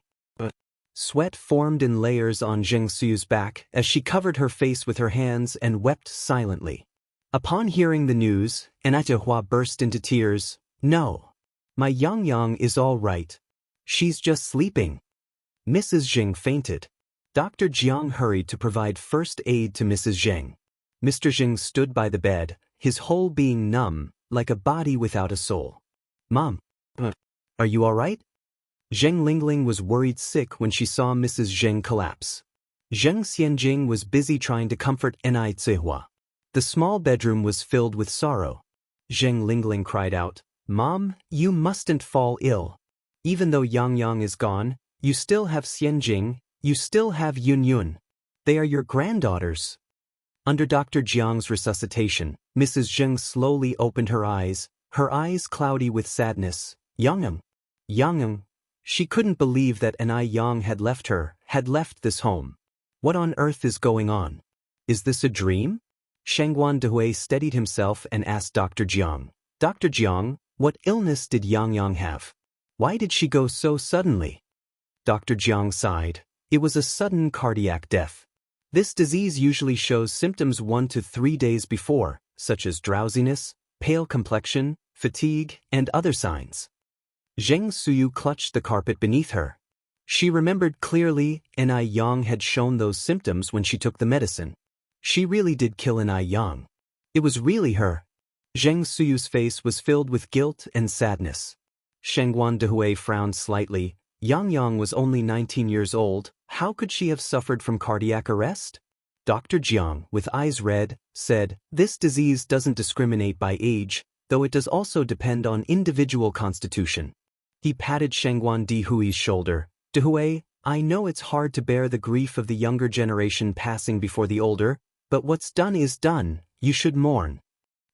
Speaker 1: Sweat formed in layers on Xianxia's back as she covered her face with her hands and wept silently. Upon hearing the news, Hua burst into tears. No. My Yang is all right. She's just sleeping. Mrs. Zheng fainted. Dr. Jiang hurried to provide first aid to Mrs. Zheng. Mr. Zheng stood by the bed, his whole being numb, like a body without a soul. Mom. Are you all right? Zheng Lingling was worried sick when she saw Mrs. Zheng collapse. Zheng Xianjing was busy trying to comfort Hua. The small bedroom was filled with sorrow. Zheng Lingling cried out, Mom, you mustn't fall ill. Even though Yang is gone, you still have Xianjing, you still have Yun. They are your granddaughters. Under Dr. Jiang's resuscitation, Mrs. Zheng slowly opened her eyes cloudy with sadness. Yang. She couldn't believe that Yang had left this home. What on earth is going on? Is this a dream? Shangguan Dehui steadied himself and asked Dr. Jiang. Dr. Jiang, what illness did Yang have? Why did she go so suddenly? Dr. Jiang sighed. It was a sudden cardiac death. This disease usually shows symptoms 1 to 3 days before, such as drowsiness, pale complexion, fatigue, and other signs. Xianxia clutched the carpet beneath her. She remembered clearly Yang had shown those symptoms when she took the medicine. She really did kill Yang. It was really her. Xianxia's face was filled with guilt and sadness. Shangguan Dehui frowned slightly. Yang was only 19 years old. How could she have suffered from cardiac arrest? Dr. Jiang, with eyes red, said, This disease doesn't discriminate by age, though it does also depend on individual constitution. He patted Shangguan Dehui's shoulder. Dehui, I know it's hard to bear the grief of the younger generation passing before the older, but what's done is done, you should mourn.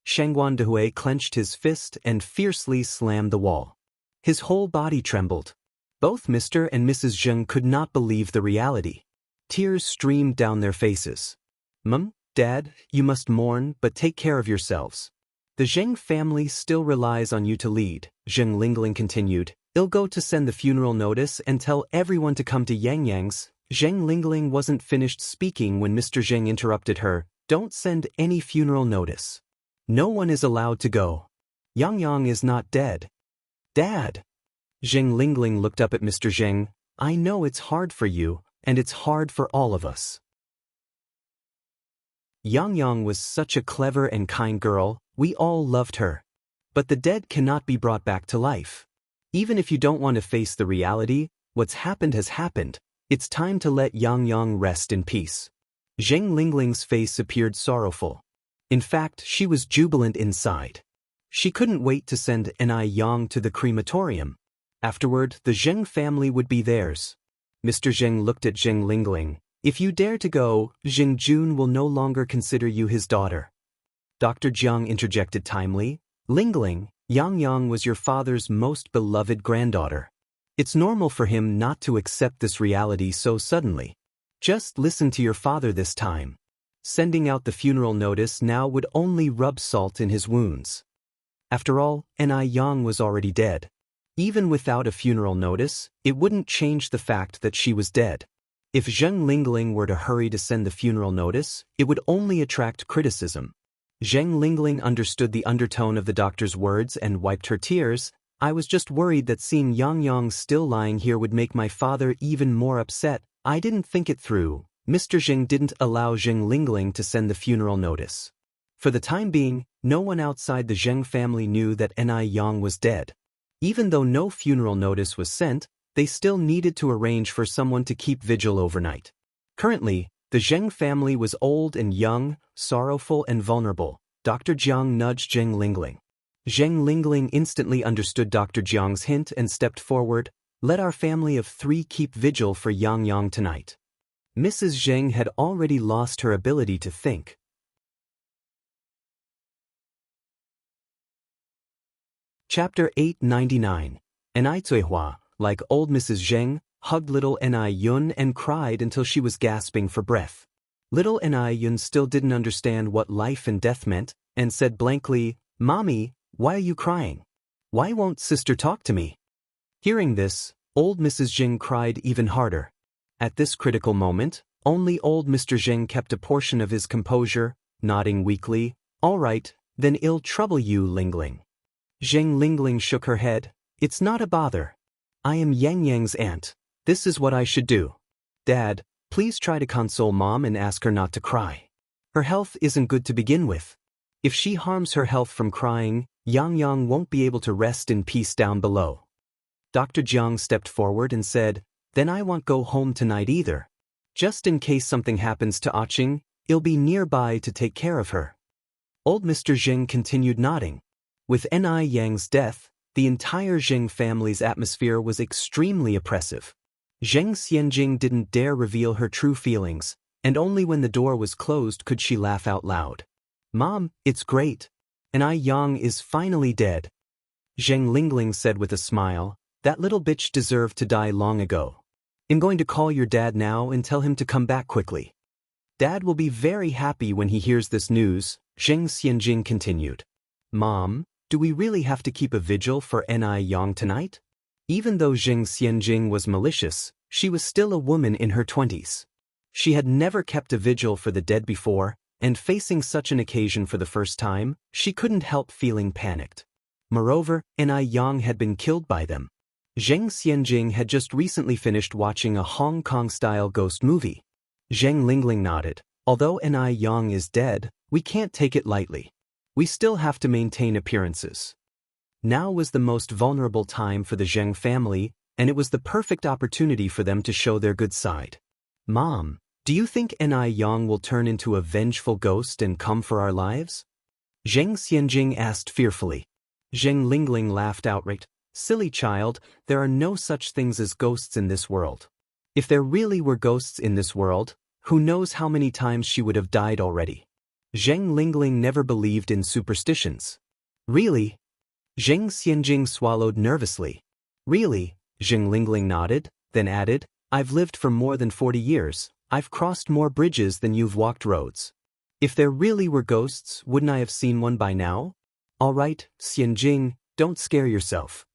Speaker 1: Shangguan Dehui clenched his fist and fiercely slammed the wall. His whole body trembled. Both Mr. and Mrs. Zheng could not believe the reality. Tears streamed down their faces. Mum, Dad, you must mourn, but take care of yourselves. The Zheng family still relies on you to lead, Zheng Lingling continued. I'll go to send the funeral notice and tell everyone to come to Yangyang's. Zheng Lingling wasn't finished speaking when Mr. Zheng interrupted her. Don't send any funeral notice. No one is allowed to go. Yang is not dead. Dad! Zheng Lingling looked up at Mr. Zheng. I know it's hard for you, and it's hard for all of us. Yang was such a clever and kind girl, we all loved her. But the dead cannot be brought back to life. Even if you don't want to face the reality, what's happened has happened. It's time to let Yang rest in peace. Zheng Lingling's face appeared sorrowful. In fact, she was jubilant inside. She couldn't wait to send Yang to the crematorium. Afterward, the Zheng family would be theirs. Mr. Zheng looked at Zheng Lingling. If you dare to go, Zheng Jun will no longer consider you his daughter. Dr. Jiang interjected timely. Lingling, Yang was your father's most beloved granddaughter. It's normal for him not to accept this reality so suddenly. Just listen to your father this time. Sending out the funeral notice now would only rub salt in his wounds. After all, Yang was already dead. Even without a funeral notice, it wouldn't change the fact that she was dead. If Zheng Lingling were to hurry to send the funeral notice, it would only attract criticism. Zheng Lingling understood the undertone of the doctor's words and wiped her tears. I was just worried that seeing Yang still lying here would make my father even more upset. I didn't think it through. Mr. Zheng didn't allow Zheng Lingling to send the funeral notice. For the time being, no one outside the Zheng family knew that Yang was dead. Even though no funeral notice was sent, they still needed to arrange for someone to keep vigil overnight. Currently, the Zheng family was old and young, sorrowful and vulnerable. Dr. Jiang nudged Zheng Lingling. Zheng Lingling instantly understood Dr. Jiang's hint and stepped forward. Let our family of 3 keep vigil for Yang Yang tonight. Mrs. Zheng had already lost her ability to think. Chapter 899. Enai Zuihua, like old Mrs. Zheng, hugged little Enai Yun and cried until she was gasping for breath. Little Enai Yun still didn't understand what life and death meant, and said blankly, "Mommy, why are you crying? Why won't sister talk to me?" Hearing this, old Mrs. Zheng cried even harder. At this critical moment, only old Mr. Zheng kept a portion of his composure, nodding weakly. "All right, then I'll trouble you, Lingling." Zheng Lingling shook her head. "It's not a bother. I am Yang Yang's aunt. This is what I should do. Dad, please try to console Mom and ask her not to cry. Her health isn't good to begin with. If she harms her health from crying, Yang Yang won't be able to rest in peace down below." Dr. Jiang stepped forward and said, "Then I won't go home tonight either. Just in case something happens to Aching, I'll be nearby to take care of her." Old Mr. Zheng continued nodding. With Enai Yang's death, the entire Zheng family's atmosphere was extremely oppressive. Zheng Xianxia didn't dare reveal her true feelings, and only when the door was closed could she laugh out loud. "Mom, it's great. Enai Yang is finally dead." Zheng Lingling said with a smile, "That little bitch deserved to die long ago. I'm going to call your dad now and tell him to come back quickly." "Dad will be very happy when he hears this news," Zheng Xianxia continued. "Mom, do we really have to keep a vigil for Enai Yang tonight?" Even though Zheng Xianxia was malicious, she was still a woman in her 20s. She had never kept a vigil for the dead before, and facing such an occasion for the first time, she couldn't help feeling panicked. Moreover, Enai Yang had been killed by them. Zheng Xianxia had just recently finished watching a Hong Kong-style ghost movie. Zheng Lingling nodded. "Although Enai Yang is dead, we can't take it lightly. We still have to maintain appearances." Now was the most vulnerable time for the Zheng family, and it was the perfect opportunity for them to show their good side. "Mom, do you think Enai Yang will turn into a vengeful ghost and come for our lives?" Zheng Xianxia asked fearfully. Zheng Lingling laughed outright. "Silly child, there are no such things as ghosts in this world. If there really were ghosts in this world, who knows how many times she would have died already." Zheng Lingling never believed in superstitions. "Really?" Zheng Xianxia swallowed nervously. "Really?" Zheng Lingling nodded, then added, "I've lived for more than 40 years. I've crossed more bridges than you've walked roads. If there really were ghosts, wouldn't I have seen one by now? All right, Xianxia, don't scare yourself.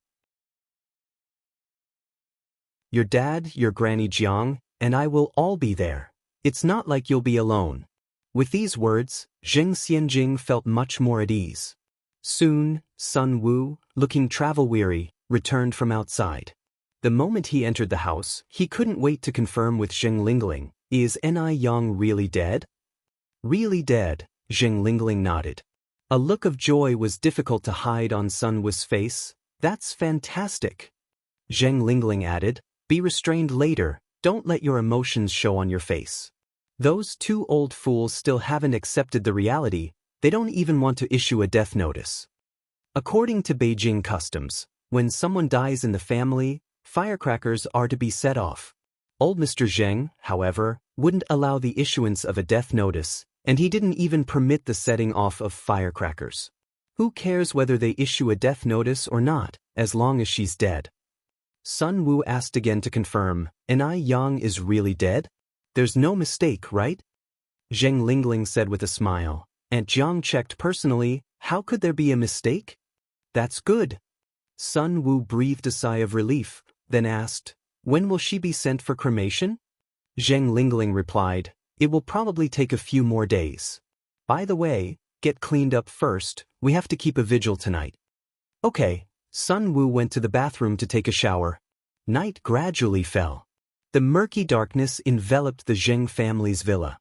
Speaker 1: Your dad, your Granny Jiang, and I will all be there. It's not like you'll be alone." With these words, Zheng Xianxia felt much more at ease. Soon, Sun Wu, looking travel-weary, returned from outside. The moment he entered the house, he couldn't wait to confirm with Zheng Lingling, "Is Enai Yang really dead?" "Really dead," Zheng Lingling nodded. A look of joy was difficult to hide on Sun Wu's face. "That's fantastic." Zheng Lingling added, "Be restrained later, don't let your emotions show on your face. Those 2 old fools still haven't accepted the reality, they don't even want to issue a death notice." According to Beijing customs, when someone dies in the family, firecrackers are to be set off. Old Mr. Zheng, however, wouldn't allow the issuance of a death notice, and he didn't even permit the setting off of firecrackers. Who cares whether they issue a death notice or not, as long as she's dead? Sun Wu asked again to confirm, "Enai Yang is really dead? There's no mistake, right?" Zheng Lingling said with a smile. "Aunt Jiang checked personally, how could there be a mistake?" "That's good." Sun Wu breathed a sigh of relief, then asked, "When will she be sent for cremation?" Zheng Lingling replied, "It will probably take a few more days. By the way, get cleaned up first, we have to keep a vigil tonight." "Okay." Sun Wu went to the bathroom to take a shower. Night gradually fell. The murky darkness enveloped the Zheng family's villa.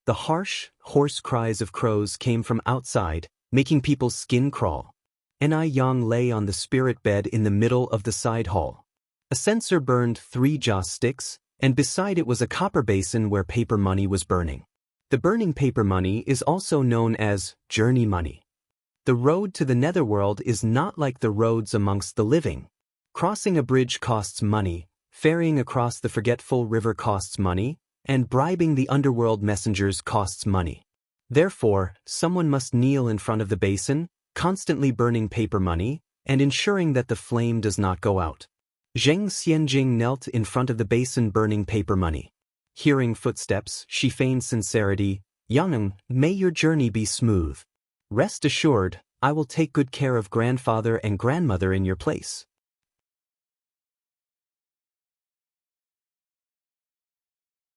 Speaker 1: The harsh, hoarse cries of crows came from outside, making people's skin crawl. Enai Yang lay on the spirit bed in the middle of the side hall. A censer burned 3 joss sticks, and beside it was a copper basin where paper money was burning. The burning paper money is also known as journey money. The road to the netherworld is not like the roads amongst the living. Crossing a bridge costs money, ferrying across the forgetful river costs money, and bribing the underworld messengers costs money. Therefore, someone must kneel in front of the basin, constantly burning paper money, and ensuring that the flame does not go out. Zheng Xianjing knelt in front of the basin burning paper money. Hearing footsteps, she feigned sincerity. "Yang, may your journey be smooth. Rest assured, I will take good care of grandfather and grandmother in your place."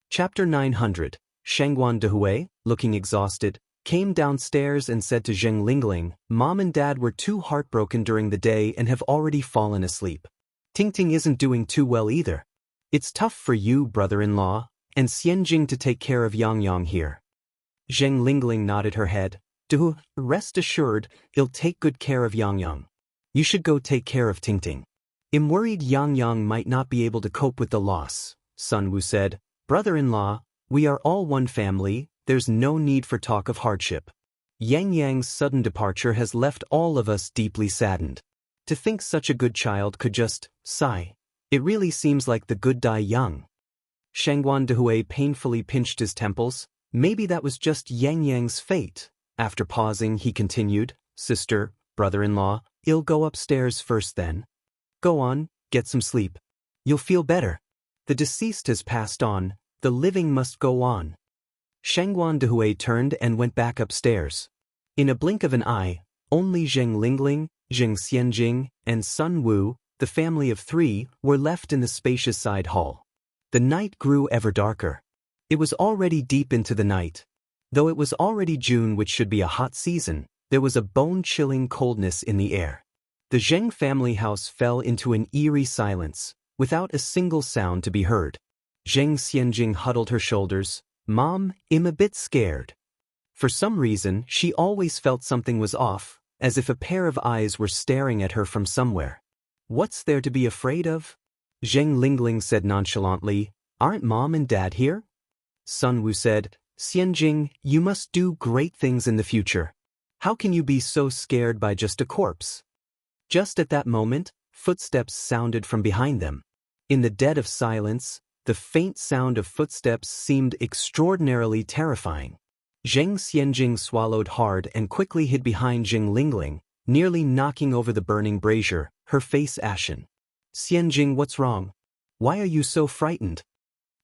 Speaker 1: Chapter 900. Shengguan Dehui, looking exhausted, came downstairs and said to Zheng Lingling, "Mom and Dad were too heartbroken during the day and have already fallen asleep. Tingting isn't doing too well either. It's tough for you, brother-in-law, and Xianjing to take care of Yang here." Zheng Lingling nodded her head. "Duhu, rest assured, I'll take good care of Yang. You should go take care of Tingting. I'm worried Yang might not be able to cope with the loss," Sun Wu said. "Brother-in-law, we are all one family, there's no need for talk of hardship. Yang's sudden departure has left all of us deeply saddened. To think such a good child could just sigh. It really seems like the good die young." Shengguan Dehui painfully pinched his temples. Maybe that was just Yang's fate. After pausing, he continued, "Sister, brother-in-law, I'll go upstairs first then. Go on, get some sleep. You'll feel better. The deceased has passed on, the living must go on." Shengguan Dehui turned and went back upstairs. In a blink of an eye, only Zheng Lingling, Zheng Xianjing, and Sun Wu, the family of three, were left in the spacious side hall. The night grew ever darker. It was already deep into the night. Though it was already June, which should be a hot season, there was a bone-chilling coldness in the air. The Zheng family house fell into an eerie silence, without a single sound to be heard. Zheng Xianjing huddled her shoulders. "Mom, I'm a bit scared." For some reason, she always felt something was off, as if a pair of eyes were staring at her from somewhere. "What's there to be afraid of?" Zheng Lingling said nonchalantly. "Aren't Mom and Dad here?" Sun Wu said, "Xianjing, you must do great things in the future. How can you be so scared by just a corpse?" Just at that moment, footsteps sounded from behind them. In the dead of silence, the faint sound of footsteps seemed extraordinarily terrifying. Zheng Xianjing swallowed hard and quickly hid behind Zheng Lingling, nearly knocking over the burning brazier, her face ashen. "Xianjing, what's wrong? Why are you so frightened?"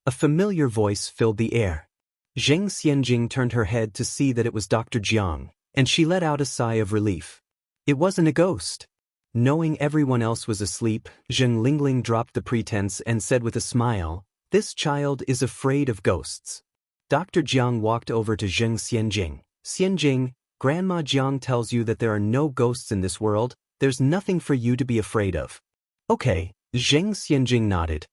Speaker 1: A familiar voice filled the air. Zheng Xianjing turned her head to see that it was Dr. Jiang, and she let out a sigh of relief. It wasn't a ghost. Knowing everyone else was asleep, Zheng Lingling dropped the pretense and said with a smile, "This child is afraid of ghosts." Dr. Jiang walked over to Zheng Xianjing. "Xianjing, Grandma Jiang tells you that there are no ghosts in this world, there's nothing for you to be afraid of." "Okay," Zheng Xianjing nodded.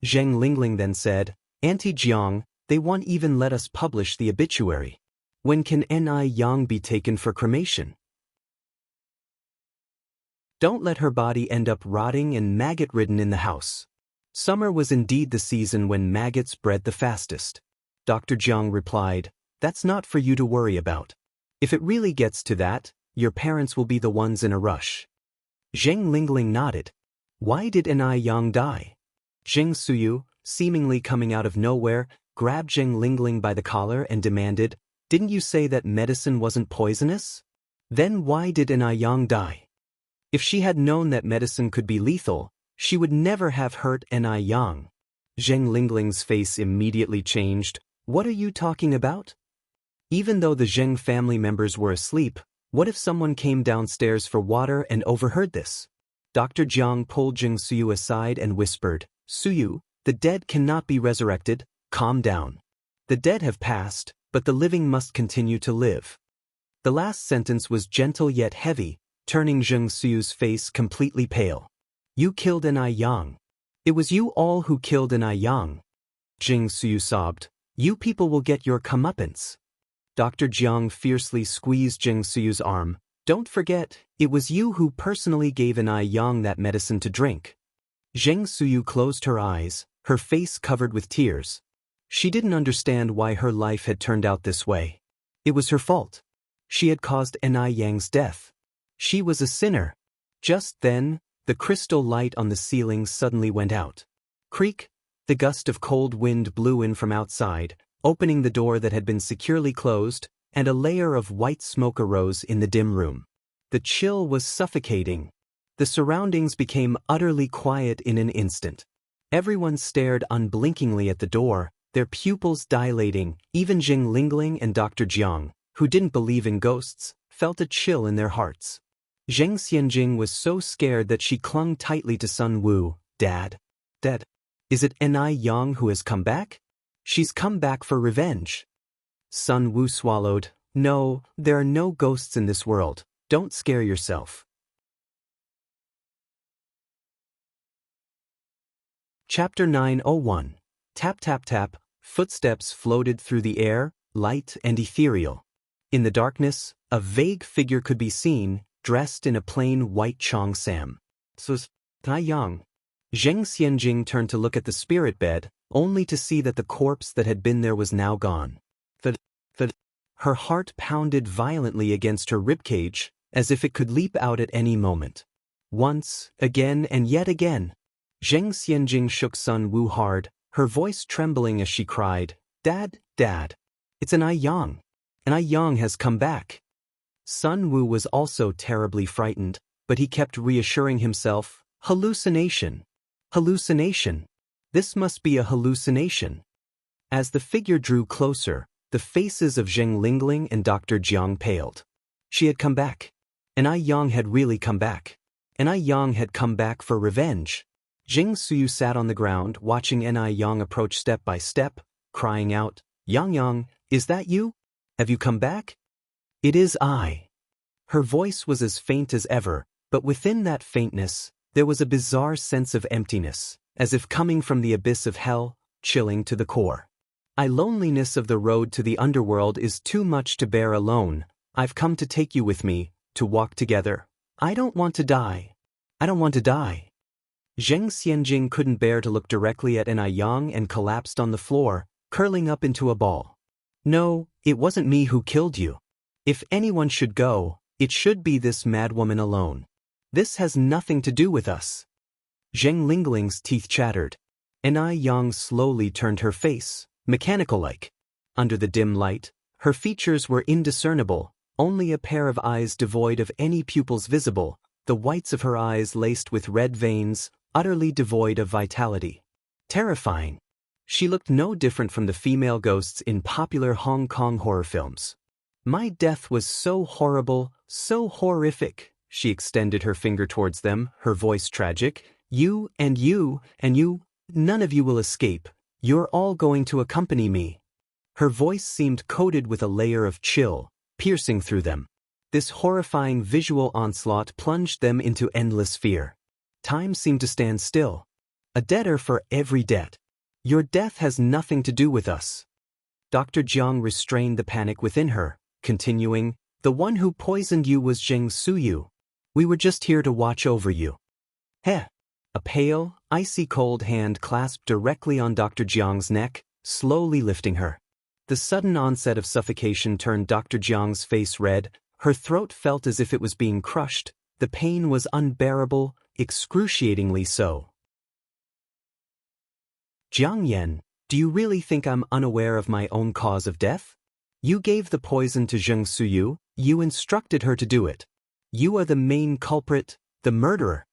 Speaker 1: Zheng Lingling then said, "Auntie Jiang, they won't even let us publish the obituary. When can Yang be taken for cremation?" Don't let her body end up rotting and maggot-ridden in the house. Summer was indeed the season when maggots bred the fastest. Dr. Jiang replied, "That's not for you to worry about. If it really gets to that, your parents will be the ones in a rush." Zheng Lingling nodded. "Why did Yang die?" Zheng Suyu, seemingly coming out of nowhere, grabbed Zheng Lingling by the collar and demanded, "Didn't you say that medicine wasn't poisonous? Then why did Yang die?" If she had known that medicine could be lethal, she would never have hurt Yang. Zheng Lingling's face immediately changed. "What are you talking about?" Even though the Zheng family members were asleep, what if someone came downstairs for water and overheard this? Dr. Jiang pulled Zheng Suyu aside and whispered, "Suyu, the dead cannot be resurrected, calm down. The dead have passed, but the living must continue to live." The last sentence was gentle yet heavy, turning Zheng Suyu's face completely pale. "You killed Yang. It was you all who killed Yang." Zheng Suyu sobbed. "You people will get your comeuppance." Dr. Jiang fiercely squeezed Zheng Suyu's arm. "Don't forget, it was you who personally gave Yang that medicine to drink." Zheng Suyu closed her eyes, her face covered with tears. She didn't understand why her life had turned out this way. It was her fault. She had caused Enai Yang's death. She was a sinner. Just then, the crystal light on the ceiling suddenly went out. Creak! The gust of cold wind blew in from outside, opening the door that had been securely closed, and a layer of white smoke arose in the dim room. The chill was suffocating. The surroundings became utterly quiet in an instant. Everyone stared unblinkingly at the door, their pupils dilating. Even Jing Lingling and Dr. Jiang, who didn't believe in ghosts, felt a chill in their hearts. Zheng Xianjing was so scared that she clung tightly to Sun Wu. Dad? Dad? Is it Enai Yang who has come back? She's come back for revenge. Sun Wu swallowed. No, there are no ghosts in this world. Don't scare yourself. Chapter 901. Tap tap tap, footsteps floated through the air, light and ethereal. In the darkness, a vague figure could be seen, dressed in a plain white cheongsam. Tai Yang. Zheng Xianjing turned to look at the spirit bed, only to see that the corpse that had been there was now gone. Her heart pounded violently against her ribcage, as if it could leap out at any moment. Once, again and yet again. Zheng Xianjing shook Sun Wu hard, her voice trembling as she cried, Dad, Dad. It's Enai Yang. Enai Yang has come back. Sun Wu was also terribly frightened, but he kept reassuring himself, hallucination. Hallucination. This must be a hallucination. As the figure drew closer, the faces of Zheng Lingling and Dr. Jiang paled. She had come back. Enai Yang had really come back. Enai Yang had come back for revenge. Jing Suyu sat on the ground watching Enai Yang approach step by step, crying out, Yang, is that you? Have you come back? It is I. Her voice was as faint as ever, but within that faintness, there was a bizarre sense of emptiness, as if coming from the abyss of hell, chilling to the core. Loneliness of the road to the underworld is too much to bear alone. I've come to take you with me, to walk together. I don't want to die. I don't want to die. Zheng Xianjing couldn't bear to look directly at Enai Yang and collapsed on the floor, curling up into a ball. No, it wasn't me who killed you. If anyone should go, it should be this madwoman alone. This has nothing to do with us. Zheng Lingling's teeth chattered. Enai Yang slowly turned her face, mechanical-like. Under the dim light, her features were indiscernible, only a pair of eyes devoid of any pupils visible, the whites of her eyes laced with red veins, utterly devoid of vitality. Terrifying. She looked no different from the female ghosts in popular Hong Kong horror films. My death was so horrible, so horrific. She extended her finger towards them, her voice tragic. You, and you, and you, none of you will escape. You're all going to accompany me. Her voice seemed coated with a layer of chill, piercing through them. This horrifying visual onslaught plunged them into endless fear. Time seemed to stand still. A debtor for every debt. Your death has nothing to do with us. Dr. Jiang restrained the panic within her, continuing, the one who poisoned you was Zheng Suyu. We were just here to watch over you. Heh. A pale, icy cold hand clasped directly on Dr. Jiang's neck, slowly lifting her. The sudden onset of suffocation turned Dr. Jiang's face red, her throat felt as if it was being crushed, the pain was unbearable, excruciatingly so. Jiang Yan, do you really think I'm unaware of my own cause of death? You gave the poison to Zheng Suyu, you instructed her to do it. You are the main culprit, the murderer.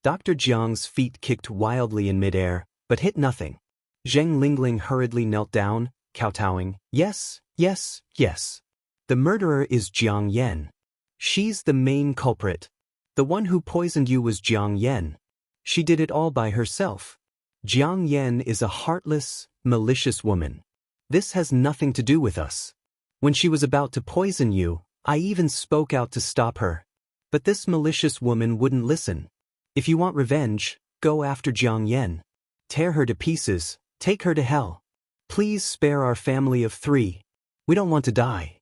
Speaker 1: Dr. Jiang's feet kicked wildly in midair, but hit nothing. Zheng Lingling hurriedly knelt down, kowtowing, yes, yes, yes. The murderer is Jiang Yan. She's the main culprit. The one who poisoned you was Jiang Yan. She did it all by herself. Jiang Yan is a heartless, malicious woman. This has nothing to do with us. When she was about to poison you, I even spoke out to stop her. But this malicious woman wouldn't listen. If you want revenge, go after Jiang Yan. Tear her to pieces, take her to hell. Please spare our family of 3. We don't want to die.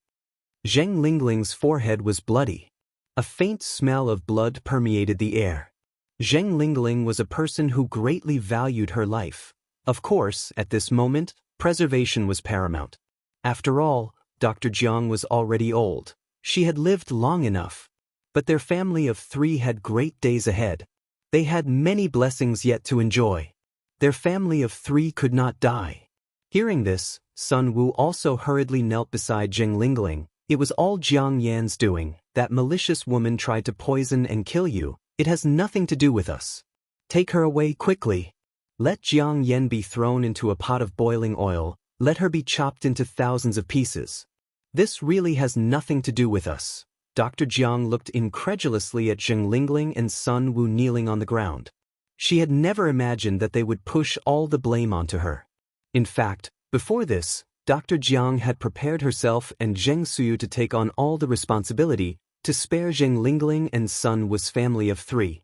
Speaker 1: Zheng Lingling's forehead was bloody. A faint smell of blood permeated the air. Zheng Lingling was a person who greatly valued her life. Of course, at this moment, Preservation was paramount. After all, Dr. Jiang was already old. She had lived long enough. But their family of 3 had great days ahead. They had many blessings yet to enjoy. Their family of 3 could not die. Hearing this, Sun Wu also hurriedly knelt beside Zheng Lingling. It was all Jiang Yan's doing. That malicious woman tried to poison and kill you. It has nothing to do with us. Take her away quickly. Let Jiang Yan be thrown into a pot of boiling oil. Let her be chopped into thousands of pieces. This really has nothing to do with us. Dr. Jiang looked incredulously at Zheng Lingling and Sun Wu kneeling on the ground. She had never imagined that they would push all the blame onto her. In fact, before this, Dr. Jiang had prepared herself and Zheng Suyu to take on all the responsibility to spare Zheng Lingling and Sun Wu's family of 3.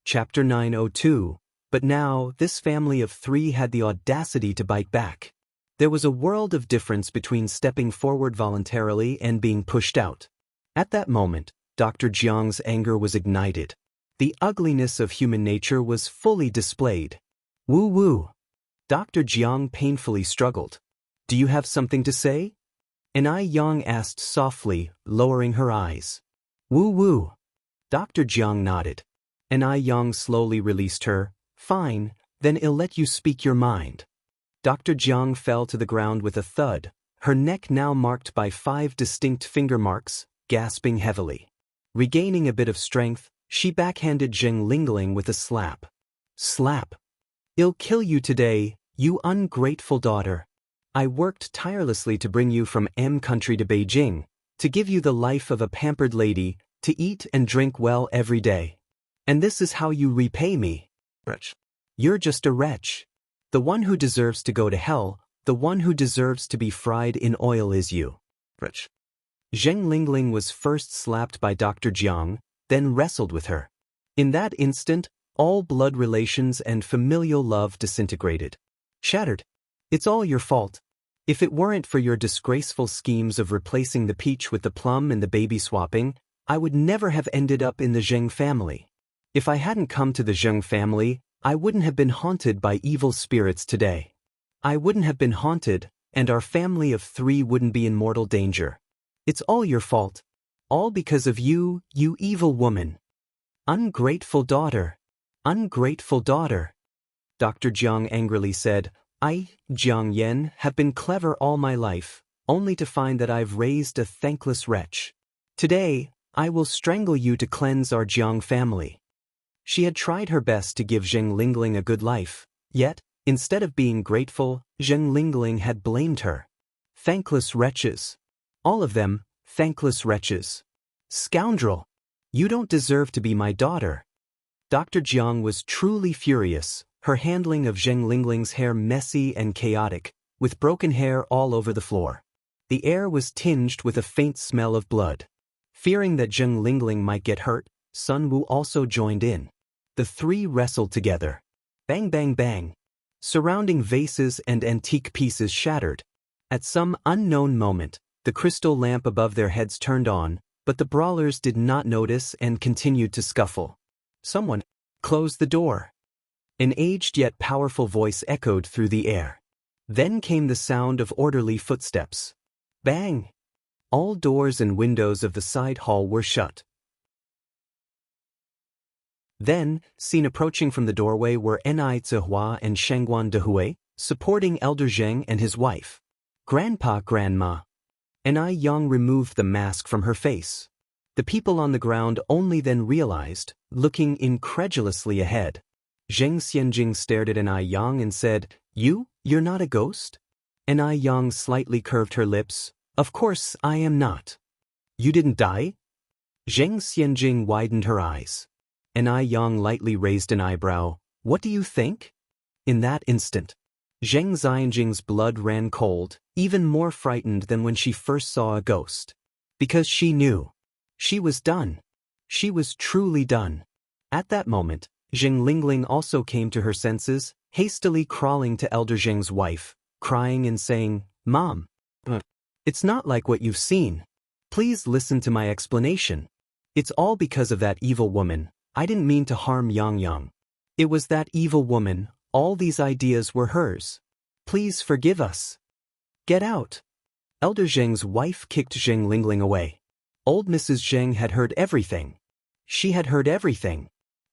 Speaker 1: Chapter 902. But now, this family of 3 had the audacity to bite back. There was a world of difference between stepping forward voluntarily and being pushed out. At that moment, Dr. Jiang's anger was ignited. The ugliness of human nature was fully displayed. Woo woo. Dr. Jiang painfully struggled. Do you have something to say? Anai Yang asked softly, lowering her eyes. Woo woo. Dr. Jiang nodded. Anai Yang slowly released her. Fine, then I'll let you speak your mind. Dr. Jiang fell to the ground with a thud, her neck now marked by 5 distinct finger marks, gasping heavily. Regaining a bit of strength, she backhanded Zheng Lingling with a slap. Slap. I'll kill you today, you ungrateful daughter. I worked tirelessly to bring you from M country to Beijing, to give you the life of a pampered lady, to eat and drink well every day. And this is how you repay me. Wretch. You're just a wretch. The one who deserves to go to hell, the one who deserves to be fried in oil is you. Wretch. Zheng Lingling was first slapped by Dr. Jiang, then wrestled with her. In that instant, all blood relations and familial love disintegrated. Shattered. It's all your fault. If it weren't for your disgraceful schemes of replacing the peach with the plum and the baby swapping, I would never have ended up in the Zheng family. If I hadn't come to the Zheng family, I wouldn't have been haunted by evil spirits today. I wouldn't have been haunted, and our family of 3 wouldn't be in mortal danger. It's all your fault. All because of you, you evil woman. Ungrateful daughter. Ungrateful daughter. Dr. Jiang angrily said, I, Jiang Yan, have been clever all my life, only to find that I've raised a thankless wretch. Today, I will strangle you to cleanse our Jiang family. She had tried her best to give Zheng Lingling a good life, yet, instead of being grateful, Zheng Lingling had blamed her. Thankless wretches. All of them, thankless wretches. Scoundrel! You don't deserve to be my daughter. Dr. Jiang was truly furious, her handling of Zheng Lingling's hair messy and chaotic, with broken hair all over the floor. The air was tinged with a faint smell of blood. Fearing that Zheng Lingling might get hurt, Sun Wu also joined in. The 3 wrestled together. Bang bang bang. Surrounding vases and antique pieces shattered. At some unknown moment, the crystal lamp above their heads turned on, but the brawlers did not notice and continued to scuffle. Someone closed the door. An aged yet powerful voice echoed through the air. Then came the sound of orderly footsteps. Bang! All doors and windows of the side hall were shut. Then, seen approaching from the doorway were Enai Zihua and Shangguan Dehui, supporting Elder Zheng and his wife. Grandpa, Grandma. Enai Yang removed the mask from her face. The people on the ground only then realized, looking incredulously ahead. Zheng Xianjing stared at Enai Yang and said, You're not a ghost? Enai Yang slightly curved her lips. Of course I am not. You didn't die? Zheng Xianjing widened her eyes. Enai Yang lightly raised an eyebrow. What do you think? In that instant, Zheng Xianjing's blood ran cold, even more frightened than when she first saw a ghost. Because she knew. She was done. She was truly done. At that moment, Zheng Lingling also came to her senses, hastily crawling to Elder Zheng's wife, crying and saying, Mom, it's not like what you've seen. Please listen to my explanation. It's all because of that evil woman. I didn't mean to harm Yang Yang. It was that evil woman, all these ideas were hers. Please forgive us. Get out. Elder Zheng's wife kicked Zheng Lingling away. Old Mrs. Zheng had heard everything. She had heard everything.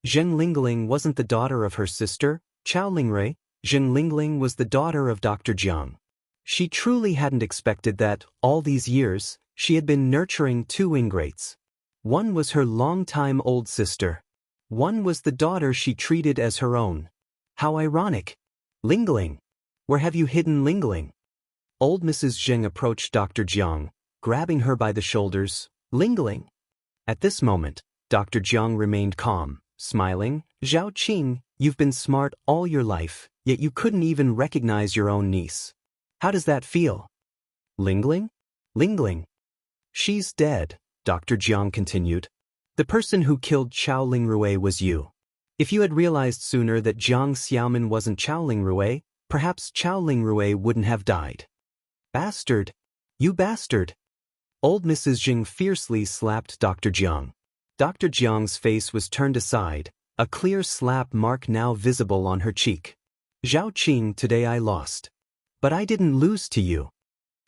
Speaker 1: Zheng Lingling wasn't the daughter of her sister, Chao Lingrui. Zheng Lingling was the daughter of Dr. Jiang. She truly hadn't expected that, all these years, she had been nurturing two ingrates. One was her long-time old sister. One was the daughter she treated as her own. How ironic. Lingling. Where have you hidden Lingling? Old Mrs. Zheng approached Dr. Jiang, grabbing her by the shoulders. Lingling. At this moment, Dr. Jiang remained calm, smiling. Zhao Qing, you've been smart all your life, yet you couldn't even recognize your own niece. How does that feel? Lingling? Lingling. She's dead, Dr. Jiang continued. The person who killed Chao Lingrui was you. If you had realized sooner that Jiang Xiaoman wasn't Chao Lingrui, perhaps Chao Lingrui wouldn't have died. Bastard! You bastard! Old Mrs. Zheng fiercely slapped Dr. Jiang. Dr. Jiang's face was turned aside, a clear slap mark now visible on her cheek. Zhao Qing, today I lost. But I didn't lose to you.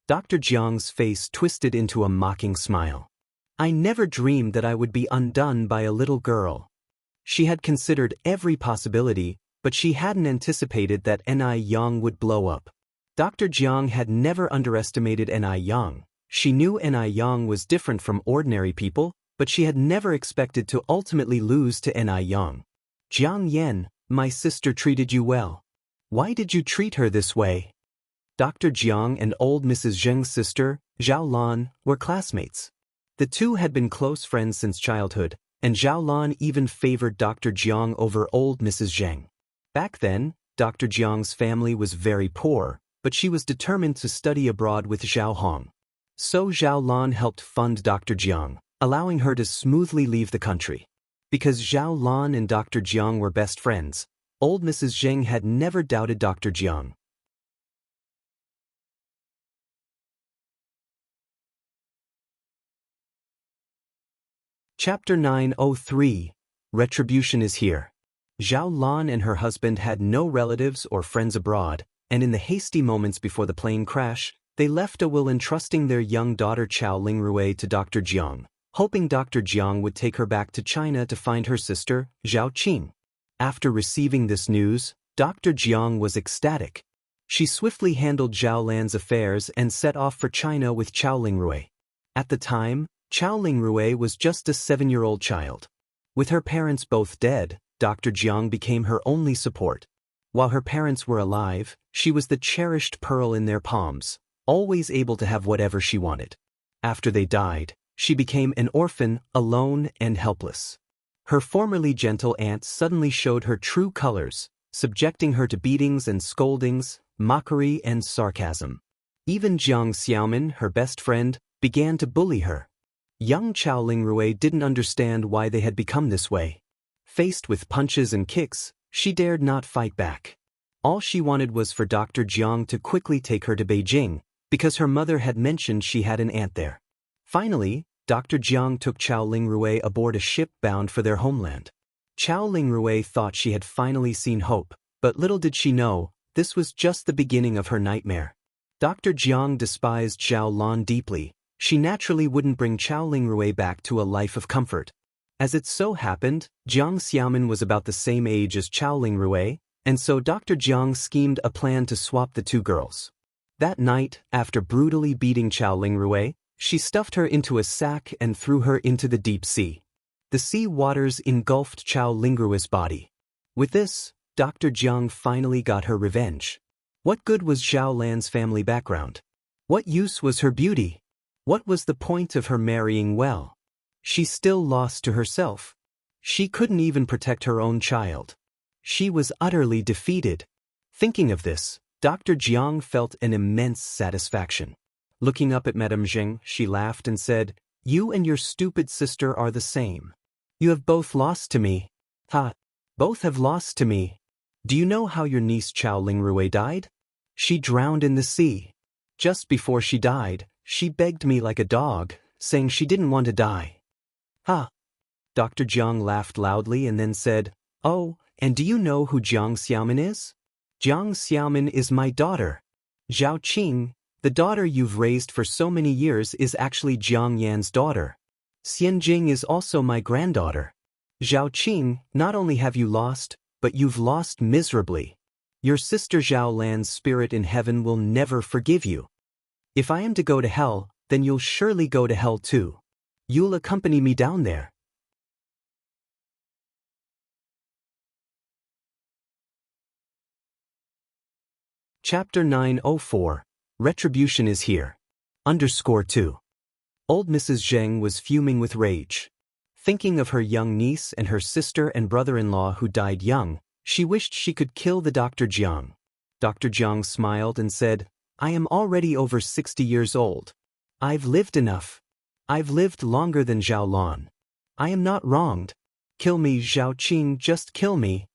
Speaker 1: Dr. Jiang's face twisted into a mocking smile. I never dreamed that I would be undone by a little girl. She had considered every possibility, but she hadn't anticipated that Ni Yang would blow up. Dr. Jiang had never underestimated Ni Yang. She knew Ni Yang was different from ordinary people, but she had never expected to ultimately lose to Ni Yang. Jiang Yan, my sister treated you well. Why did you treat her this way? Dr. Jiang and old Mrs. Zheng's sister, Zhao Lan, were classmates. The two had been close friends since childhood, and Zhao Lan even favored Dr. Jiang over old Mrs. Zheng. Back then, Dr. Jiang's family was very poor, but she was determined to study abroad with Zhao Hong. So Zhao Lan helped fund Dr. Jiang, allowing her to smoothly leave the country. Because Zhao Lan and Dr. Jiang were best friends, old Mrs. Zheng had never doubted Dr. Jiang. Chapter 903. Retribution is here. Zhao Lan and her husband had no relatives or friends abroad, and in the hasty moments before the plane crash, they left a will entrusting their young daughter Chao Lingrui to Dr. Jiang, hoping Dr. Jiang would take her back to China to find her sister, Zhao Qing. After receiving this news, Dr. Jiang was ecstatic. She swiftly handled Zhao Lan's affairs and set off for China with Chao Lingrui. At the time, Chao Lingrui was just a 7-year-old child. With her parents both dead, Dr. Jiang became her only support. While her parents were alive, she was the cherished pearl in their palms, always able to have whatever she wanted. After they died, she became an orphan, alone and helpless. Her formerly gentle aunt suddenly showed her true colors, subjecting her to beatings and scoldings, mockery and sarcasm. Even Jiang Xiaoman, her best friend, began to bully her. Young Chao Lingrui didn't understand why they had become this way. Faced with punches and kicks, she dared not fight back. All she wanted was for Dr. Jiang to quickly take her to Beijing, because her mother had mentioned she had an aunt there. Finally, Dr. Jiang took Chao Lingrui aboard a ship bound for their homeland. Chao Lingrui thought she had finally seen hope, but little did she know, this was just the beginning of her nightmare. Dr. Jiang despised Zhao Lan deeply. She naturally wouldn't bring Chao Lingrui back to a life of comfort. As it so happened, Jiang Xiaoman was about the same age as Chao Lingrui, and so Dr. Jiang schemed a plan to swap the two girls. That night, after brutally beating Chao Lingrui, she stuffed her into a sack and threw her into the deep sea. The sea waters engulfed Chao Lingrui's body. With this, Dr. Jiang finally got her revenge. What good was Zhao Lan's family background? What use was her beauty? What was the point of her marrying well? She still lost to herself. She couldn't even protect her own child. She was utterly defeated. Thinking of this, Dr. Jiang felt an immense satisfaction. Looking up at Madame Zheng, she laughed and said, "You and your stupid sister are the same. You have both lost to me. Ha! Both have lost to me. Do you know how your niece Chao Lingrui died? She drowned in the sea. Just before she died, she begged me like a dog, saying she didn't want to die." Ha! Dr. Jiang laughed loudly and then said, "Oh, And do you know who Jiang Xiaomin is? Jiang Xiaomin is my daughter. Zhao Qing, the daughter you've raised for so many years, is actually Jiang Yan's daughter. Xianjing is also my granddaughter. Zhao Qing, not only have you lost, but you've lost miserably. Your sister Zhao Lan's spirit in heaven will never forgive you. If I am to go to hell, then you'll surely go to hell too. You'll accompany me down there. Chapter 904. Retribution is here. _2. Old Mrs. Zheng was fuming with rage. Thinking of her young niece and her sister and brother-in-law who died young, she wished she could kill the Dr. Jiang. Dr. Jiang smiled and said, I am already over 60 years old. I've lived enough. I've lived longer than Zhao Lan. I am not wronged. Kill me, Zhao Qing, just kill me.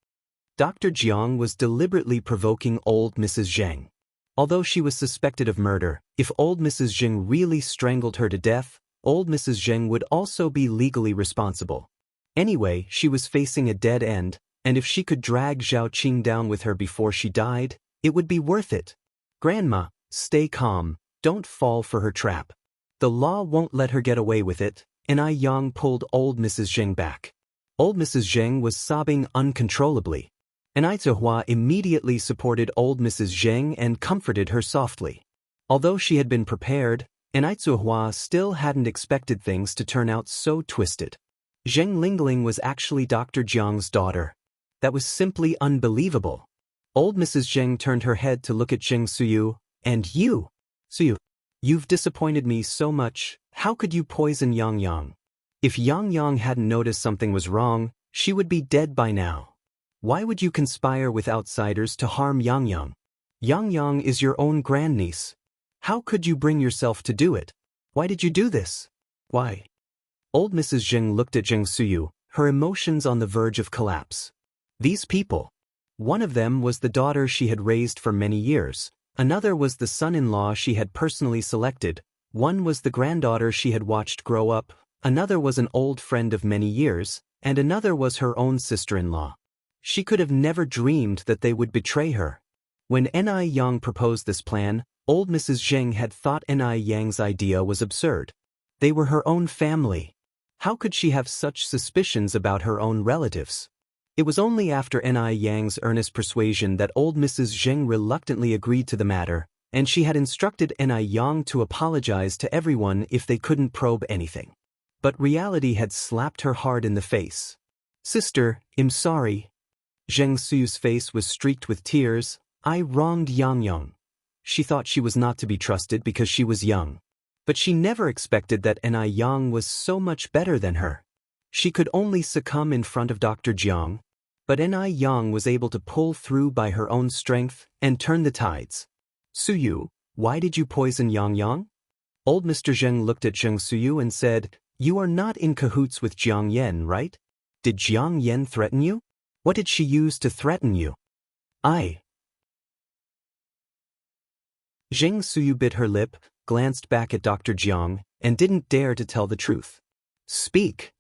Speaker 1: Dr. Jiang was deliberately provoking old Mrs. Zheng. Although she was suspected of murder, if old Mrs. Zheng really strangled her to death, old Mrs. Zheng would also be legally responsible. Anyway, she was facing a dead end, and if she could drag Zhao Qing down with her before she died, it would be worth it. Grandma, stay calm, don't fall for her trap. The law won't let her get away with it, and Yang pulled old Mrs. Zheng back. Old Mrs. Zheng was sobbing uncontrollably. And Aizehua immediately supported old Mrs. Zheng and comforted her softly. Although she had been prepared, Aizehua still hadn't expected things to turn out so twisted. Zheng Lingling was actually Dr. Jiang's daughter. That was simply unbelievable. Old Mrs. Zheng turned her head to look at Zheng Suyu. And you, Suyu, you've disappointed me so much. How could you poison Yang Yang? If Yang Yang hadn't noticed something was wrong, she would be dead by now. Why would you conspire with outsiders to harm Yang Yang? Yang Yang is your own grandniece. How could you bring yourself to do it? Why did you do this? Why? Old Mrs. Zheng looked at Zheng Suyu, her emotions on the verge of collapse. These people. One of them was the daughter she had raised for many years. Another was the son-in-law she had personally selected. One was the granddaughter she had watched grow up. Another was an old friend of many years. And another was her own sister-in-law. She could have never dreamed that they would betray her. When Yang proposed this plan, old Mrs. Zheng had thought Yang's idea was absurd. They were her own family. How could she have such suspicions about her own relatives? It was only after Yang's earnest persuasion that old Mrs. Zheng reluctantly agreed to the matter, and she had instructed Yang to apologize to everyone if they couldn't probe anything. But reality had slapped her hard in the face. Sister, I'm sorry. Zheng Suyu's face was streaked with tears. I wronged Yang Yang. She thought she was not to be trusted because she was young. But she never expected that Yang was so much better than her. She could only succumb in front of Dr. Jiang. But Yang was able to pull through by her own strength and turn the tides. Suyu, why did you poison Yang Yang? Old Mr. Zheng looked at Zheng Suyu and said, You are not in cahoots with Jiang Yan, right? Did Jiang Yan threaten you? What did she use to threaten you? Zheng Suyu bit her lip, glanced back at Dr. Jiang, and didn't dare to tell the truth. Speak.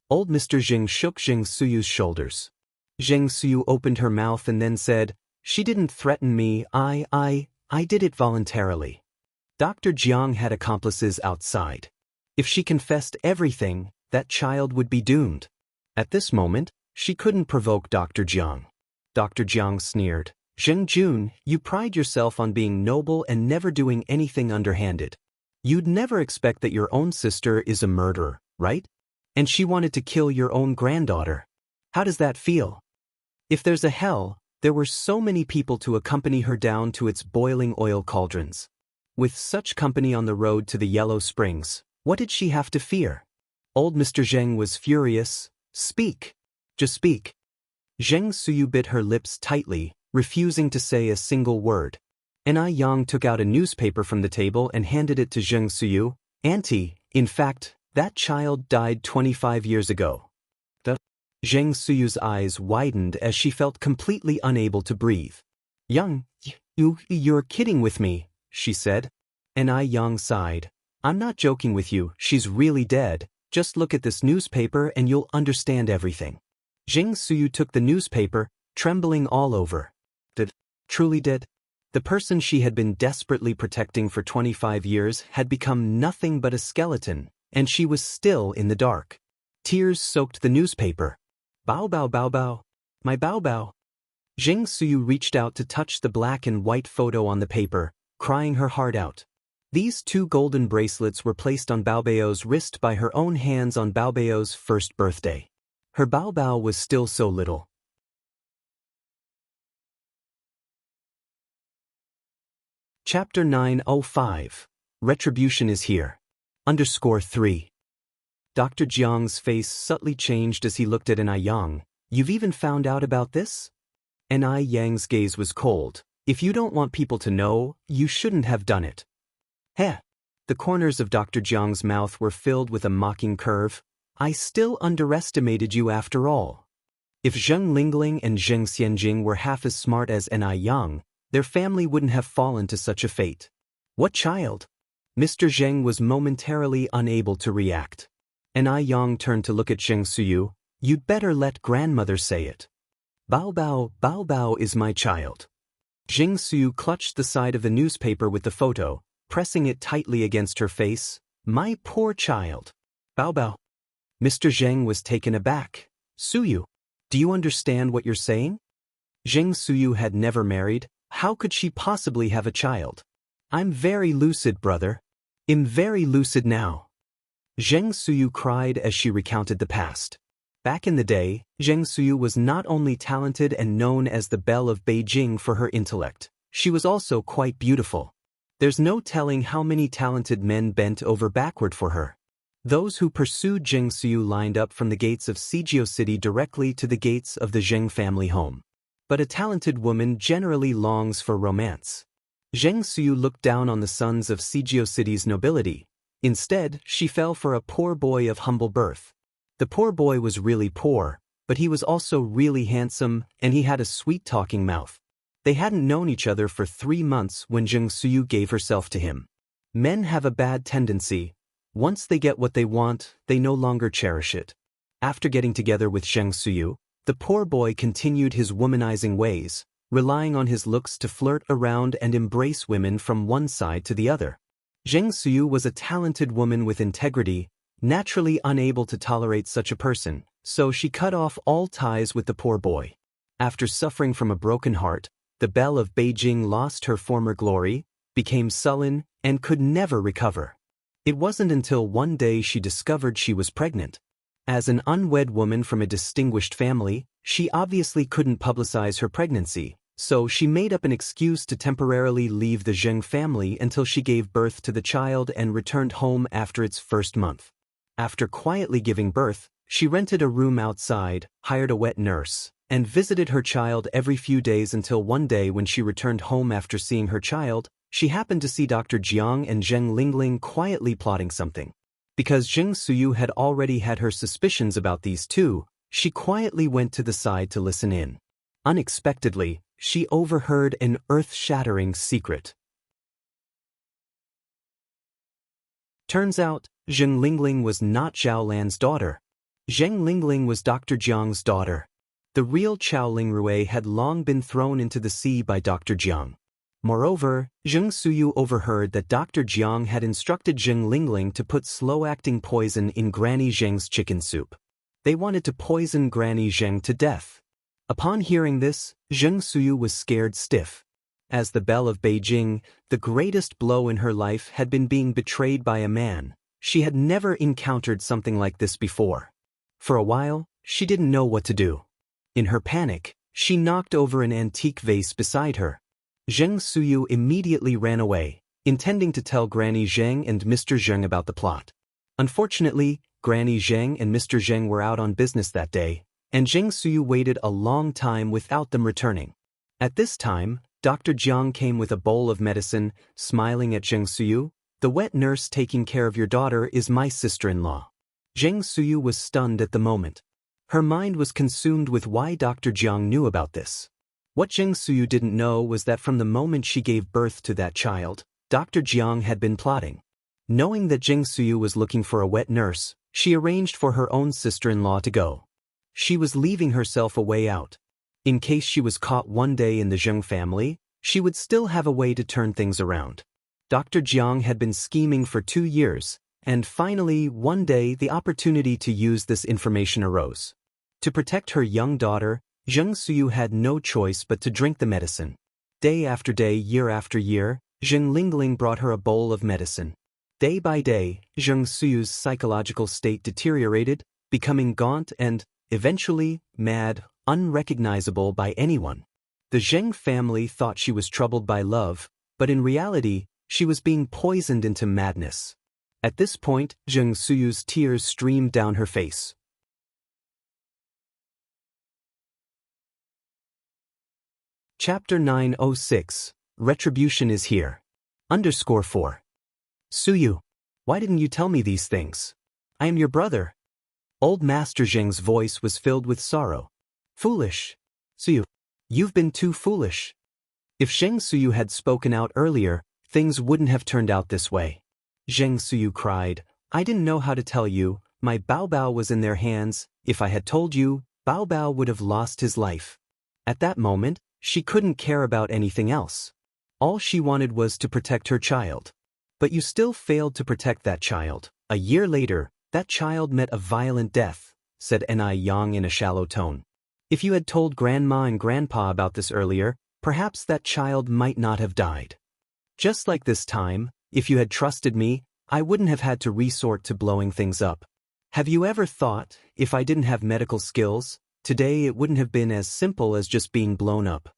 Speaker 1: Old Mr. Zheng shook Zheng Suyu's shoulders. Zheng Suyu opened her mouth and then said, She didn't threaten me, I did it voluntarily. Dr. Jiang had accomplices outside. If she confessed everything, that child would be doomed. At this moment, she couldn't provoke Dr. Jiang. Dr. Jiang sneered. Zheng Jun, you pride yourself on being noble and never doing anything underhanded. You'd never expect that your own sister is a murderer, right? And she wanted to kill your own granddaughter. How does that feel? If there's a hell, there were so many people to accompany her down to its boiling oil cauldrons. With such company on the road to the Yellow Springs, what did she have to fear? Old Mr. Zheng was furious. Speak. Just speak. Zheng Suyu bit her lips tightly, refusing to say a single word. Yang took out a newspaper from the table and handed it to Zheng Suyu. Auntie, in fact, that child died 25 years ago. Zheng Suyu's eyes widened as she felt completely unable to breathe. You're kidding with me, she said. Yang sighed. I'm not joking with you, she's really dead. Just look at this newspaper and you'll understand everything. Jing Suyu took the newspaper, trembling all over. Truly did. The person she had been desperately protecting for 25 years had become nothing but a skeleton, and she was still in the dark. Tears soaked the newspaper. Bao bao bao bao. My bao bao. Jing Suyu reached out to touch the black and white photo on the paper, crying her heart out. These 2 golden bracelets were placed on Bao Bao's wrist by her own hands on Bao Bao's first birthday. Her Bao Bao was still so little. Chapter 905. Retribution is here. _3. Dr. Jiang's face subtly changed as he looked at An Yang. You've even found out about this? An Yang's gaze was cold. If you don't want people to know, you shouldn't have done it. Heh. The corners of Dr. Jiang's mouth were filled with a mocking curve. I still underestimated you after all. If Zheng Lingling and Zheng Xianjing were half as smart as An Yang, their family wouldn't have fallen to such a fate. What child? Mr. Zheng was momentarily unable to react. An Yang turned to look at Zheng Suyu. You'd better let grandmother say it. Bao Bao is my child. Zheng Suyu clutched the side of the newspaper with the photo, pressing it tightly against her face. My poor child. Bao Bao. Mr. Zheng was taken aback. Suyu, do you understand what you're saying? Zheng Suyu had never married. How could she possibly have a child? I'm very lucid, brother. I'm very lucid now. Zheng Suyu cried as she recounted the past. Back in the day, Zheng Suyu was not only talented and known as the Belle of Beijing for her intellect, she was also quite beautiful. There's no telling how many talented men bent over backward for her. Those who pursued Zheng Suyu lined up from the gates of Sijio City directly to the gates of the Zheng family home. But a talented woman generally longs for romance. Zheng Suyu looked down on the sons of Sijio City's nobility. Instead, she fell for a poor boy of humble birth. The poor boy was really poor, but he was also really handsome, and he had a sweet-talking mouth. They hadn't known each other for 3 months when Zheng Suyu gave herself to him. Men have a bad tendency. Once they get what they want, they no longer cherish it. After getting together with Zheng Suyu, the poor boy continued his womanizing ways, relying on his looks to flirt around and embrace women from one side to the other. Zheng Suyu was a talented woman with integrity, naturally unable to tolerate such a person, so she cut off all ties with the poor boy. After suffering from a broken heart, the Belle of Beijing lost her former glory, became sullen, and could never recover. It wasn't until one day she discovered she was pregnant. As an unwed woman from a distinguished family, she obviously couldn't publicize her pregnancy, so she made up an excuse to temporarily leave the Zheng family until she gave birth to the child and returned home after its first month. After quietly giving birth, she rented a room outside, hired a wet nurse, and visited her child every few days until one day when she returned home after seeing her child, she happened to see Dr. Jiang and Zheng Lingling quietly plotting something. Because Zheng Suyu had already had her suspicions about these two, she quietly went to the side to listen in. Unexpectedly, she overheard an earth-shattering secret. Turns out, Zheng Lingling was not Zhao Lan's daughter. Zheng Lingling was Dr. Jiang's daughter. The real Chao Lingrui had long been thrown into the sea by Dr. Jiang. Moreover, Zheng Suyu overheard that Dr. Jiang had instructed Zheng Lingling to put slow-acting poison in Granny Zheng's chicken soup. They wanted to poison Granny Zheng to death. Upon hearing this, Zheng Suyu was scared stiff. As the Belle of Beijing, the greatest blow in her life had been being betrayed by a man. She had never encountered something like this before. For a while, she didn't know what to do. In her panic, she knocked over an antique vase beside her. Zheng Suyu immediately ran away, intending to tell Granny Zheng and Mr. Zheng about the plot. Unfortunately, Granny Zheng and Mr. Zheng were out on business that day, and Zheng Suyu waited a long time without them returning. At this time, Dr. Jiang came with a bowl of medicine, smiling at Zheng Suyu. The wet nurse taking care of your daughter is my sister-in-law. Zheng Suyu was stunned at the moment. Her mind was consumed with why Dr. Jiang knew about this. What Zheng Suyu didn't know was that from the moment she gave birth to that child, Dr. Jiang had been plotting. Knowing that Zheng Suyu was looking for a wet nurse, she arranged for her own sister-in-law to go. She was leaving herself a way out. In case she was caught one day in the Zheng family, she would still have a way to turn things around. Dr. Jiang had been scheming for 2 years, and finally, one day the opportunity to use this information arose. To protect her young daughter, Zheng Suyu had no choice but to drink the medicine. Day after day, year after year, Zheng Lingling brought her a bowl of medicine. Day by day, Zheng Suyu's psychological state deteriorated, becoming gaunt and, eventually, mad, unrecognizable by anyone. The Zheng family thought she was troubled by love, but in reality, she was being poisoned into madness. At this point, Zheng Suyu's tears streamed down her face. Chapter 906, Retribution is Here. _4. Suyu, why didn't you tell me these things? I am your brother. Old Master Zheng's voice was filled with sorrow. Foolish. Suyu, you've been too foolish. If Zheng Suyu had spoken out earlier, things wouldn't have turned out this way. Zheng Suyu cried, I didn't know how to tell you, my Bao Bao was in their hands, if I had told you, Bao Bao would have lost his life. At that moment, she couldn't care about anything else. All she wanted was to protect her child. But you still failed to protect that child. A year later, that child met a violent death, said Ni Yang in a shallow tone. If you had told Grandma and Grandpa about this earlier, perhaps that child might not have died. Just like this time, if you had trusted me, I wouldn't have had to resort to blowing things up. Have you ever thought, if I didn't have medical skills, today it wouldn't have been as simple as just being blown up?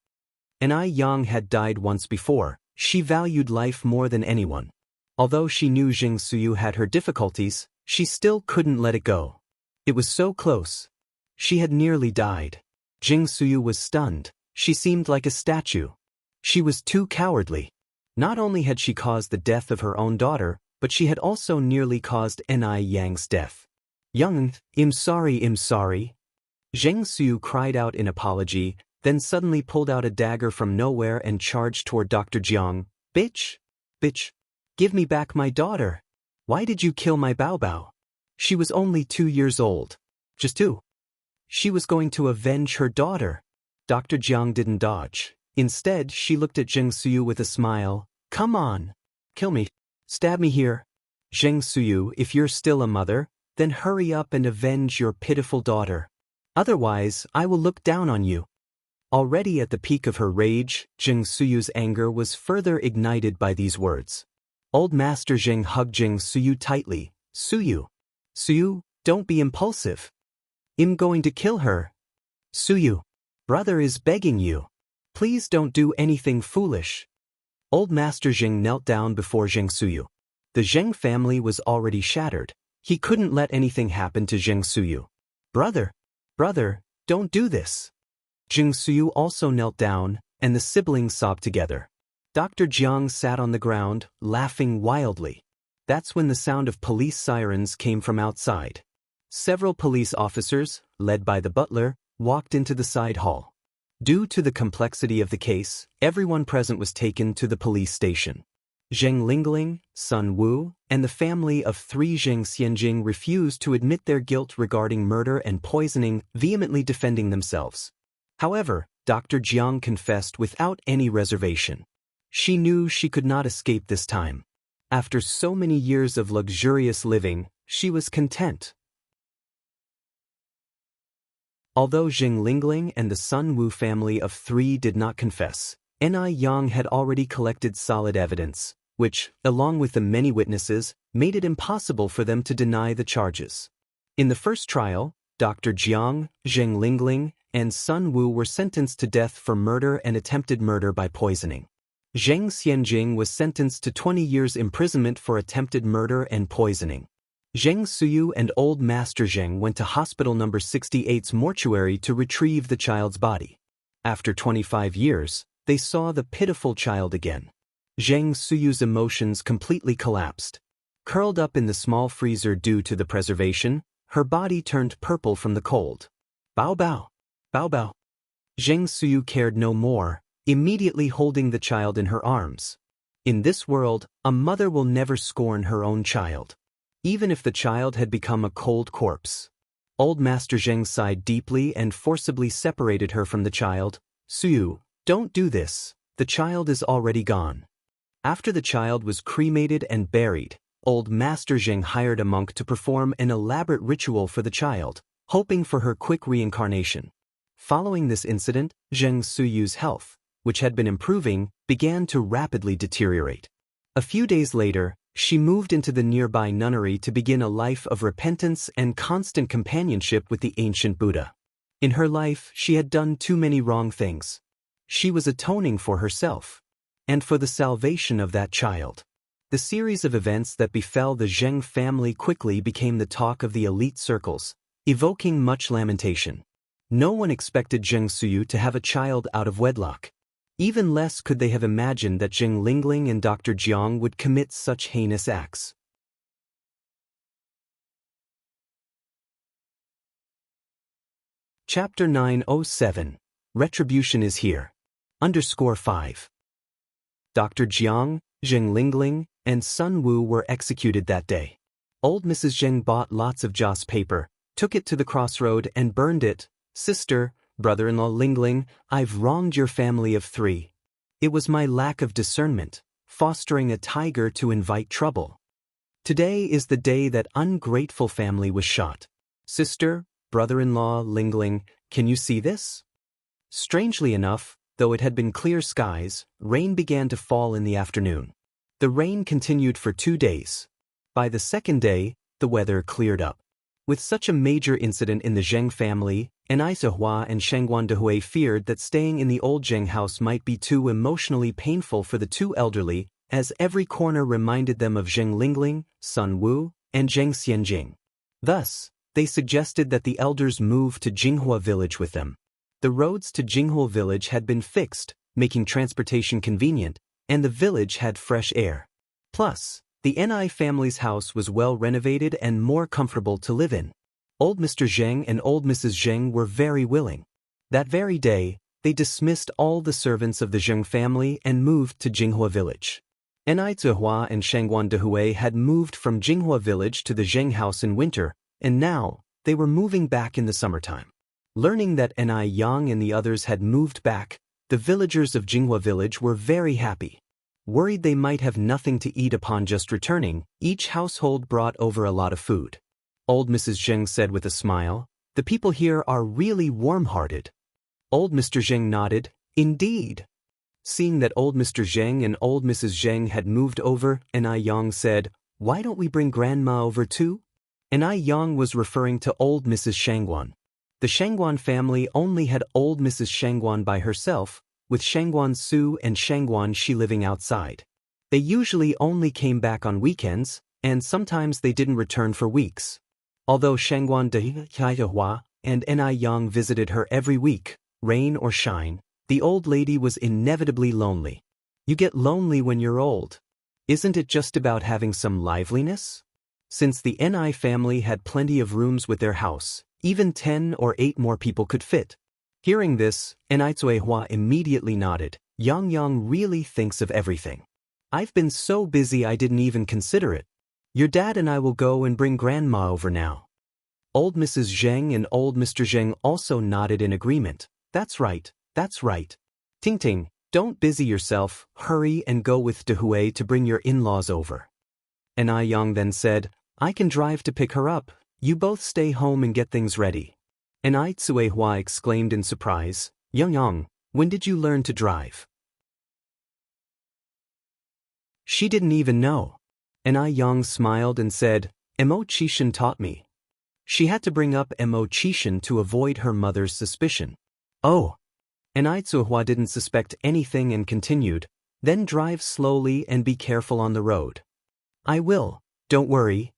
Speaker 1: Ni Yang had died once before. She valued life more than anyone. Although she knew Zheng Suyu had her difficulties, she still couldn't let it go. It was so close. She had nearly died. Zheng Suyu was stunned. She seemed like a statue. She was too cowardly. Not only had she caused the death of her own daughter, but she had also nearly caused Ni Yang's death. Young, I'm sorry. Zheng Suyu cried out in apology, then suddenly pulled out a dagger from nowhere and charged toward Dr. Jiang. Bitch! Give me back my daughter! Why did you kill my Bao Bao? She was only 2 years old. Just 2. She was going to avenge her daughter. Dr. Jiang didn't dodge. Instead, she looked at Zheng Suyu with a smile. Come on. Kill me. Stab me here. Zheng Suyu, if you're still a mother, then hurry up and avenge your pitiful daughter. Otherwise, I will look down on you. Already at the peak of her rage, Zheng Suyu's anger was further ignited by these words. Old Master Zheng hugged Zheng Suyu tightly. Suyu, don't be impulsive. I'm going to kill her. Suyu, brother is begging you. Please don't do anything foolish. Old Master Zheng knelt down before Zheng Suyu. The Zheng family was already shattered. He couldn't let anything happen to Zheng Suyu. Brother, don't do this. Zheng Suyu also knelt down, and the siblings sobbed together. Dr. Jiang sat on the ground, laughing wildly. That's when the sound of police sirens came from outside. Several police officers, led by the butler, walked into the side hall. Due to the complexity of the case, everyone present was taken to the police station. Zheng Lingling, Sun Wu, and the family of 3 Zheng Xianxia refused to admit their guilt regarding murder and poisoning, vehemently defending themselves. However, Dr. Jiang confessed without any reservation. She knew she could not escape this time. After so many years of luxurious living, she was content. Although Zheng Lingling and the Sun Wu family of 3 did not confess, Ni Yang had already collected solid evidence, which, along with the many witnesses, made it impossible for them to deny the charges. In the first trial, Dr. Jiang, Zheng Lingling, and Sun Wu were sentenced to death for murder and attempted murder by poisoning. Zheng Xianxia was sentenced to 20 years imprisonment for attempted murder and poisoning. Zheng Suyu and Old Master Zheng went to Hospital No. 68's mortuary to retrieve the child's body. After 25 years, they saw the pitiful child again. Zheng Suyu's emotions completely collapsed. Curled up in the small freezer due to the preservation, her body turned purple from the cold. Bao Bao! Bao Bao! Zheng Suyu cared no more, immediately holding the child in her arms. In this world, a mother will never scorn her own child, even if the child had become a cold corpse. Old Master Zheng sighed deeply and forcibly separated her from the child. Suyu, don't do this. The child is already gone. After the child was cremated and buried, Old Master Zheng hired a monk to perform an elaborate ritual for the child, hoping for her quick reincarnation. Following this incident, Zheng Suyu's health, which had been improving, began to rapidly deteriorate. A few days later, she moved into the nearby nunnery to begin a life of repentance and constant companionship with the ancient Buddha. In her life, she had done too many wrong things. She was atoning for herself and for the salvation of that child. The series of events that befell the Zheng family quickly became the talk of the elite circles, evoking much lamentation. No one expected Zheng Suyu to have a child out of wedlock. Even less could they have imagined that Zheng Lingling and Dr. Jiang would commit such heinous acts. Chapter 907. Retribution is here. _5. Dr. Jiang, Zheng Lingling, and Sun Wu were executed that day. Old Mrs. Zheng bought lots of joss paper, took it to the crossroad and burned it. Sister, brother-in-law Lingling, I've wronged your family of 3. It was my lack of discernment, fostering a tiger to invite trouble. Today is the day that ungrateful family was shot. Sister, brother-in-law Lingling, can you see this? Strangely enough, though it had been clear skies, rain began to fall in the afternoon. The rain continued for 2 days. By the second day, the weather cleared up. With such a major incident in the Zheng family, Xianxia and Shangguan Dehui feared that staying in the old Zheng house might be too emotionally painful for the 2 elderly, as every corner reminded them of Zheng Lingling, Sun Wu, and Zheng Xianjing. Thus, they suggested that the elders move to Jinghua village with them. The roads to Jinghua village had been fixed, making transportation convenient, and the village had fresh air. Plus, the Ni family's house was well renovated and more comfortable to live in. Old Mr. Zheng and Old Mrs. Zheng were very willing. That very day, they dismissed all the servants of the Zheng family and moved to Jinghua village. Ni Zihua and Shangguan Dehui had moved from Jinghua village to the Zheng house in winter, and now, they were moving back in the summertime. Learning that Ni Yang and the others had moved back, the villagers of Jinghua village were very happy. Worried they might have nothing to eat upon just returning, each household brought over a lot of food. Old Mrs. Zheng said with a smile, "The people here are really warm-hearted." Old Mr. Zheng nodded, "Indeed." Seeing that Old Mr. Zheng and Old Mrs. Zheng had moved over, Ni Yang said, "Why don't we bring Grandma over too?" Ni Yang was referring to Old Mrs. Shangguan. The Shangguan family only had Old Mrs. Shangguan by herself, with Shangguan Su and Shangguan Shi living outside. They usually only came back on weekends, and sometimes they didn't return for weeks. Although Shangguan Dehui and Ni Yang visited her every week, rain or shine, the old lady was inevitably lonely. You get lonely when you're old. Isn't it just about having some liveliness? Since the Ni family had plenty of rooms with their house, even 10 or 8 more people could fit. Hearing this, Ni Zuihua immediately nodded. Yang really thinks of everything. I've been so busy I didn't even consider it. Your dad and I will go and bring Grandma over now. Old Mrs. Zheng and Old Mr. Zheng also nodded in agreement. That's right, that's right. Ting, don't busy yourself, hurry and go with Dehui to bring your in-laws over. Ni Yang then said, I can drive to pick her up, you both stay home and get things ready. Ni Zuihua exclaimed in surprise, Yang, when did you learn to drive? She didn't even know. Ni Yang smiled and said, Mo Qishan taught me. She had to bring up Mo Qishan to avoid her mother's suspicion. Oh. Ni Zuihua didn't suspect anything and continued, then drive slowly and be careful on the road. I will, don't worry.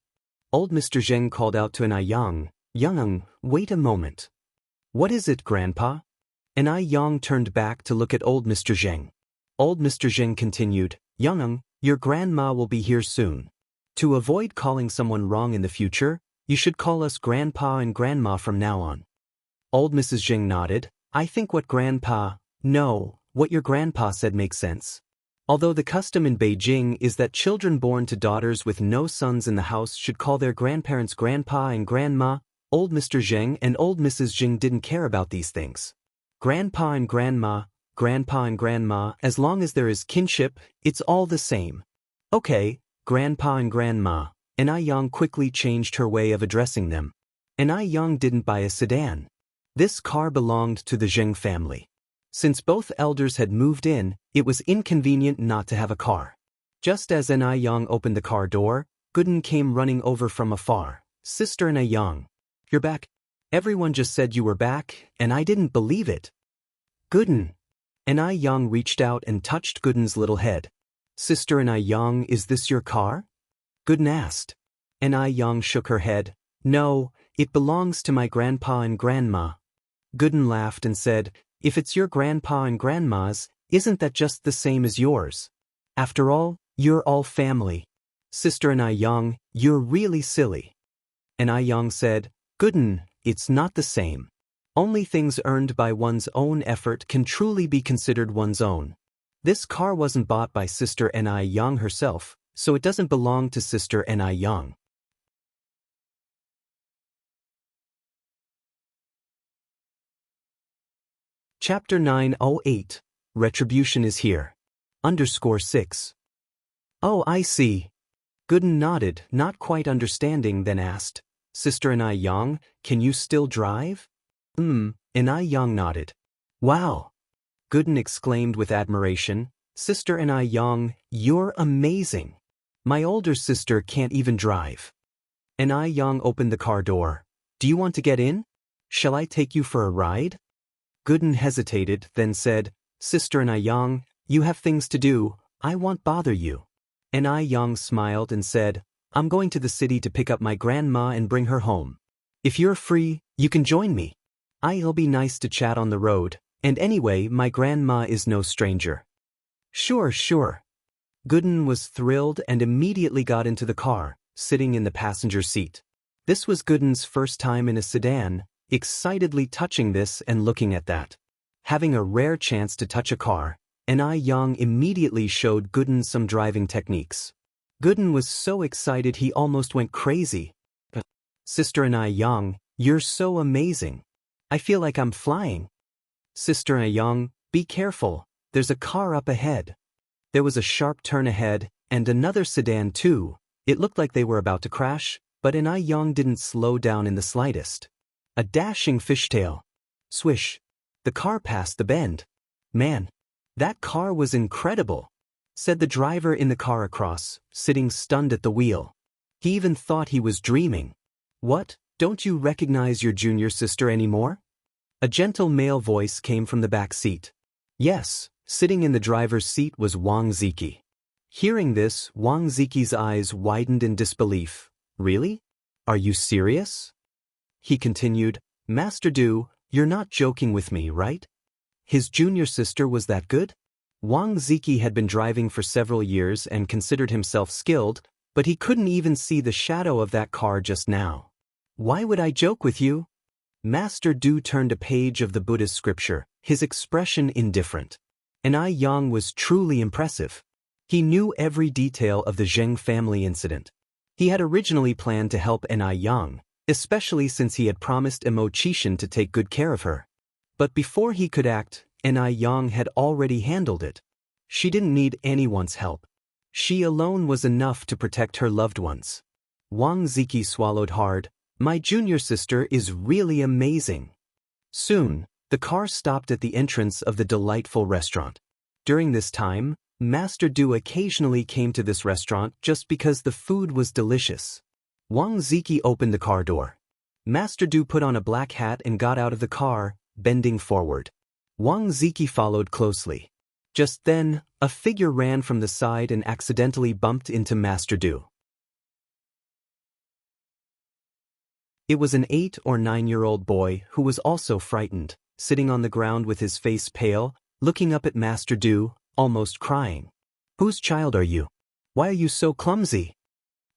Speaker 1: Old Mr. Zheng called out to Ni Yang, Yang, wait a moment. What is it, Grandpa? Ni Yang turned back to look at Old Mr. Zheng. Old Mr. Zheng continued, Yang, your grandma will be here soon. To avoid calling someone wrong in the future, you should call us Grandpa and Grandma from now on. Old Mrs. Zheng nodded, I think what your grandpa said makes sense. Although the custom in Beijing is that children born to daughters with no sons in the house should call their grandparents Grandpa and Grandma, old Mr. Zheng and old Mrs. Zheng didn't care about these things. Grandpa and Grandma, as long as there is kinship, it's all the same. Okay, Grandpa and Grandma, and Ai Yang quickly changed her way of addressing them. And Ai Yang didn't buy a sedan. This car belonged to the Zheng family. Since both elders had moved in, it was inconvenient not to have a car. Just as Ai Yang opened the car door, Gooden came running over from afar. Sister Ai Yang, you're back. Everyone just said you were back, and I didn't believe it. Gooden. And Ai Yang reached out and touched Gooden's little head. Sister Ai Yang, is this your car? Gooden asked. And Ai Yang shook her head. No, it belongs to my grandpa and grandma. Gooden laughed and said, if it's your grandpa and grandma's, isn't that just the same as yours? After all, you're all family. Sister Ai Yang, you're really silly. And Ai Yang said, Gooden, it's not the same. Only things earned by one's own effort can truly be considered one's own. This car wasn't bought by Sister Ai Yang herself, so it doesn't belong to Sister Ai Yang. Chapter 908. Retribution is here. _6. Oh, I see. Gooden nodded, not quite understanding, then asked, Sister Ai Yang, can you still drive? And Ai Yang nodded. Wow! Gooden exclaimed with admiration, Sister Ai Yang, you're amazing. My older sister can't even drive. And Ai Yang opened the car door. Do you want to get in? Shall I take you for a ride? Gooden hesitated, then said, Sister Ai Yang, you have things to do, I won't bother you. And Ai Yang smiled and said, I'm going to the city to pick up my grandma and bring her home. If you're free, you can join me. I'll be nice to chat on the road, and anyway, my grandma is no stranger. Sure. Gooden was thrilled and immediately got into the car, sitting in the passenger seat. This was Gooden's first time in a sedan, excitedly touching this and looking at that. Having a rare chance to touch a car, and Ai Yang immediately showed Gooden some driving techniques. Gooden was so excited he almost went crazy. Sister Ai Yang, you're so amazing. I feel like I'm flying. Sister Ai Yang, be careful, there's a car up ahead. There was a sharp turn ahead, and another sedan too. It looked like they were about to crash, but Ai Yang didn't slow down in the slightest. A dashing fishtail. Swish. The car passed the bend. Man, that car was incredible, said the driver in the car across, sitting stunned at the wheel. He even thought he was dreaming. What, don't you recognize your junior sister anymore? A gentle male voice came from the back seat. Yes, sitting in the driver's seat was Wang Ziki. Hearing this, Wang Ziki's eyes widened in disbelief. Really? Are you serious? He continued, Master Du, you're not joking with me, right? His junior sister was that good? Wang Ziki had been driving for several years and considered himself skilled, but he couldn't even see the shadow of that car just now. Why would I joke with you? Master Du turned a page of the Buddhist scripture, his expression indifferent. And Ai Yang was truly impressive. He knew every detail of the Zheng family incident. He had originally planned to help Ai Yang, especially since he had promised Mo Qishan to take good care of her. But before he could act, Ai Yang had already handled it. She didn't need anyone's help. She alone was enough to protect her loved ones. Wang Ziki swallowed hard. My junior sister is really amazing. Soon, the car stopped at the entrance of the delightful restaurant. During this time, Master Du occasionally came to this restaurant just because the food was delicious. Wang Ziki opened the car door. Master Du put on a black hat and got out of the car, bending forward. Wang Ziki followed closely. Just then, a figure ran from the side and accidentally bumped into Master Du. It was an 8 or 9-year-old boy who was also frightened, sitting on the ground with his face pale, looking up at Master Du, almost crying. Whose child are you? Why are you so clumsy?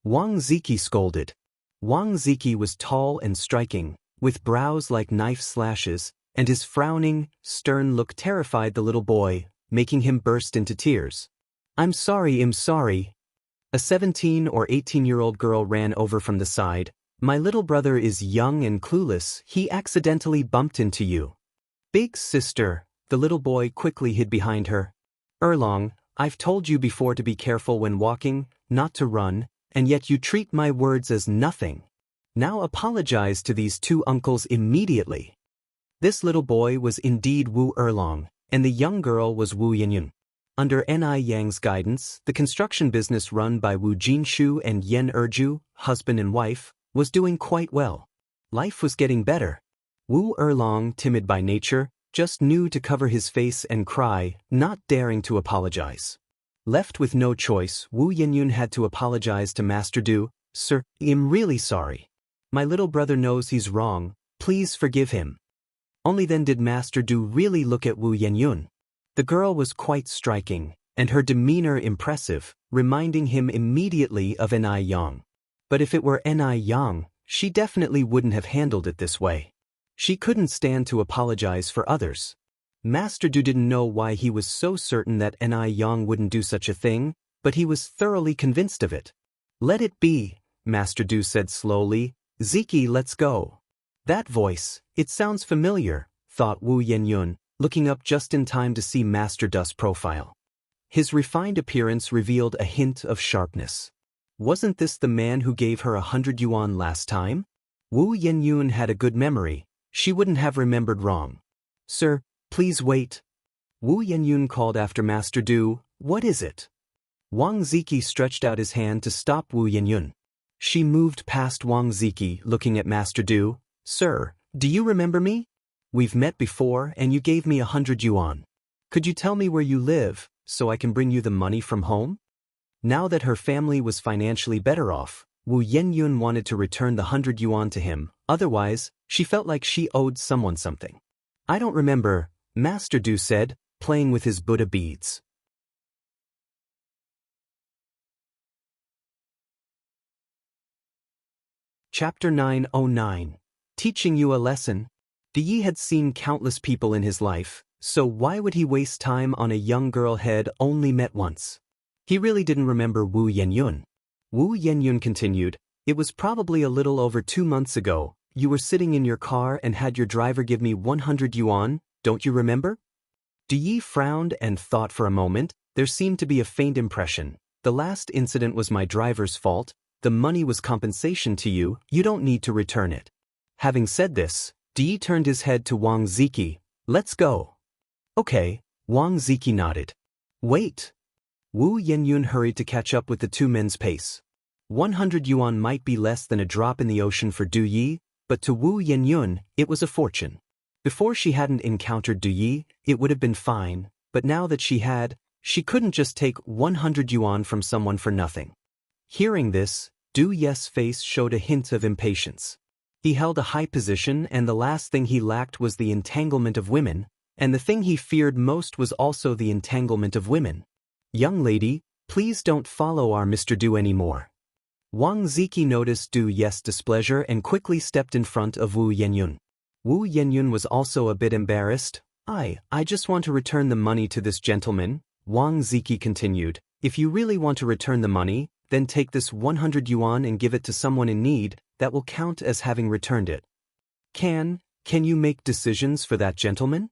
Speaker 1: Wang Ziki scolded. Wang Ziki was tall and striking, with brows like knife slashes, and his frowning, stern look terrified the little boy, making him burst into tears. I'm sorry. A 17 or 18-year-old girl ran over from the side, My little brother is young and clueless, he accidentally bumped into you. Big sister, the little boy quickly hid behind her. Erlong, I've told you before to be careful when walking, not to run, and yet you treat my words as nothing. Now apologize to these two uncles immediately. This little boy was indeed Wu Erlong, and the young girl was Wu Yanyan. Under Ni Yang's guidance, the construction business run by Wu Jinshu and Yen Erju, husband and wife, was doing quite well. Life was getting better. Wu Erlong, timid by nature, just knew to cover his face and cry, not daring to apologize. Left with no choice, Wu Yanyan had to apologize to Master Du. Sir, I'm really sorry. My little brother knows he's wrong, please forgive him. Only then did Master Du really look at Wu Yanyan. The girl was quite striking, and her demeanor impressive, reminding him immediately of Ni Yang. But if it were Ni Yang, she definitely wouldn't have handled it this way. She couldn't stand to apologize for others. Master Du didn't know why he was so certain that Ni Yang wouldn't do such a thing, but he was thoroughly convinced of it. Let it be, Master Du said slowly. Ziki, let's go. That voice, it sounds familiar, thought Wu Yanyan, looking up just in time to see Master Du's profile. His refined appearance revealed a hint of sharpness. Wasn't this the man who gave her 100 yuan last time? Wu Yanyan had a good memory. She wouldn't have remembered wrong. Sir, please wait. Wu Yanyan called after Master Du. What is it? Wang Ziki stretched out his hand to stop Wu Yanyan. She moved past Wang Ziki, looking at Master Du. Sir, do you remember me? We've met before and you gave me 100 yuan. Could you tell me where you live, so I can bring you the money from home? Now that her family was financially better off, Wu Yanyan wanted to return the 100 yuan to him, otherwise, she felt like she owed someone something. I don't remember, Master Du said, playing with his Buddha beads. Chapter 909. Teaching you a lesson. Yi had seen countless people in his life, so why would he waste time on a young girl head only met once? He really didn't remember Wu Yanyan. Wu Yanyan continued, it was probably a little over 2 months ago, you were sitting in your car and had your driver give me 100 yuan, don't you remember? Yi frowned and thought for a moment. There seemed to be a faint impression. The last incident was my driver's fault, the money was compensation to you, you don't need to return it. Having said this, Yi turned his head to Wang Ziki. Let's go. Okay, Wang Ziki nodded. Wait. Wu Yanyan hurried to catch up with the two men's pace. 100 yuan might be less than a drop in the ocean for Yi, but to Wu Yanyan, it was a fortune. Before she hadn't encountered Yi, it would have been fine, but now that she had, she couldn't just take 100 yuan from someone for nothing. Hearing this, Ye's face showed a hint of impatience. He held a high position and the last thing he lacked was the entanglement of women, and the thing he feared most was also the entanglement of women. Young lady, please don't follow our Mr. Du anymore. Wang Ziki noticed Ye's displeasure and quickly stepped in front of Wu Yanyan. Wu Yanyan was also a bit embarrassed. I just want to return the money to this gentleman, Wang Ziki continued. If you really want to return the money, then take this 100 yuan and give it to someone in need, that will count as having returned it. Can you make decisions for that gentleman?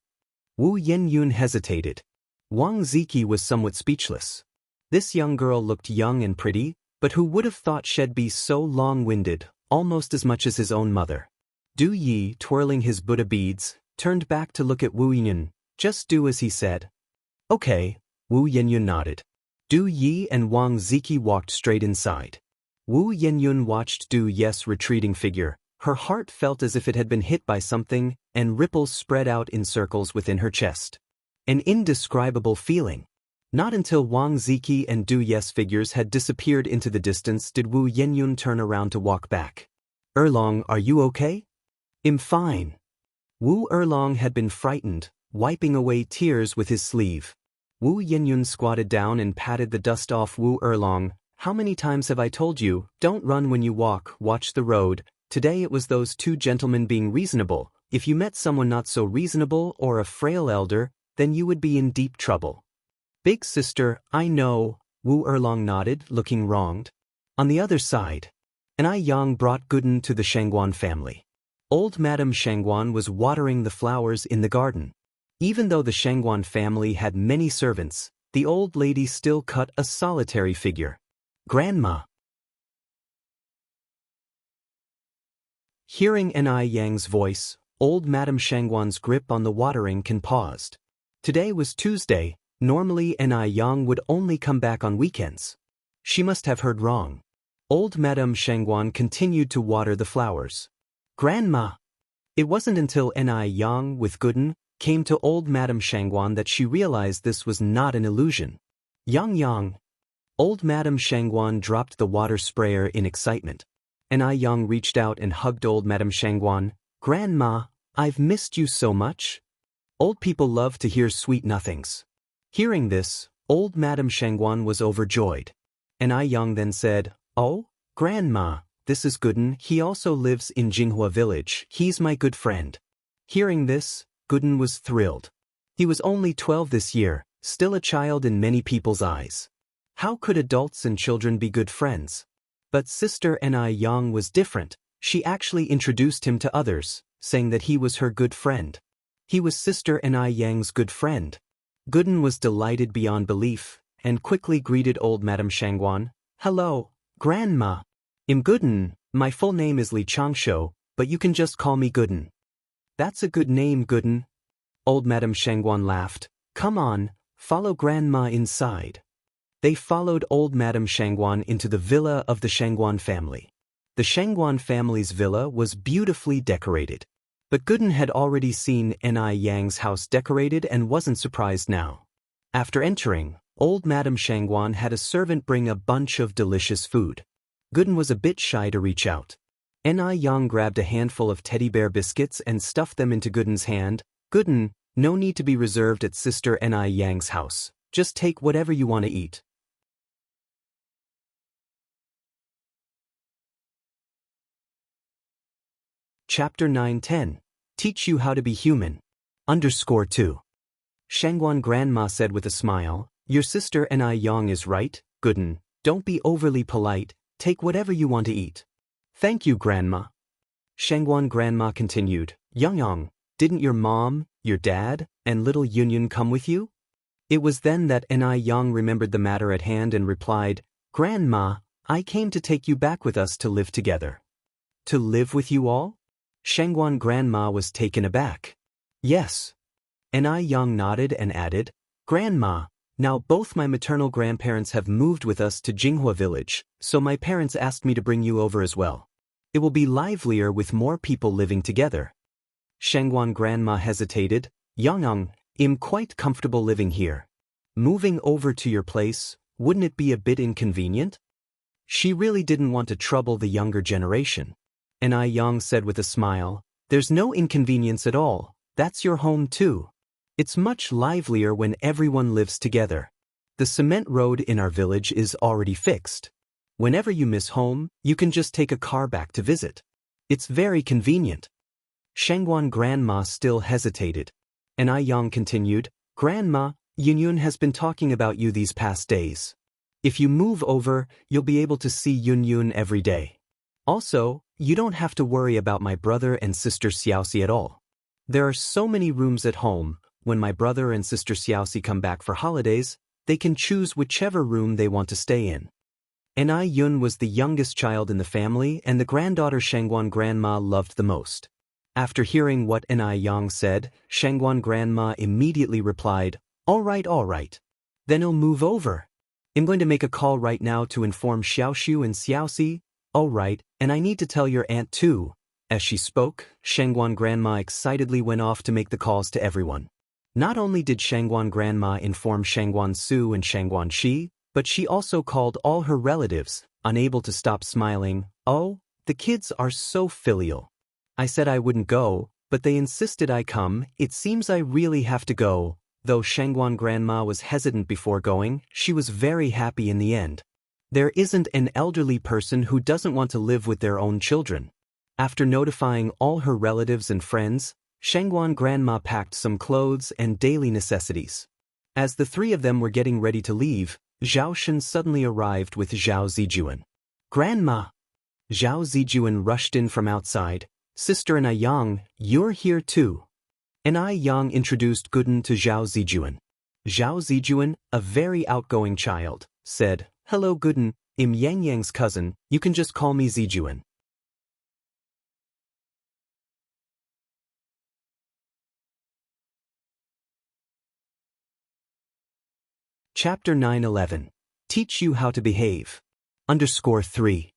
Speaker 1: Wu Yanyan hesitated. Wang Ziki was somewhat speechless. This young girl looked young and pretty, but who would have thought she'd be so long-winded, almost as much as his own mother. Yi, twirling his Buddha beads, turned back to look at Wu Yanyan. Just do as he said. Okay, Wu Yanyan nodded. Yi and Wang Ziki walked straight inside. Wu Yanyan watched Ye's retreating figure. Her heart felt as if it had been hit by something, and ripples spread out in circles within her chest. An indescribable feeling. Not until Wang Ziki and Ye's figures had disappeared into the distance did Wu Yanyan turn around to walk back. Erlong, are you okay? I'm fine. Wu Erlong had been frightened, wiping away tears with his sleeve. Wu Yanyan squatted down and patted the dust off Wu Erlong. How many times have I told you, don't run when you walk, watch the road. Today it was those two gentlemen being reasonable. If you met someone not so reasonable or a frail elder, then you would be in deep trouble. Big sister, I know, Wu Erlong nodded, looking wronged. On the other side. and Yang brought Guden to the Shangguan family. Old Madame Shangguan was watering the flowers in the garden. Even though the Shangguan family had many servants, the old lady still cut a solitary figure. Grandma. Hearing Yang's voice, old Madame Shangguan's grip on the watering can paused. Today was Tuesday. Normally Yang would only come back on weekends. She must have heard wrong. Old Madame Shangguan continued to water the flowers. Grandma. It wasn't until Yang with Guden came to old Madame Shangguan that she realized this was not an illusion. Yang. Old Madame Shangguan dropped the water sprayer in excitement. Yang reached out and hugged old Madame Shangguan. Grandma, I've missed you so much. Old people love to hear sweet nothings. Hearing this, old Madame Shangguan was overjoyed. Yang then said, Oh, Grandma, this is Guden. He also lives in Jinghua village. He's my good friend. Hearing this, Guden was thrilled. He was only 12 this year, still a child in many people's eyes. How could adults and children be good friends? But Sister Yang was different. She actually introduced him to others, saying that he was her good friend. He was Sister Yang's good friend. Guden was delighted beyond belief, and quickly greeted old Madame Shangguan. Hello, Grandma. I'm Guden. My full name is Li Changsho, but you can just call me Guden. That's a good name, Guden. Old Madame Shangguan laughed. Come on, follow Grandma inside. They followed old Madame Shangguan into the villa of the Shangguan family. The Shangguan family's villa was beautifully decorated. But Guden had already seen Yang's house decorated and wasn't surprised now. After entering, old Madame Shangguan had a servant bring a bunch of delicious food. Guden was a bit shy to reach out. Yang grabbed a handful of teddy bear biscuits and stuffed them into Guden's hand. Guden, no need to be reserved at Sister Yang's house. Just take whatever you want to eat. Chapter 9-10. Teach you how to be human. _2. Shangguan Grandma said with a smile, Your sister Yang is right, Guden. Don't be overly polite, take whatever you want to eat. Thank you, Grandma. Shangguan Grandma continued, Yang, didn't your mom, your dad, and little Yunyun come with you? It was then that Yang remembered the matter at hand and replied, Grandma, I came to take you back with us to live together. To live with you all? Shangguan Grandma was taken aback. Yes. Yang nodded and added, Grandma, now both my maternal grandparents have moved with us to Jinghua village, so my parents asked me to bring you over as well. It will be livelier with more people living together. Shangguan Grandma hesitated. Yang, I'm quite comfortable living here. Moving over to your place, wouldn't it be a bit inconvenient? She really didn't want to trouble the younger generation. Yang said with a smile, There's no inconvenience at all, that's your home too. It's much livelier when everyone lives together. The cement road in our village is already fixed. Whenever you miss home, you can just take a car back to visit. It's very convenient. Shangguan Grandma still hesitated. Yang continued, Grandma, Yunyun has been talking about you these past days. If you move over, you'll be able to see Yunyun every day. Also, you don't have to worry about my brother and sister Xiaoxi at all. There are so many rooms at home. When my brother and sister Xiaoxi come back for holidays, they can choose whichever room they want to stay in. Yun was the youngest child in the family and the granddaughter Shangguan Grandma loved the most. After hearing what Yang said, Shangguan Grandma immediately replied, All right. Then he'll move over. I'm going to make a call right now to inform Xiaoxiu and Xiaoxi. All right, and I need to tell your aunt too. As she spoke, Shangguan Grandma excitedly went off to make the calls to everyone. Not only did Shangguan Grandma inform Shangguan Su and Shangguan Shi, but she also called all her relatives, unable to stop smiling. Oh, the kids are so filial. I said I wouldn't go, but they insisted I come. It seems I really have to go. Though Shangguan Grandma was hesitant before going, she was very happy in the end. There isn't an elderly person who doesn't want to live with their own children. After notifying all her relatives and friends, Shangguan Grandma packed some clothes and daily necessities. As the three of them were getting ready to leave, Zhao Shen suddenly arrived with Zhao Zijuan. Grandma! Zhao Zijuan rushed in from outside. Sister Anai Yang, you're here too. Anai Yang introduced Gooden to Zhao Zijuan. Zhao Zijuan, a very outgoing child, said, Hello Gooden, I'm Yang Yang's cousin, you can just call me Zijuan. Chapter 911. Teach you how to behave. _3.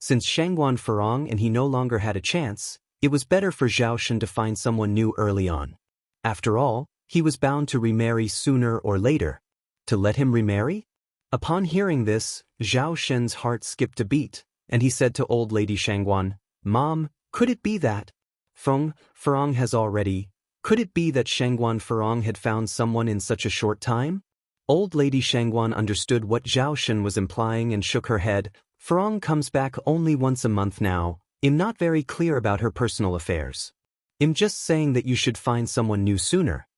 Speaker 1: Since Shangguan Farong and he no longer had a chance, it was better for Zhao Shen to find someone new early on. After all, he was bound to remarry sooner or later. To let him remarry? Upon hearing this, Zhao Shen's heart skipped a beat, and he said to old lady Shangguan, Mom, could it be that Farong has already, could it be that Shangguan Farong had found someone in such a short time? Old lady Shangguan understood what Zhao Shen was implying and shook her head. Farong comes back only once a month now. I'm not very clear about her personal affairs. I'm just saying that you should find someone new sooner.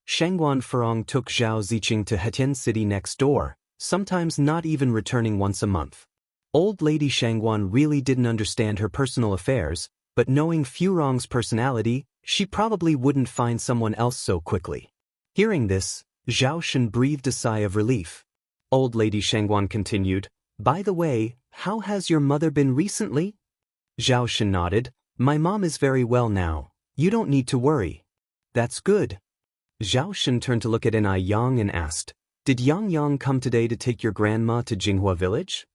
Speaker 1: Shangguan Farong took Zhao Ziqing to Hetian City next door, sometimes not even returning once a month. Old lady Shangguan really didn't understand her personal affairs, but knowing Furong's personality, she probably wouldn't find someone else so quickly. Hearing this, Zhao Shen breathed a sigh of relief. Old lady Shangguan continued, By the way, how has your mother been recently? Zhao Shen nodded. My mom is very well now. You don't need to worry. That's good. Zhao Shen turned to look at Anai Yang and asked, Did Yang Yang come today to take your grandma to Jinghua village?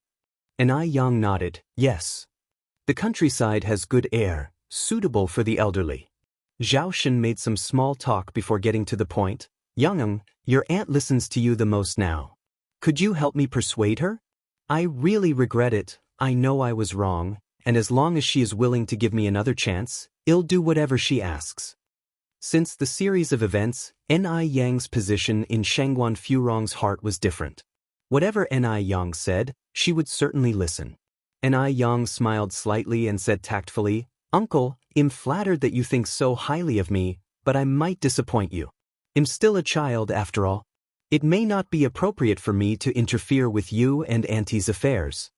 Speaker 1: Anai Yang nodded, Yes. The countryside has good air, suitable for the elderly. Zhao Shen made some small talk before getting to the point. Yang, your aunt listens to you the most now. Could you help me persuade her? I really regret it. I know I was wrong, and as long as she is willing to give me another chance, I'll do whatever she asks. Since the series of events, Ni Yang's position in Shangguan Furong's heart was different. Whatever Ni Yang said, she would certainly listen. Ni Yang smiled slightly and said tactfully, Uncle, I'm flattered that you think so highly of me, but I might disappoint you. I'm still a child after all. It may not be appropriate for me to interfere with you and Auntie's affairs.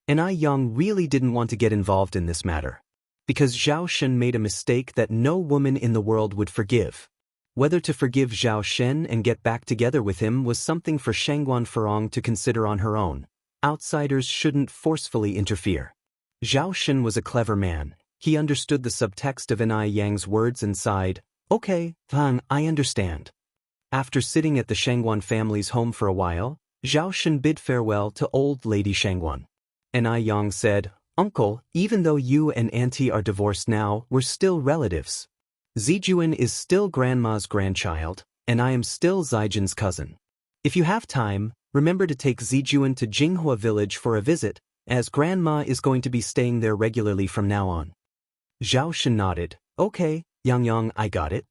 Speaker 1: Ni Yang really didn't want to get involved in this matter, because Zhao Shen made a mistake that no woman in the world would forgive. Whether to forgive Zhao Shen and get back together with him was something for Shangguan Farong to consider on her own. Outsiders shouldn't forcefully interfere. Zhao Shen was a clever man. He understood the subtext of Ni Yang's words and sighed, Okay, fine, I understand. After sitting at the Shangguan family's home for a while, Zhao Shen bid farewell to old lady Shangguan. Ni Yang said, Uncle, even though you and Auntie are divorced now, we're still relatives. Zijuan is still Grandma's grandchild, and I am still Zijin's cousin. If you have time, remember to take Zijuan to Jinghua village for a visit, as Grandma is going to be staying there regularly from now on. Zhao Shen nodded, Okay, Yang, I got it.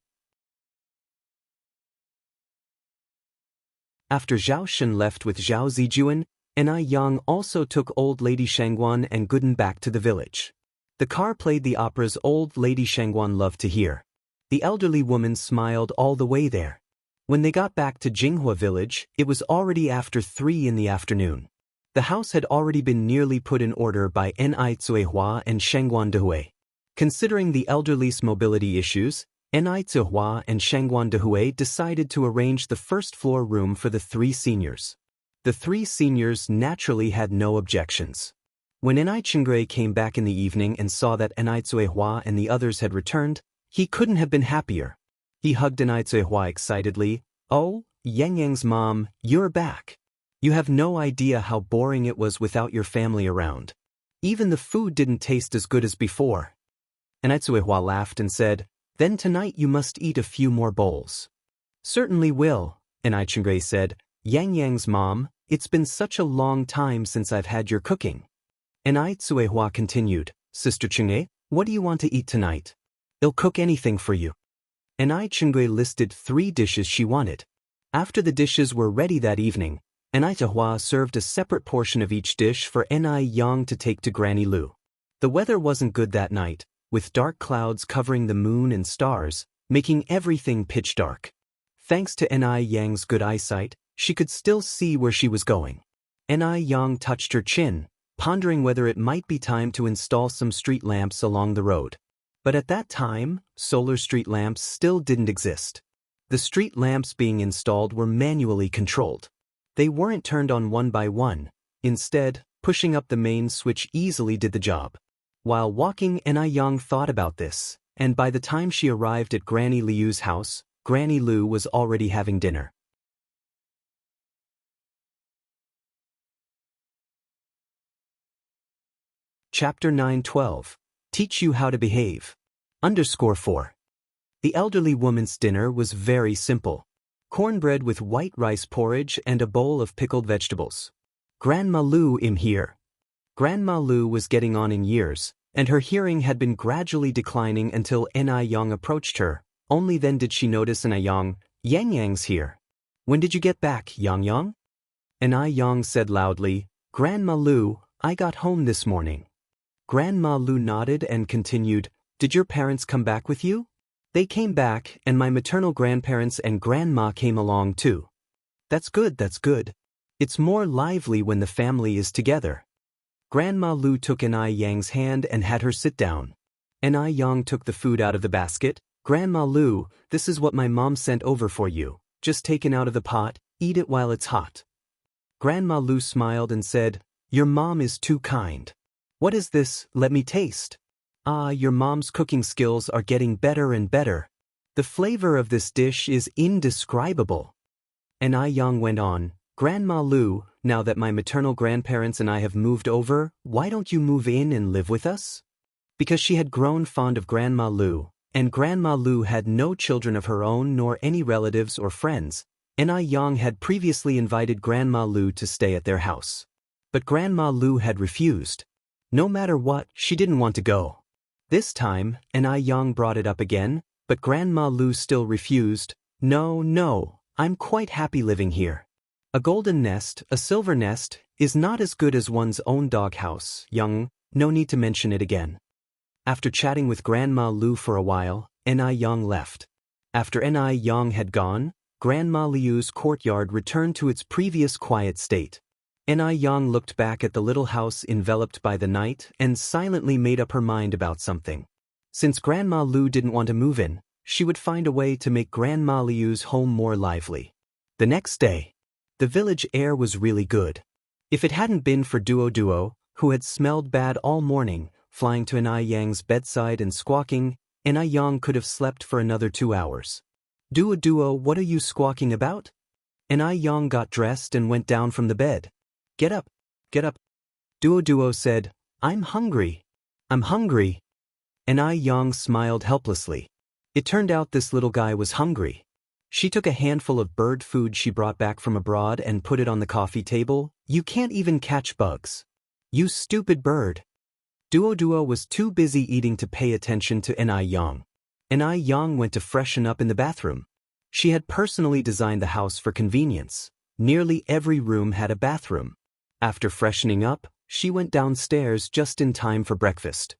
Speaker 1: After Zhao Shen left with Zhao Zijuan, Ni Yang also took old lady Shangguan and Gooden back to the village. The car played the operas old lady Shangguan loved to hear. The elderly woman smiled all the way there. When they got back to Jinghua village, it was already after 3 in the afternoon. The house had already been nearly put in order by Ni Zuihua and Shangguan Dehui. Considering the elderly's mobility issues, Ni Zuihua and Shangguan Dehui decided to arrange the first-floor room for the 3 seniors. The 3 seniors naturally had no objections. When Ni Chengui came back in the evening and saw that Ni Zuihua and the others had returned, he couldn't have been happier. He hugged Ni Zuihua excitedly. Oh, Yang mom, you're back. You have no idea how boring it was without your family around. Even the food didn't taste as good as before. Ni Zuihua laughed and said, Then tonight you must eat a few more bowls. Certainly will, Ni Chengui said. Yang's mom, it's been such a long time since I've had your cooking. Ni Zuihua continued, Sister Chengui, what do you want to eat tonight? I'll cook anything for you. Ni Chengui listed 3 dishes she wanted. After the dishes were ready that evening, Ni Zuihua served a separate portion of each dish for Ni Yang to take to Granny Lu. The weather wasn't good that night, with dark clouds covering the moon and stars, making everything pitch dark. Thanks to Ni Yang's good eyesight, she could still see where she was going. Ni Yang touched her chin. pondering whether it might be time to install some street lamps along the road. But at that time, solar street lamps still didn't exist. The street lamps being installed were manually controlled. They weren't turned on one by one. Instead, pushing up the main switch easily did the job. While walking, Yang thought about this, and by the time she arrived at Granny Liu's house, Granny Liu was already having dinner. Chapter 9:12. Teach you how to behave. _4. The elderly woman's dinner was very simple. Cornbread with white rice porridge and a bowl of pickled vegetables. Grandma Liu am here. Grandma Liu was getting on in years, and her hearing had been gradually declining until Yang approached her. Only then did she notice Yang. Yang here. When did you get back, Yang? Yang said loudly, Grandma Liu, I got home this morning. Grandma Liu nodded and continued, Did your parents come back with you? They came back, and my maternal grandparents and grandma came along too. That's good, that's good. It's more lively when the family is together. Grandma Liu took Yang's hand and had her sit down. Yang took the food out of the basket. Grandma Liu, this is what my mom sent over for you. Just taken out of the pot, eat it while it's hot. Grandma Liu smiled and said, Your mom is too kind. What is this? Let me taste. Ah, your mom's cooking skills are getting better and better. The flavor of this dish is indescribable. Yang went on, Grandma Liu, now that my maternal grandparents and I have moved over, why don't you move in and live with us? Because she had grown fond of Grandma Liu, and Grandma Liu had no children of her own nor any relatives or friends, Yang had previously invited Grandma Liu to stay at their house. But Grandma Liu had refused. No matter what, she didn't want to go. This time, Yang brought it up again, but Grandma Liu still refused. No, I'm quite happy living here. A golden nest, a silver nest, is not as good as one's own doghouse, Yang, no need to mention it again. After chatting with Grandma Liu for a while, Yang left. After Yang had gone, Grandma Liu's courtyard returned to its previous quiet state. Yang looked back at the little house enveloped by the night and silently made up her mind about something. Since Grandma Liu didn't want to move in, she would find a way to make Grandma Liu's home more lively. The next day, the village air was really good. If it hadn't been for Duo, who had smelled bad all morning, flying to Yang's bedside and squawking, Yang could have slept for another 2 hours. Duo, what are you squawking about? Yang got dressed and went down from the bed. Get up. Duo said, I'm hungry. Yang smiled helplessly. It turned out this little guy was hungry. She took a handful of bird food she brought back from abroad and put it on the coffee table. You can't even catch bugs. You stupid bird. Duo was too busy eating to pay attention to Yang. Yang went to freshen up in the bathroom. She had personally designed the house for convenience. Nearly every room had a bathroom. After freshening up, she went downstairs just in time for breakfast.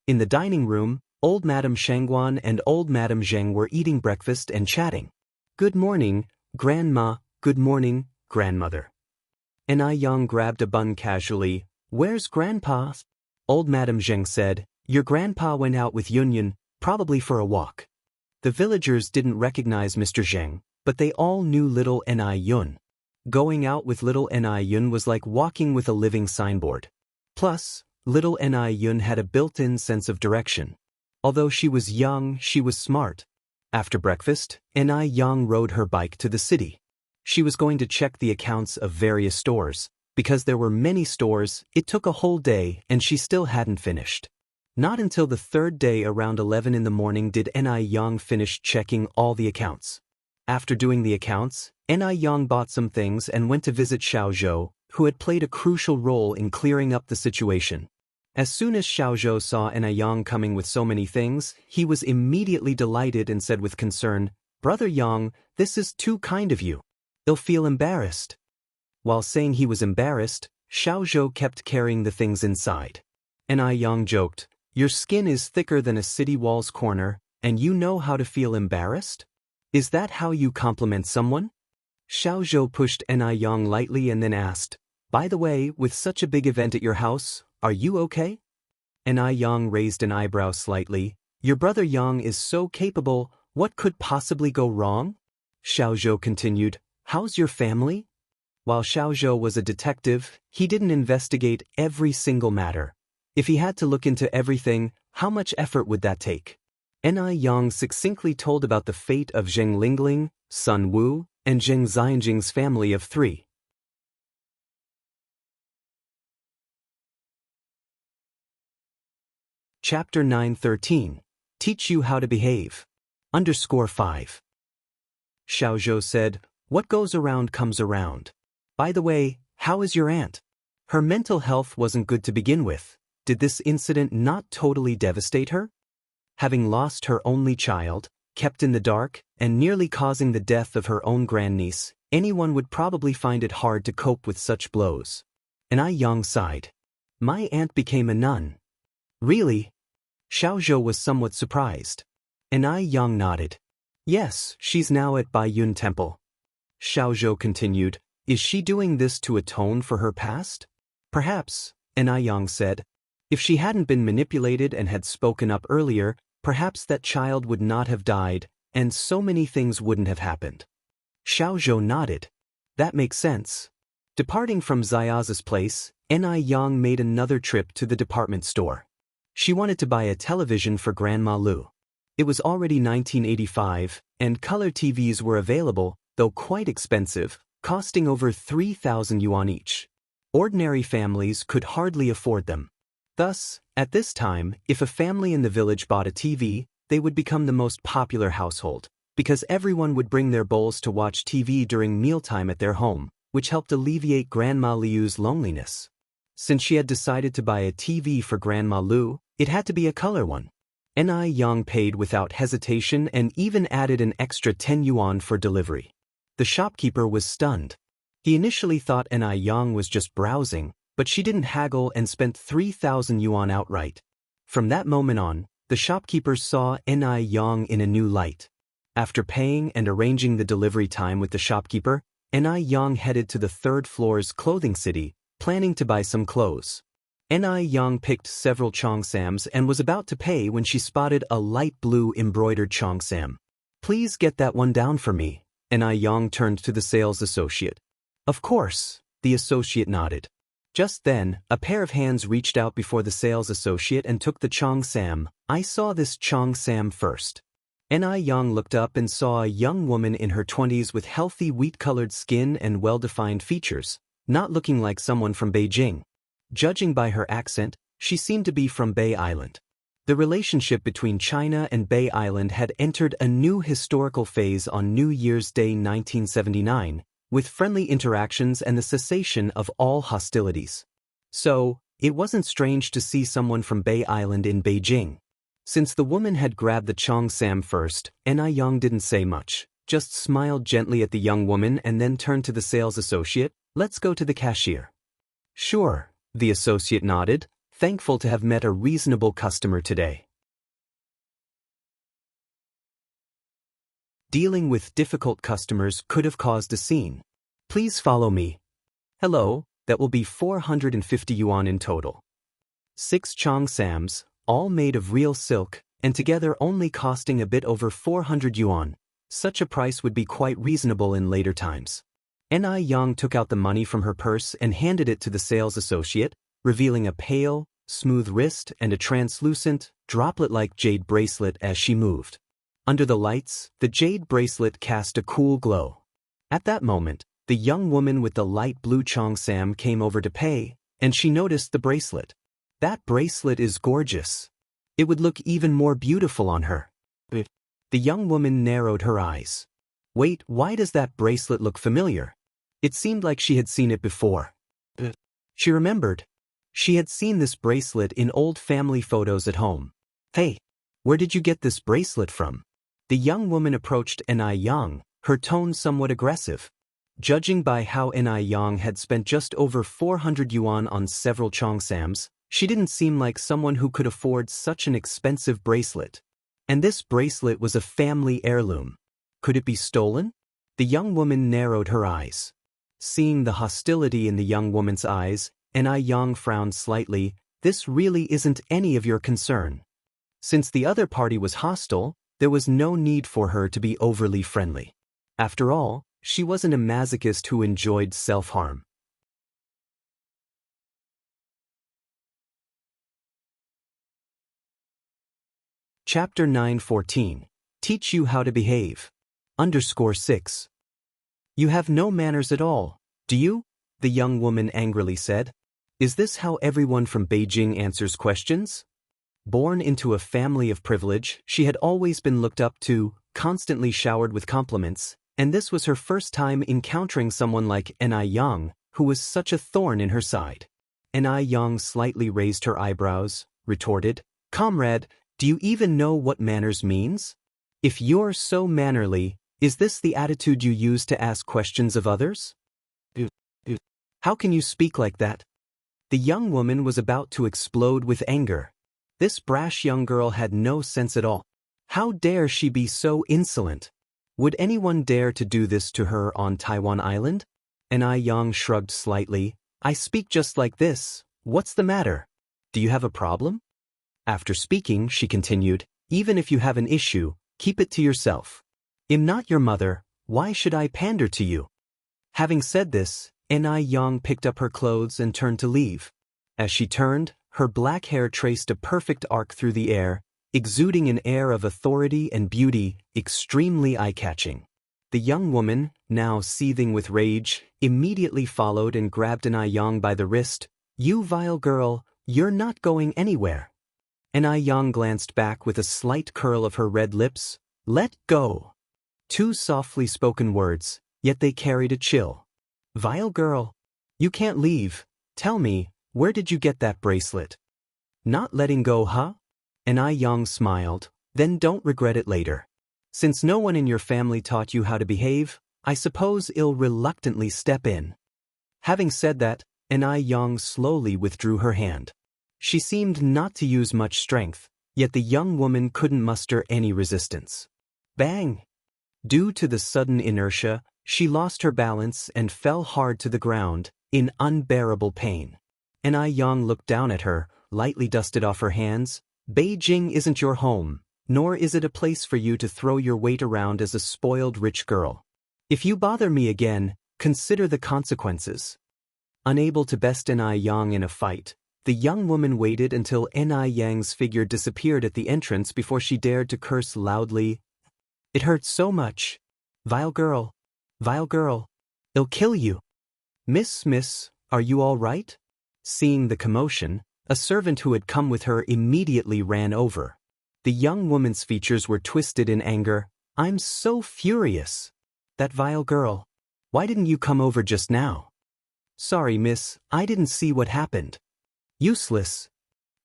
Speaker 1: In the dining room, old Madame Shangguan and old Madame Zheng were eating breakfast and chatting. Good morning, Grandma. Good morning, Grandmother. Yang grabbed a bun casually. Where's Grandpa? Old Madame Zheng said, Your grandpa went out with Yunyan, probably for a walk. The villagers didn't recognize Mr. Zheng, but they all knew little Yun. Going out with little Yun was like walking with a living signboard. Plus, little Yun had a built-in sense of direction. Although she was young, she was smart. After breakfast, Yang rode her bike to the city. She was going to check the accounts of various stores. Because there were many stores, it took a whole day and she still hadn't finished. Not until the third day around 11 in the morning did Yang finish checking all the accounts. After doing the accounts, Yang bought some things and went to visit Xiaozhou, who had played a crucial role in clearing up the situation. As soon as Xiaozhou saw Yang coming with so many things, he was immediately delighted and said with concern, Brother Yang, this is too kind of you. You'll feel embarrassed. While saying he was embarrassed, Xiaozhou kept carrying the things inside. Yang joked, Your skin is thicker than a city wall's corner, and you know how to feel embarrassed? Is that how you compliment someone? Xiaozhou pushed Ni Yang lightly and then asked, "By the way, with such a big event at your house, are you okay?" Ni Yang raised an eyebrow slightly. "Your brother Yang is so capable, what could possibly go wrong?" Xiaozhou continued, "How's your family?" While Xiaozhou was a detective, he didn't investigate every single matter. If he had to look into everything, how much effort would that take? Ni Yang succinctly told about the fate of Zheng Lingling, Sun Wu, and Zheng Xianjing's family of 3. Chapter 9:13. Teach you how to behave. _5. Xiaozhou said, "What goes around comes around. By the way, how is your aunt? Her mental health wasn't good to begin with. Did this incident not totally devastate her? Having lost her only child, kept in the dark, and nearly causing the death of her own grandniece, anyone would probably find it hard to cope with such blows." Ni Yang sighed. "My aunt became a nun." "Really?" Xiaozhou was somewhat surprised. Ni Yang nodded. "Yes, she's now at Baiyun Temple." Xiaozhou continued, "Is she doing this to atone for her past?" "Perhaps," Ni Yang said. "If she hadn't been manipulated and had spoken up earlier, perhaps that child would not have died, and so many things wouldn't have happened." Xiaozhou nodded. "That makes sense." Departing from Xiaoza's place, Ni Yang made another trip to the department store. She wanted to buy a television for Grandma Lu. It was already 1985, and color TVs were available, though quite expensive, costing over 3,000 yuan each. Ordinary families could hardly afford them. Thus, at this time, if a family in the village bought a TV, they would become the most popular household, because everyone would bring their bowls to watch TV during mealtime at their home, which helped alleviate Grandma Liu's loneliness. Since she had decided to buy a TV for Grandma Lu, it had to be a color one. Ni Yang paid without hesitation and even added an extra 10 yuan for delivery. The shopkeeper was stunned. He initially thought Ni Yang was just browsing, but she didn't haggle and spent 3,000 yuan outright. From that moment on, the shopkeepers saw Ni Yang in a new light. After paying and arranging the delivery time with the shopkeeper, Ni Yang headed to the 3rd floor's clothing city, planning to buy some clothes. Ni Yang picked several cheongsams and was about to pay when she spotted a light blue embroidered cheongsam. "Please get that one down for me." Ni Yang turned to the sales associate. "Of course," the associate nodded. Just then, a pair of hands reached out before the sales associate and took the cheongsam. "I saw this cheongsam first." Ni Yang looked up and saw a young woman in her 20s with healthy wheat-colored skin and well-defined features, not looking like someone from Beijing. Judging by her accent, she seemed to be from Bay Island. The relationship between China and Bay Island had entered a new historical phase on New Year's Day 1979, with friendly interactions and the cessation of all hostilities. So, it wasn't strange to see someone from Bay Island in Beijing. Since the woman had grabbed the cheongsam first, Ni Yang didn't say much, just smiled gently at the young woman and then turned to the sales associate. "Let's go to the cashier." "Sure," the associate nodded, thankful to have met a reasonable customer today. Dealing with difficult customers could have caused a scene. "Please follow me." "Hello," that will be 450 yuan in total. 6 cheongsams, all made of real silk, and together only costing a bit over 400 yuan. Such a price would be quite reasonable in later times. Ni Yang took out the money from her purse and handed it to the sales associate, revealing a pale, smooth wrist and a translucent, droplet-like jade bracelet as she moved. Under the lights, the jade bracelet cast a cool glow. At that moment, the young woman with the light blue cheongsam came over to pay, and she noticed the bracelet. "That bracelet is gorgeous. It would look even more beautiful on her." The young woman narrowed her eyes. "Wait, why does that bracelet look familiar?" It seemed like she had seen it before. She remembered. She had seen this bracelet in old family photos at home. "Hey, where did you get this bracelet from?" The young woman approached Ni Yang, her tone somewhat aggressive. Judging by how Ni Yang had spent just over 400 yuan on several cheongsams, she didn't seem like someone who could afford such an expensive bracelet. And this bracelet was a family heirloom. Could it be stolen? The The young woman narrowed her eyes. Seeing the hostility in the young woman's eyes, Yang frowned slightly. This really isn't any of your concern. Since the other party was hostile, there was no need for her to be overly friendly. After all, she wasn't a masochist who enjoyed self-harm. Chapter 9:14. Teach you how to behave. _6. You have no manners at all, do you? The young woman angrily said. Is this how everyone from Beijing answers questions? Born into a family of privilege, she had always been looked up to, constantly showered with compliments, and this was her first time encountering someone like Yang, who was such a thorn in her side. Yang slightly raised her eyebrows, retorted, Comrade, do you even know what manners means? If you're so mannerly, is this the attitude you use to ask questions of others? How can you speak like that? The young woman was about to explode with anger. This brash young girl had no sense at all. How dare she be so insolent? Would anyone dare to do this to her on Taiwan Island? Yang shrugged slightly. I speak just like this. What's the matter? Do you have a problem? After speaking, she continued, even if you have an issue, keep it to yourself. I'm not your mother, why should I pander to you? Having said this, Yang picked up her clothes and turned to leave. As she turned, her black hair traced a perfect arc through the air, exuding an air of authority and beauty, extremely eye-catching. The young woman, now seething with rage, immediately followed and grabbed Yang by the wrist. You vile girl, you're not going anywhere. Yang glanced back with a slight curl of her red lips. Let go. Two softly spoken words, yet they carried a chill. Vile girl. You can't leave. Tell me, where did you get that bracelet? Not letting go, huh? Yang smiled. Then don't regret it later. Since no one in your family taught you how to behave, I suppose I'll reluctantly step in. Having said that, Yang slowly withdrew her hand. She seemed not to use much strength, yet the young woman couldn't muster any resistance. Bang! Due to the sudden inertia, she lost her balance and fell hard to the ground, in unbearable pain. Yang looked down at her, lightly dusted off her hands. Beijing isn't your home, nor is it a place for you to throw your weight around as a spoiled rich girl. If you bother me again, consider the consequences. Unable to best Yang in a fight, the young woman waited until Yang's figure disappeared at the entrance before she dared to curse loudly. It hurts so much. Vile girl. Vile girl. I'll kill you. Miss, are you all right? Seeing the commotion, a servant who had come with her immediately ran over. The young woman's features were twisted in anger. I'm so furious. That vile girl. Why didn't you come over just now? Sorry, miss, I didn't see what happened. Useless.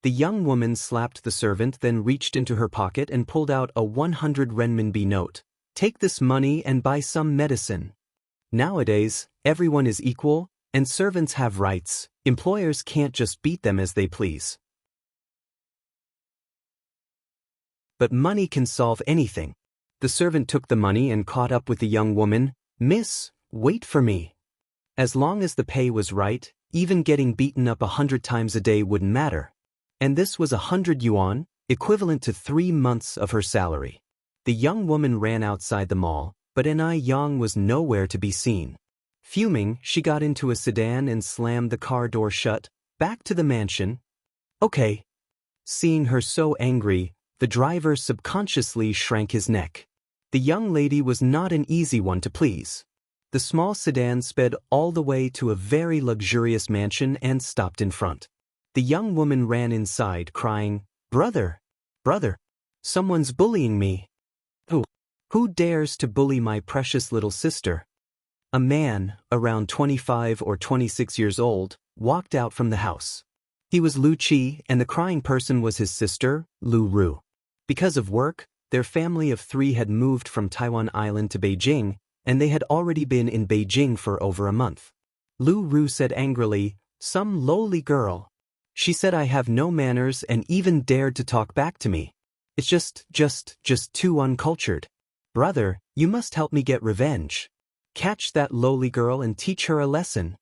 Speaker 1: The young woman slapped the servant, then reached into her pocket and pulled out a 100 renminbi note. Take this money and buy some medicine. Nowadays, everyone is equal, and servants have rights. Employers can't just beat them as they please. But money can solve anything. The servant took the money and caught up with the young woman. Miss, wait for me. As long as the pay was right, even getting beaten up 100 times a day wouldn't matter. And this was 100 yuan, equivalent to 3 months of her salary. The young woman ran outside the mall, but Yang was nowhere to be seen. Fuming, she got into a sedan and slammed the car door shut. Back to the mansion. Okay. Seeing her so angry, the driver subconsciously shrank his neck. The young lady was not an easy one to please. The small sedan sped all the way to a very luxurious mansion and stopped in front. The young woman ran inside, crying, Brother! Brother! Someone's bullying me. Who dares to bully my precious little sister? A man, around 25 or 26 years old, walked out from the house. He was Lu Qi, and the crying person was his sister, Lu Ru. Because of work, their family of 3 had moved from Taiwan Island to Beijing, and they had already been in Beijing for over a month. Lu Ru said angrily, Some lowly girl. She said I have no manners and even dared to talk back to me. It's just too uncultured. Brother, you must help me get revenge. Catch that lowly girl and teach her a lesson.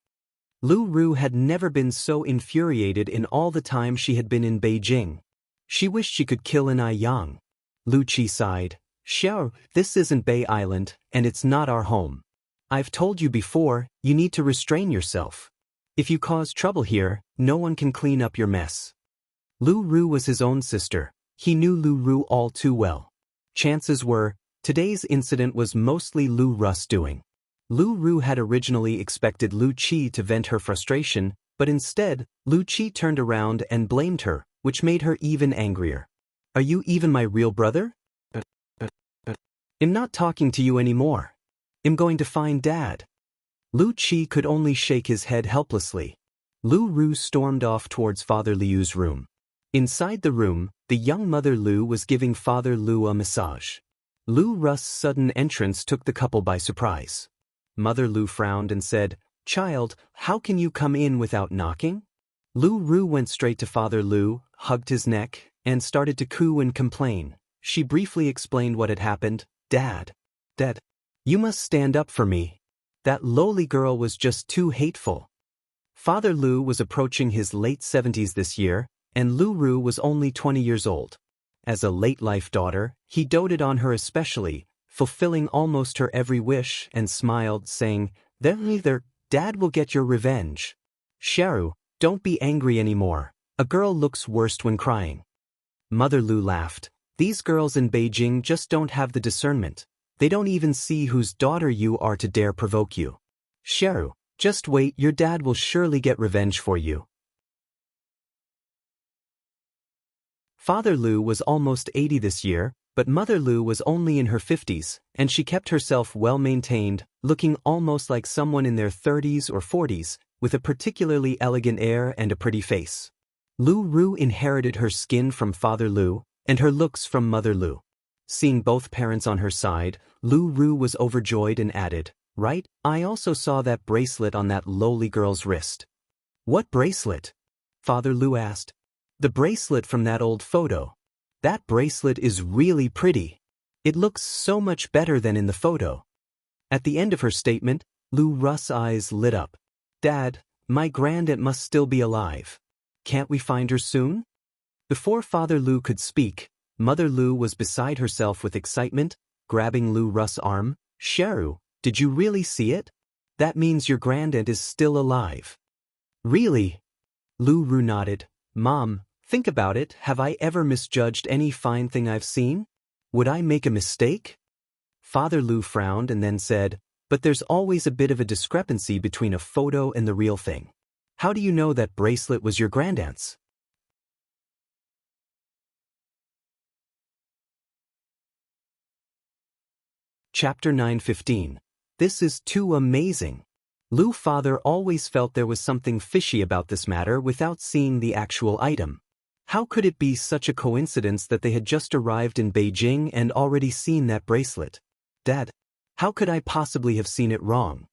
Speaker 1: Lu Ru had never been so infuriated in all the time she had been in Beijing. She wished she could kill an Yang. Lu Qi sighed. Xiao, this isn't Bay Island, and it's not our home. I've told you before, you need to restrain yourself. If you cause trouble here, no one can clean up your mess. Lu Ru was his own sister. He knew Lu Ru all too well. Chances were, today's incident was mostly Lu Ru's doing. Lu Ru had originally expected Lu Qi to vent her frustration, but instead, Lu Qi turned around and blamed her, which made her even angrier. Are you even my real brother? I'm not talking to you anymore. I'm going to find Dad. Lu Qi could only shake his head helplessly. Lu Ru stormed off towards Father Liu's room. Inside the room, the young Mother Lu was giving Father Lu a massage. Lu Ru's sudden entrance took the couple by surprise. Mother Lu frowned and said, "Child, how can you come in without knocking?" Lu Ru went straight to Father Lu, hugged his neck, and started to coo and complain. She briefly explained what had happened. Dad, you must stand up for me. That lowly girl was just too hateful." Father Lu was approaching his late 70s this year, and Lu Ru was only 20 years old. As a late-life daughter, he doted on her especially, fulfilling almost her every wish, and smiled, saying, "There, Dad will get your revenge. Xiaru, don't be angry anymore. A girl looks worst when crying." Mother Lu laughed. "These girls in Beijing just don't have the discernment. They don't even see whose daughter you are to dare provoke you. Xiaru, just wait, your dad will surely get revenge for you." Father Lu was almost 80 this year, but Mother Lu was only in her 50s, and she kept herself well maintained, looking almost like someone in their 30s or 40s, with a particularly elegant air and a pretty face. Lu Ru inherited her skin from Father Lu, and her looks from Mother Lu. Seeing both parents on her side, Lu Ru was overjoyed and added, "Right, I also saw that bracelet on that lowly girl's wrist." "What bracelet?" Father Lu asked. "The bracelet from that old photo. That bracelet is really pretty. It looks so much better than in the photo." At the end of her statement, Lu Ru's eyes lit up. "Dad, my grandaunt must still be alive. Can't we find her soon?" Before Father Lu could speak, Mother Lu was beside herself with excitement, grabbing Lu Ru's arm. "Xiaru, did you really see it? That means your grandaunt is still alive." "Really?" Lu Ru nodded. "Mom, think about it, have I ever misjudged any fine thing I've seen? Would I make a mistake?" Father Lu frowned and then said, "But there's always a bit of a discrepancy between a photo and the real thing. How do you know that bracelet was your grandaunt's?" Chapter 9:15. This is too amazing. Lu father always felt there was something fishy about this matter without seeing the actual item. How could it be such a coincidence that they had just arrived in Beijing and already seen that bracelet? "Dad, how could I possibly have seen it wrong?"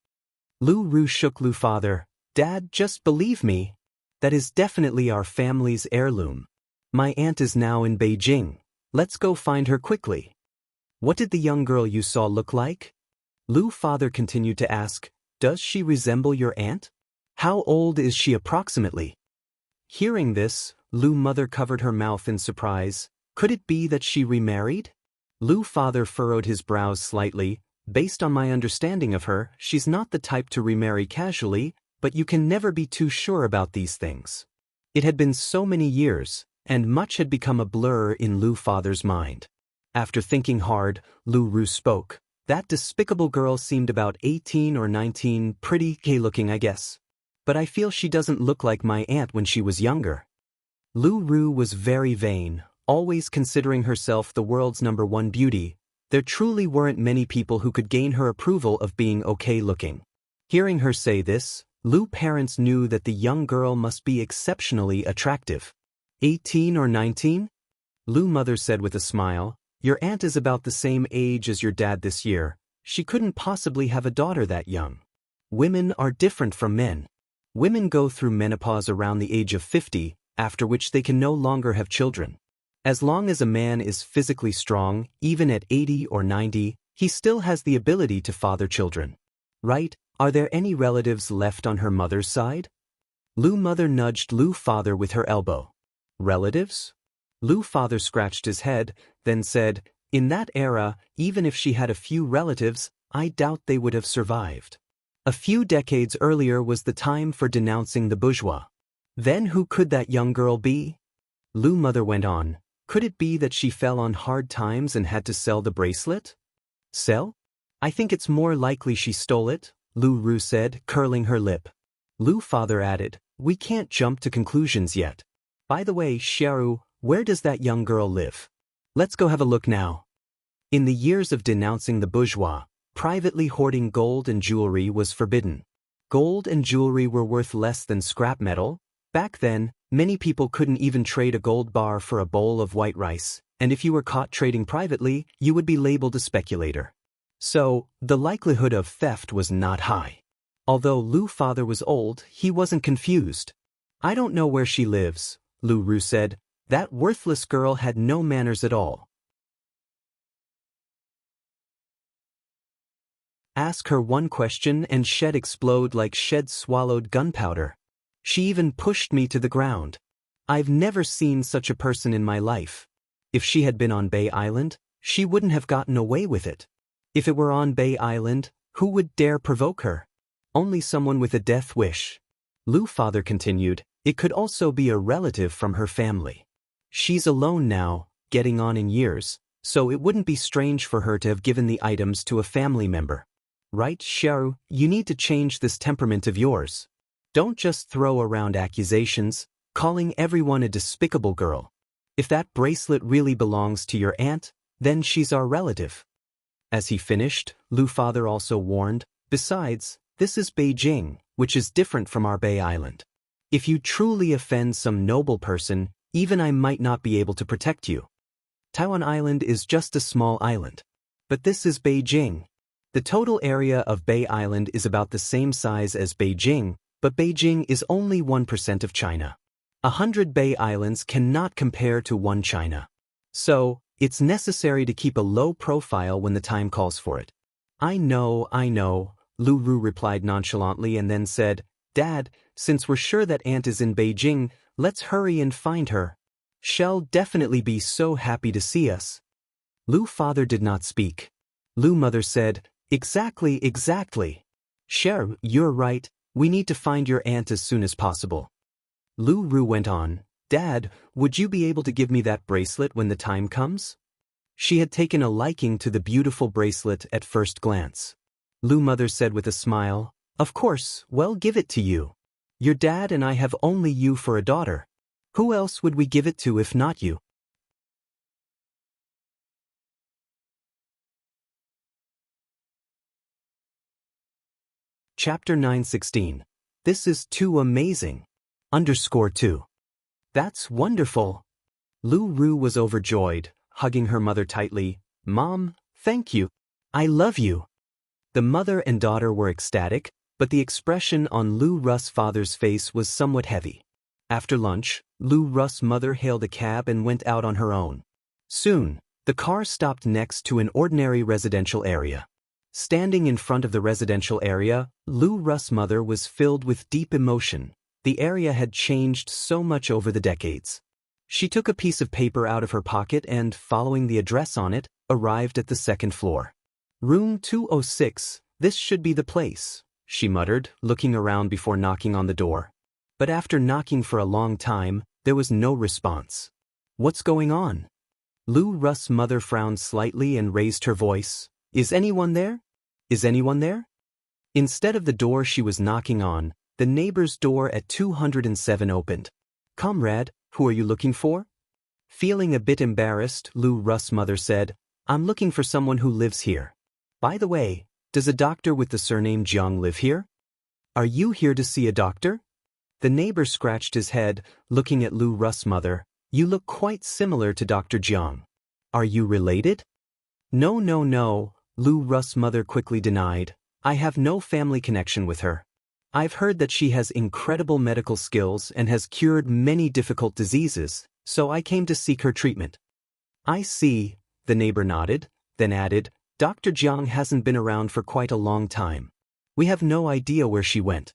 Speaker 1: Lu Ru shook Lu father. "Dad, just believe me. That is definitely our family's heirloom. My aunt is now in Beijing. Let's go find her quickly." "What did the young girl you saw look like?" Lu father continued to ask. "Does she resemble your aunt? How old is she approximately?" Hearing this, Lu mother covered her mouth in surprise. Could it be that she remarried? Lu father furrowed his brows slightly. "Based on my understanding of her, she's not the type to remarry casually, but you can never be too sure about these things." It had been so many years, and much had become a blur in Lu father's mind. After thinking hard, Lu Ru spoke. "That despicable girl seemed about 18 or 19, pretty gay-looking, I guess. But I feel she doesn't look like my aunt when she was younger." Lu Ru was very vain, always considering herself the world's #1 beauty. There truly weren't many people who could gain her approval of being okay-looking. Hearing her say this, Lu parents knew that the young girl must be exceptionally attractive. 18 or 19? Lu mother said with a smile. "Your aunt is about the same age as your dad this year. She couldn't possibly have a daughter that young. Women are different from men. Women go through menopause around the age of 50, after which they can no longer have children. As long as a man is physically strong, even at 80 or 90, he still has the ability to father children. Right? Are there any relatives left on her mother's side? Lu mother nudged Lu father with her elbow. Relatives? Lu father scratched his head, then said, in that era, even if she had a few relatives, I doubt they would have survived. A few decades earlier was the time for denouncing the bourgeois. Then who could that young girl be? Lu mother went on. Could it be that she fell on hard times and had to sell the bracelet? Sell? I think it's more likely she stole it, Lu Ru said, curling her lip. Lu father added, we can't jump to conclusions yet. By the way, Xiaoru, where does that young girl live? Let's go have a look now. In the years of denouncing the bourgeois, privately hoarding gold and jewelry was forbidden. Gold and jewelry were worth less than scrap metal. Back then, many people couldn't even trade a gold bar for a bowl of white rice, and if you were caught trading privately, you would be labeled a speculator. So, the likelihood of theft was not high. Although Lu father was old, he wasn't confused. I don't know where she lives, Lu Ru said. That worthless girl had no manners at all. Ask her one question and she'd explode like she'd swallowed gunpowder. She even pushed me to the ground. I've never seen such a person in my life. If she had been on Bay Island, she wouldn't have gotten away with it. If it were on Bay Island, who would dare provoke her? Only someone with a death wish. Lu father continued, it could also be a relative from her family. She's alone now, getting on in years, so it wouldn't be strange for her to have given the items to a family member. Right, Xiaoru, you need to change this temperament of yours. Don't just throw around accusations, calling everyone a despicable girl. If that bracelet really belongs to your aunt, then she's our relative. As he finished, Lu father also warned, besides, this is Beijing, which is different from our Bay Island. If you truly offend some noble person, even I might not be able to protect you. Taiwan Island is just a small island. But this is Beijing. The total area of Bay Island is about the same size as Beijing, but Beijing is only 1% of China. 100 Bay Islands cannot compare to one China. So, it's necessary to keep a low profile when the time calls for it. I know, Lu Ru replied nonchalantly and then said, Dad, since we're sure that aunt is in Beijing, let's hurry and find her. She'll definitely be so happy to see us. Lu father did not speak. Lu mother said, Exactly. Xiaoru, you're right, we need to find your aunt as soon as possible. Lu Ru went on, Dad, would you be able to give me that bracelet when the time comes? She had taken a liking to the beautiful bracelet at first glance. Lu mother said with a smile, Of course, well, give it to you. Your dad and I have only you for a daughter. Who else would we give it to if not you? Chapter 916. This is too amazing. _2. That's wonderful. Lu Ru was overjoyed, hugging her mother tightly. Mom, thank you. I love you. The mother and daughter were ecstatic, but the expression on Lu Ru's father's face was somewhat heavy. After lunch, Lu Ru's mother hailed a cab and went out on her own. Soon, the car stopped next to an ordinary residential area. Standing in front of the residential area, Lu Ru's mother was filled with deep emotion. The area had changed so much over the decades. She took a piece of paper out of her pocket and, following the address on it, arrived at the second floor. Room 206, this should be the place, she muttered, looking around before knocking on the door. But after knocking for a long time, there was no response. What's going on? Lu Ru's mother frowned slightly and raised her voice. Is anyone there? Is anyone there? Instead of the door she was knocking on, the neighbor's door at 207 opened. Comrade, who are you looking for? Feeling a bit embarrassed, Lu Ru's mother said, I'm looking for someone who lives here. By the way, does a doctor with the surname Jiang live here? Are you here to see a doctor? The neighbor scratched his head, looking at Lu Ru's mother. You look quite similar to Dr. Jiang. Are you related? No, Lu Ru's mother quickly denied. I have no family connection with her. I've heard that she has incredible medical skills and has cured many difficult diseases, so I came to seek her treatment. I see, the neighbor nodded, then added, Dr. Jiang hasn't been around for quite a long time. We have no idea where she went.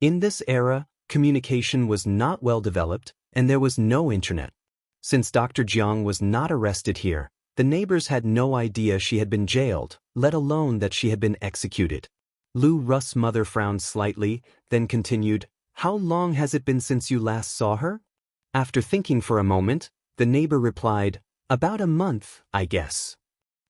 Speaker 1: In this era, communication was not well developed, and there was no internet. Since Dr. Jiang was not arrested here, the neighbors had no idea she had been jailed, let alone that she had been executed. Lu Russ' mother frowned slightly, then continued, "How long has it been since you last saw her?" After thinking for a moment, the neighbor replied, "About a month, I guess."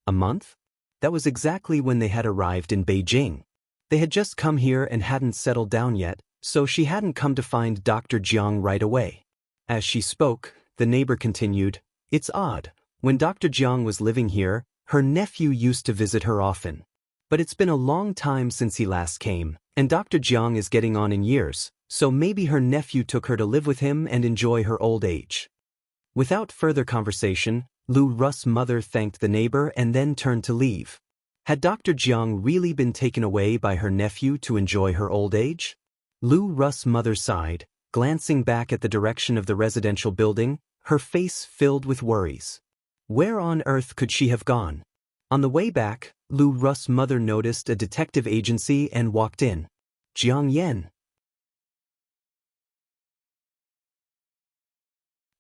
Speaker 1: A month? That was exactly when they had arrived in Beijing. They had just come here and hadn't settled down yet, so she hadn't come to find Dr. Jiang right away. As she spoke, the neighbor continued, "It's odd. When Dr. Jiang was living here, her nephew used to visit her often. But it's been a long time since he last came, and Dr. Jiang is getting on in years, so maybe her nephew took her to live with him and enjoy her old age." Without further conversation, Lu Russ' mother thanked the neighbor and then turned to leave. Had Dr. Jiang really been taken away by her nephew to enjoy her old age? Lu Russ' mother sighed, glancing back at the direction of the residential building, her face filled with worries. Where on earth could she have gone? On the way back, Lu Russ' mother noticed a detective agency and walked in. Jiang Yan.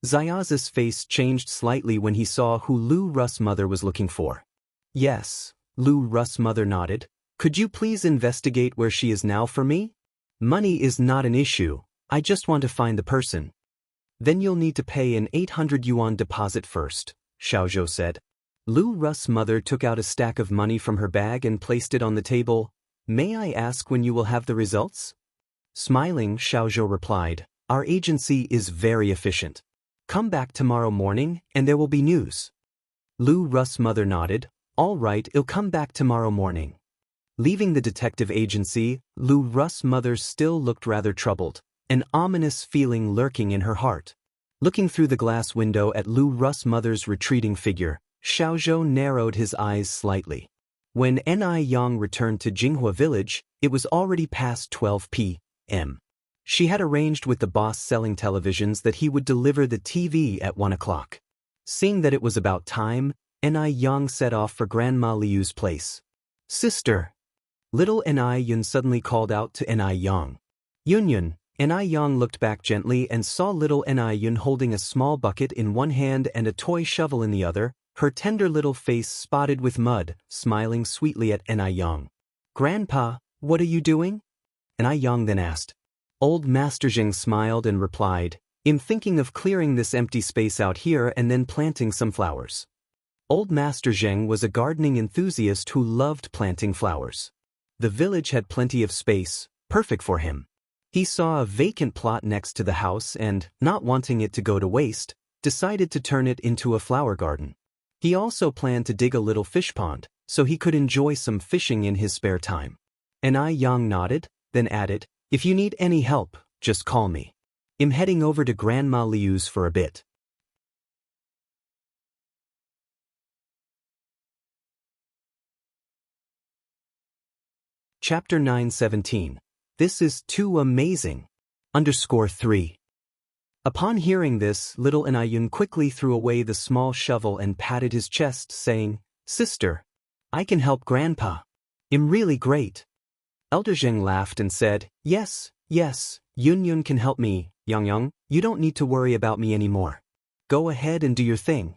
Speaker 1: Xiaozi's face changed slightly when he saw who Lu Russ' mother was looking for. "Yes," Lu Russ' mother nodded. "Could you please investigate where she is now for me? Money is not an issue, I just want to find the person." "Then you'll need to pay an 800 yuan deposit first," Xiaozhou said. Lu Russ' mother took out a stack of money from her bag and placed it on the table. "May I ask when you will have the results?" Smiling, Xiaozhou replied, "Our agency is very efficient. Come back tomorrow morning and there will be news." Lu Russ' mother nodded. "All right, I'll come back tomorrow morning." Leaving the detective agency, Lu Russ' mother still looked rather troubled, an ominous feeling lurking in her heart. Looking through the glass window at Lu Russ' mother's retreating figure, Xiaozhou narrowed his eyes slightly. When Ni Yang returned to Jinghua village, it was already past 12 p.m. She had arranged with the boss selling televisions that he would deliver the TV at 1 o'clock. Seeing that it was about time, Ni Yang set off for Grandma Liu's place. "Sister!" Little Ni Yun suddenly called out to Ni Yang. "Yun." Ni Yang looked back gently and saw little Ni Yun holding a small bucket in one hand and a toy shovel in the other, her tender little face spotted with mud, smiling sweetly at Ni Yang. "Grandpa, what are you doing?" Ni Yang then asked. Old Master Zheng smiled and replied, "I'm thinking of clearing this empty space out here and then planting some flowers." Old Master Zheng was a gardening enthusiast who loved planting flowers. The village had plenty of space, perfect for him. He saw a vacant plot next to the house and, not wanting it to go to waste, decided to turn it into a flower garden. He also planned to dig a little fish pond, so he could enjoy some fishing in his spare time. Ni Yang nodded, then added, "If you need any help, just call me. I'm heading over to Grandma Liu's for a bit." Chapter 9:17. This is too amazing. _3. Upon hearing this, little Inayun quickly threw away the small shovel and patted his chest, saying, "Sister, I can help Grandpa. I'm really great." Elder Zheng laughed and said, Yes, Yun can help me, Yang, you don't need to worry about me anymore. Go ahead and do your thing."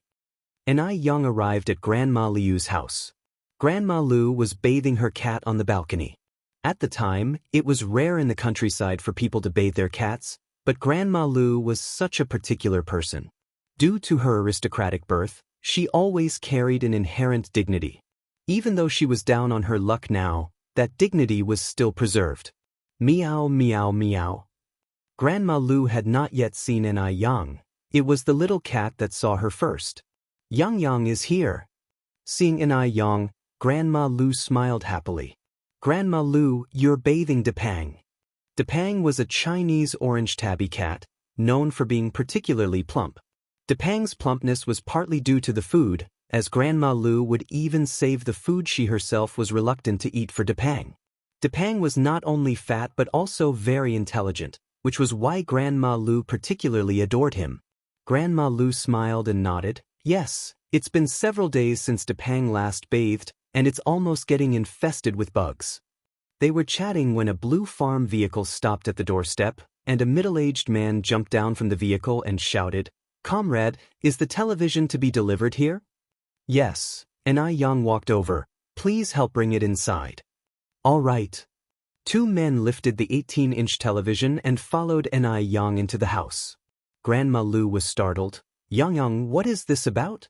Speaker 1: Yang arrived at Grandma Liu's house. Grandma Liu was bathing her cat on the balcony. At the time, it was rare in the countryside for people to bathe their cats, but Grandma Liu was such a particular person. Due to her aristocratic birth, she always carried an inherent dignity. Even though she was down on her luck now, that dignity was still preserved. Meow, meow, meow. Grandma Liu had not yet seen Yang. It was the little cat that saw her first. Yang is here. Seeing Yang, Grandma Liu smiled happily. "Grandma Liu, you're bathing Depang." Depang was a Chinese orange tabby cat, known for being particularly plump. Depang's plumpness was partly due to the food, as Grandma Liu would even save the food she herself was reluctant to eat for Depang. Depang was not only fat but also very intelligent, which was why Grandma Liu particularly adored him. Grandma Liu smiled and nodded. "Yes, it's been several days since Depang last bathed, and it's almost getting infested with bugs." They were chatting when a blue farm vehicle stopped at the doorstep, and a middle-aged man jumped down from the vehicle and shouted, "Comrade, is the television to be delivered here?" "Yes," and Yang walked over. "Please help bring it inside." "All right." Two men lifted the 18-inch television and followed Yang into the house. Grandma Lu was startled. "Yang, what is this about?"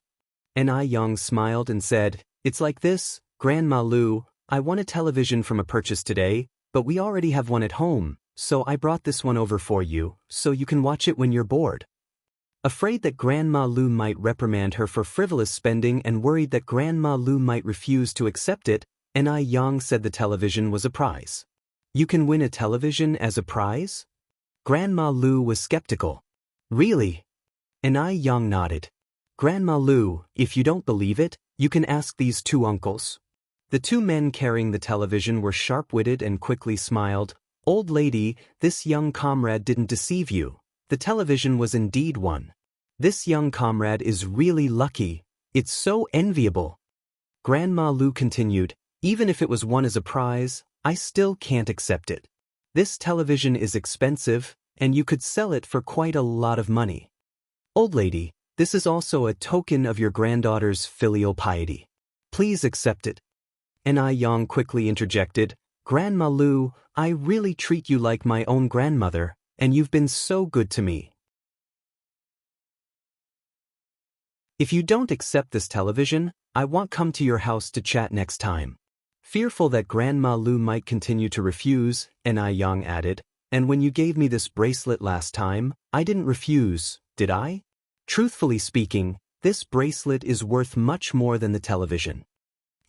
Speaker 1: Yang smiled and said, "It's like this, Grandma Lu, I won a television from a purchase today, but we already have one at home, so I brought this one over for you, so you can watch it when you're bored." Afraid that Grandma Lu might reprimand her for frivolous spending and worried that Grandma Lu might refuse to accept it, Yang said the television was a prize. "You can win a television as a prize?" Grandma Lu was skeptical. "Really?" Yang nodded. "Grandma Lu, if you don't believe it, you can ask these two uncles." The two men carrying the television were sharp-witted and quickly smiled. "Old lady, this young comrade didn't deceive you. The television was indeed one. This young comrade is really lucky. It's so enviable." Grandma Lu continued, "Even if it was won as a prize, I still can't accept it. This television is expensive, and you could sell it for quite a lot of money. Old lady, this is also a token of your granddaughter's filial piety. Please accept it." Yang quickly interjected, "Grandma Lu, I really treat you like my own grandmother, and you've been so good to me. If you don't accept this television, I won't come to your house to chat next time." Fearful that Grandma Lu might continue to refuse, Yang added, "And when you gave me this bracelet last time, I didn't refuse, did I? Truthfully speaking, this bracelet is worth much more than the television."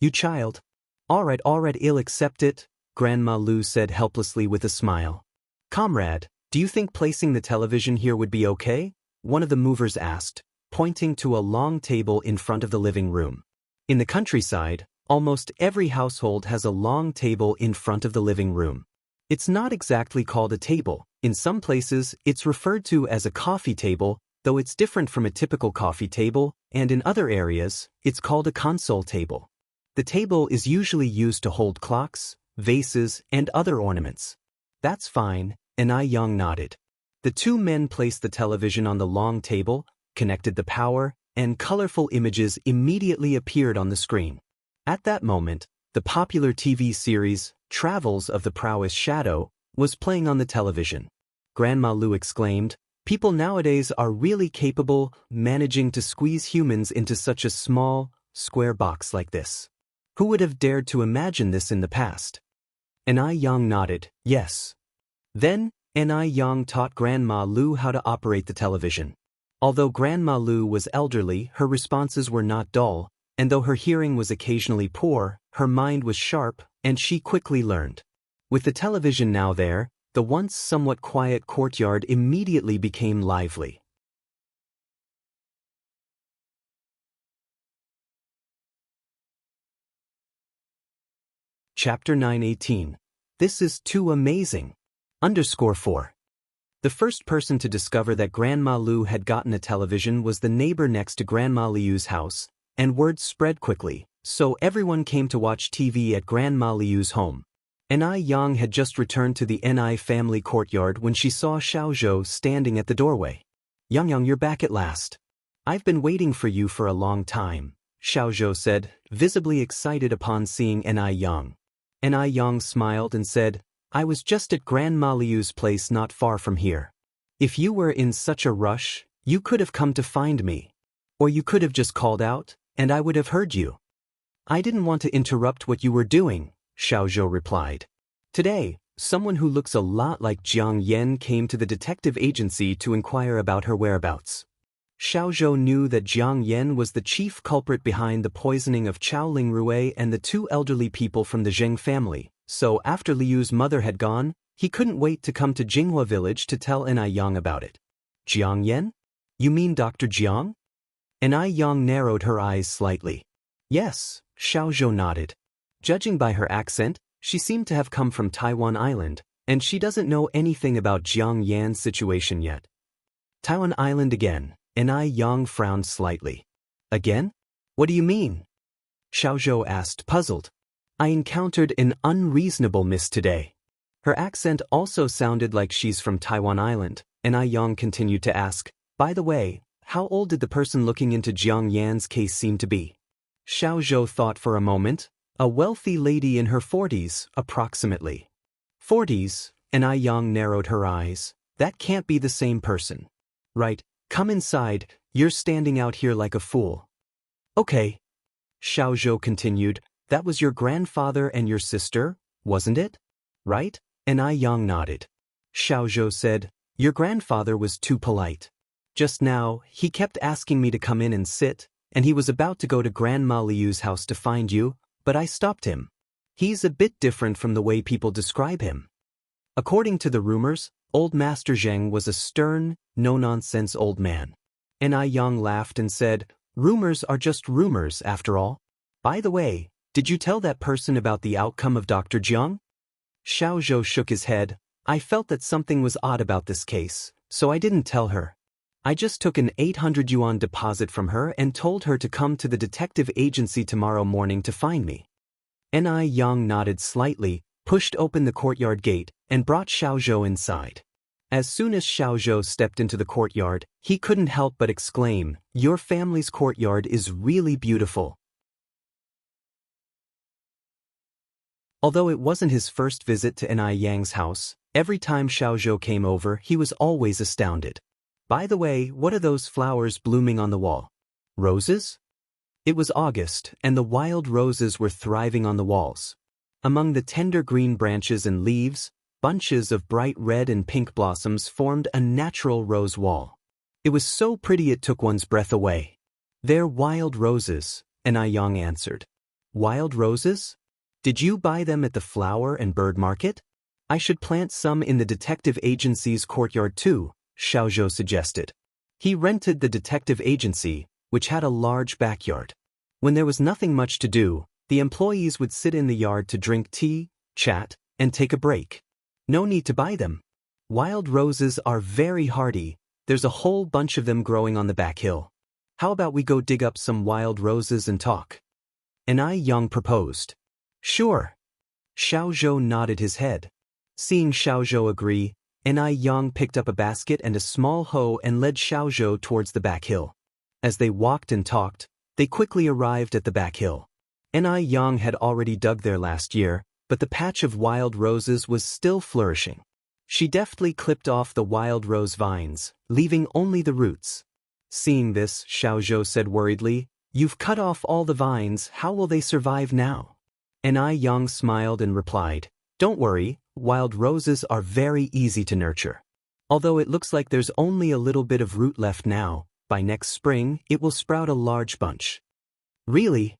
Speaker 1: "You child." All right, I'll accept it," Grandma Lu said helplessly with a smile. "Comrade, do you think placing the television here would be okay?" one of the movers asked, pointing to a long table in front of the living room. In the countryside, almost every household has a long table in front of the living room. It's not exactly called a table. In some places, it's referred to as a coffee table, though it's different from a typical coffee table, and in other areas, it's called a console table. The table is usually used to hold clocks, vases, and other ornaments. "That's fine," Yang nodded. The two men placed the television on the long table, connected the power, and colorful images immediately appeared on the screen. At that moment, the popular TV series, Travels of the Prowess Shadow, was playing on the television. Grandma Lu exclaimed, "People nowadays are really capable, managing to squeeze humans into such a small, square box like this. Who would have dared to imagine this in the past?" Yang nodded, "Yes." Then, Yang taught Grandma Lu how to operate the television. Although Grandma Lu was elderly, her responses were not dull, and though her hearing was occasionally poor, her mind was sharp, and she quickly learned. With the television now there, the once somewhat quiet courtyard immediately became lively. Chapter 9:18. This is too amazing. _4. The first person to discover that Grandma Lu had gotten a television was the neighbor next to Grandma Liu's house, and word spread quickly, so everyone came to watch TV at Grandma Liu's home. Yang had just returned to the family courtyard when she saw Xiaozhou standing at the doorway. Yang, you're back at last. I've been waiting for you for a long time," Xiaozhou said, visibly excited upon seeing Yang. Yang smiled and said, "I was just at Grandma Liu's place not far from here. If you were in such a rush, you could have come to find me. Or you could have just called out, and I would have heard you." "I didn't want to interrupt what you were doing," Xiaozhou replied. "Today, someone who looks a lot like Jiang Yan came to the detective agency to inquire about her whereabouts." Xiaozhou knew that Jiang Yan was the chief culprit behind the poisoning of Chao Lingrui and the two elderly people from the Zheng family, so after Liu's mother had gone, he couldn't wait to come to Jinghua village to tell Yang about it. "Jiang Yan? You mean Dr. Jiang?" Yang narrowed her eyes slightly. "Yes," Xiaozhou nodded. Judging by her accent, she seemed to have come from Taiwan Island, and she doesn't know anything about Jiang Yan's situation yet. "Taiwan Island again," Yang frowned slightly. "Again? What do you mean?" Xiaozhou asked, puzzled. I encountered an unreasonable miss today. Her accent also sounded like she's from Taiwan Island, and I Yang continued to ask, by the way, how old did the person looking into Jiang Yan's case seem to be? Xiao Zhou thought for a moment. A wealthy lady in her 40s, approximately. 40s, and I Yang narrowed her eyes. That can't be the same person. Right, come inside, you're standing out here like a fool. Okay. Xiao Zhou continued, that was your grandfather and your sister, wasn't it? Right? And I Yang nodded. Xiao Zhou said, your grandfather was too polite. Just now, he kept asking me to come in and sit, and he was about to go to Grandma Liu's house to find you, but I stopped him. He's a bit different from the way people describe him. According to the rumors, old Master Zheng was a stern, no-nonsense old man. And I Yang laughed and said, rumors are just rumors after all. By the way, did you tell that person about the outcome of Dr. Jiang? Xiao Zhou shook his head. I felt that something was odd about this case, so I didn't tell her. I just took an 800 yuan deposit from her and told her to come to the detective agency tomorrow morning to find me. N.I. Yang nodded slightly, pushed open the courtyard gate, and brought Xiao Zhou inside. As soon as Xiao Zhou stepped into the courtyard, he couldn't help but exclaim, your family's courtyard is really beautiful. Although it wasn't his first visit to N.I. Yang's house, every time Xiao Zhou came over he was always astounded. By the way, what are those flowers blooming on the wall? Roses? It was August, and the wild roses were thriving on the walls. Among the tender green branches and leaves, bunches of bright red and pink blossoms formed a natural rose wall. It was so pretty it took one's breath away. They're wild roses, N.I. Yang answered. Wild roses? Did you buy them at the flower and bird market? I should plant some in the detective agency's courtyard too, Xiao Zhou suggested. He rented the detective agency, which had a large backyard. When there was nothing much to do, the employees would sit in the yard to drink tea, chat, and take a break. No need to buy them. Wild roses are very hardy, there's a whole bunch of them growing on the back hill. How about we go dig up some wild roses and talk? N.I. Yang proposed. Sure. Xiao Zhou nodded his head. Seeing Xiao Zhou agree, N.I. Yang picked up a basket and a small hoe and led Xiao Zhou towards the back hill. As they walked and talked, they quickly arrived at the back hill. N.I. Yang had already dug there last year, but the patch of wild roses was still flourishing. She deftly clipped off the wild rose vines, leaving only the roots. Seeing this, Xiao Zhou said worriedly, you've cut off all the vines, how will they survive now? N.I. Yang smiled and replied, don't worry, wild roses are very easy to nurture. Although it looks like there's only a little bit of root left now, by next spring it will sprout a large bunch. Really?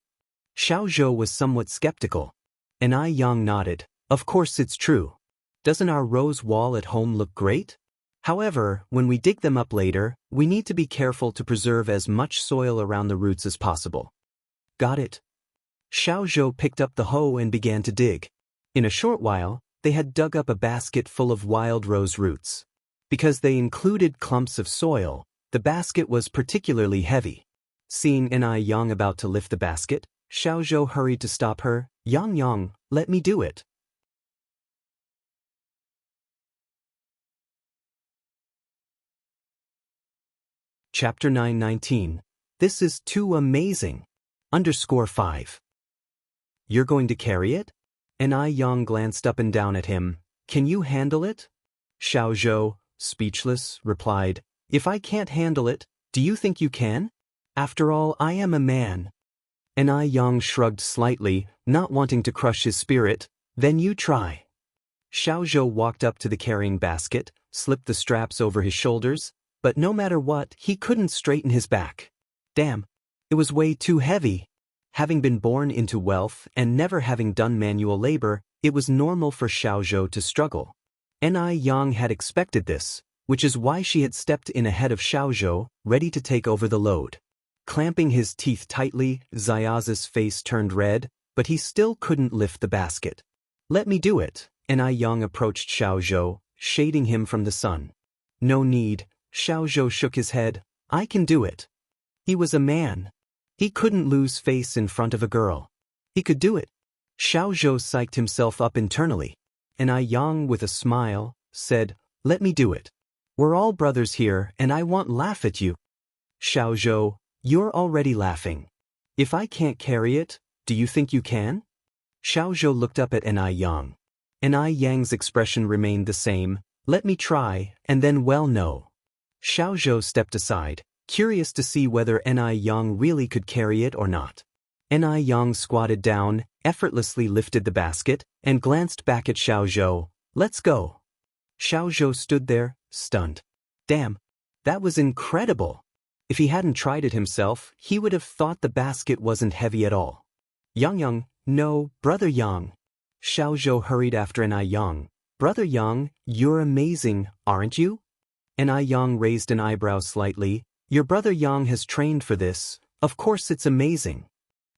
Speaker 1: Xiao Zhou was somewhat skeptical. N.I. Yang nodded. Of course it's true. Doesn't our rose wall at home look great? However, when we dig them up later, we need to be careful to preserve as much soil around the roots as possible. Got it. Xiao Zhou picked up the hoe and began to dig. In a short while, they had dug up a basket full of wild rose roots. Because they included clumps of soil, the basket was particularly heavy. Seeing N.I. Yang about to lift the basket, Xiao Zhou hurried to stop her. Yang, let me do it. Chapter 919. This is too amazing. _5. You're going to carry it? N.I. Yang glanced up and down at him. Can you handle it? Xiao Zhou, speechless, replied, if I can't handle it, do you think you can? After all, I am a man. N.I. Yang shrugged slightly, not wanting to crush his spirit. Then you try. Xiao Zhou walked up to the carrying basket, slipped the straps over his shoulders, but no matter what, he couldn't straighten his back. Damn, it was way too heavy. Having been born into wealth and never having done manual labor, it was normal for Xiao Zhou to struggle. N.I. Yang had expected this, which is why she had stepped in ahead of Xiao Zhou, ready to take over the load. Clamping his teeth tightly, Xiaozi's face turned red, but he still couldn't lift the basket. Let me do it. N.I. Yang approached Xiao Zhou, shading him from the sun. No need. Xiao Zhou shook his head. I can do it. He was a man. He couldn't lose face in front of a girl. He could do it. Xiao Zhou psyched himself up internally. And I Yang, with a smile, said, "Let me do it. We're all brothers here and I won't laugh at you." Xiao Zhou, you're already laughing. If I can't carry it, do you think you can? Xiao Zhou looked up at Ni Yang. Ni Yang's expression remained the same. Let me try, and then well no. Xiao Zhou stepped aside, curious to see whether Ni Yang really could carry it or not. Ni Yang squatted down, effortlessly lifted the basket, and glanced back at Xiao Zhou. Let's go. Xiao Zhou stood there, stunned. Damn, that was incredible. If he hadn't tried it himself, he would have thought the basket wasn't heavy at all. Yang, no, Brother Yang. Xiao Zhou hurried after Ni Yang. Brother Yang, you're amazing, aren't you? Ni Yang raised an eyebrow slightly. Your brother Yang has trained for this. Of course it's amazing.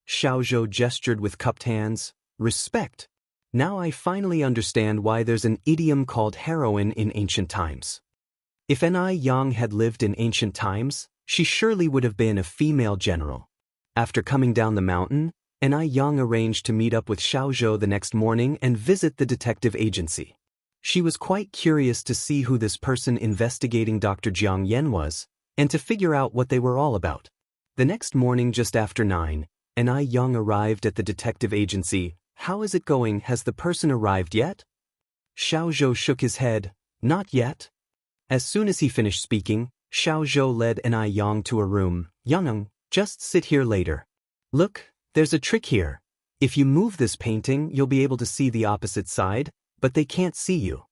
Speaker 1: Xiao Zhou gestured with cupped hands. Respect. Now I finally understand why there's an idiom called heroine in ancient times. If Ni Yang had lived in ancient times, she surely would have been a female general. After coming down the mountain, Ni Yang arranged to meet up with Xiao Zhou the next morning and visit the detective agency. She was quite curious to see who this person investigating Dr. Jiang Yan was, and to figure out what they were all about. The next morning just after 9, Ni Yang arrived at the detective agency. How is it going? Has the person arrived yet? Xiao Zhou shook his head. Not yet. As soon as he finished speaking, Xiao Zhou led Ni Yang to a room. Yang, just sit here later. Look, there's a trick here. If you move this painting, you'll be able to see the opposite side, but they can't see you.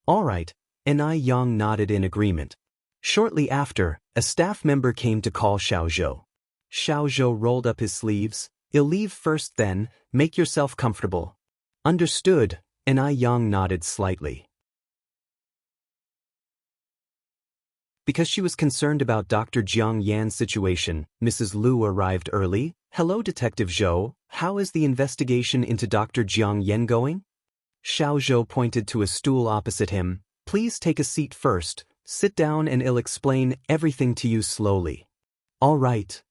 Speaker 1: All right, Ni Yang nodded in agreement. Shortly after, a staff member came to call Xiao Zhou. Xiao Zhou rolled up his sleeves. You'll leave first then, make yourself comfortable. Understood, Ni Yang nodded slightly. Because she was concerned about Dr. Jiang Yan's situation, Mrs. Liu arrived early. Hello, Detective Zhou, how is the investigation into Dr. Jiang Yan going? Xiao Zhou pointed to a stool opposite him. Please take a seat first, sit down and I'll explain everything to you slowly. All right.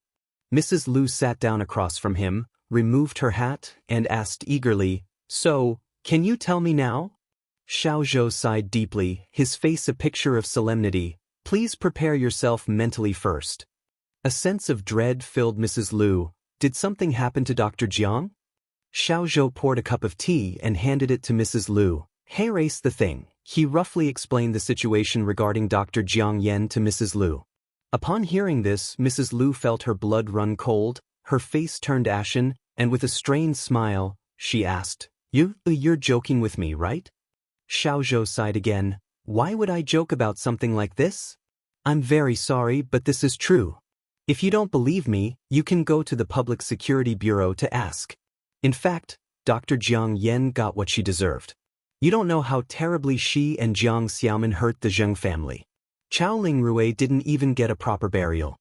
Speaker 1: Mrs. Liu sat down across from him, removed her hat, and asked eagerly, So, can you tell me now? Xiao Zhou sighed deeply, his face a picture of solemnity. Please prepare yourself mentally first. A sense of dread filled Mrs. Liu. Did something happen to Dr. Jiang? Xiao Zhou poured a cup of tea and handed it to Mrs. Liu. Hey, erase the thing. He roughly explained the situation regarding Dr. Jiang Yan to Mrs. Liu. Upon hearing this, Mrs. Liu felt her blood run cold, her face turned ashen, and with a strained smile, she asked, You're joking with me, right? Xiao Zhou sighed again. Why would I joke about something like this? I'm very sorry, but this is true. If you don't believe me, you can go to the Public Security Bureau to ask. In fact, Dr. Jiang Yan got what she deserved. You don't know how terribly she and Jiang Xiaoman hurt the Zheng family. Chao Lingrui didn't even get a proper burial.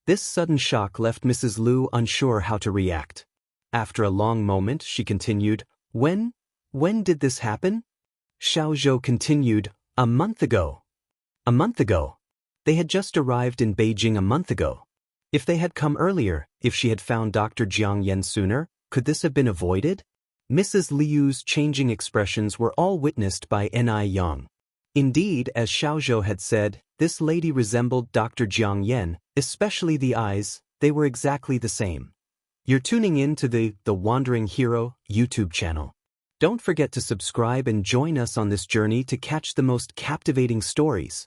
Speaker 1: This sudden shock left Mrs. Liu unsure how to react. After a long moment, she continued, When did this happen? Xiao Zhou continued, A month ago. A month ago. They had just arrived in Beijing a month ago. If they had come earlier, if she had found Dr. Jiang Yan sooner, could this have been avoided? Mrs. Liu's changing expressions were all witnessed by Ni Yang. Indeed, as Xiao Zhou had said, this lady resembled Dr. Jiang Yan, especially the eyes, they were exactly the same. You're tuning in to the Wandering Hero YouTube channel. Don't forget to subscribe and join us on this journey to catch the most captivating stories.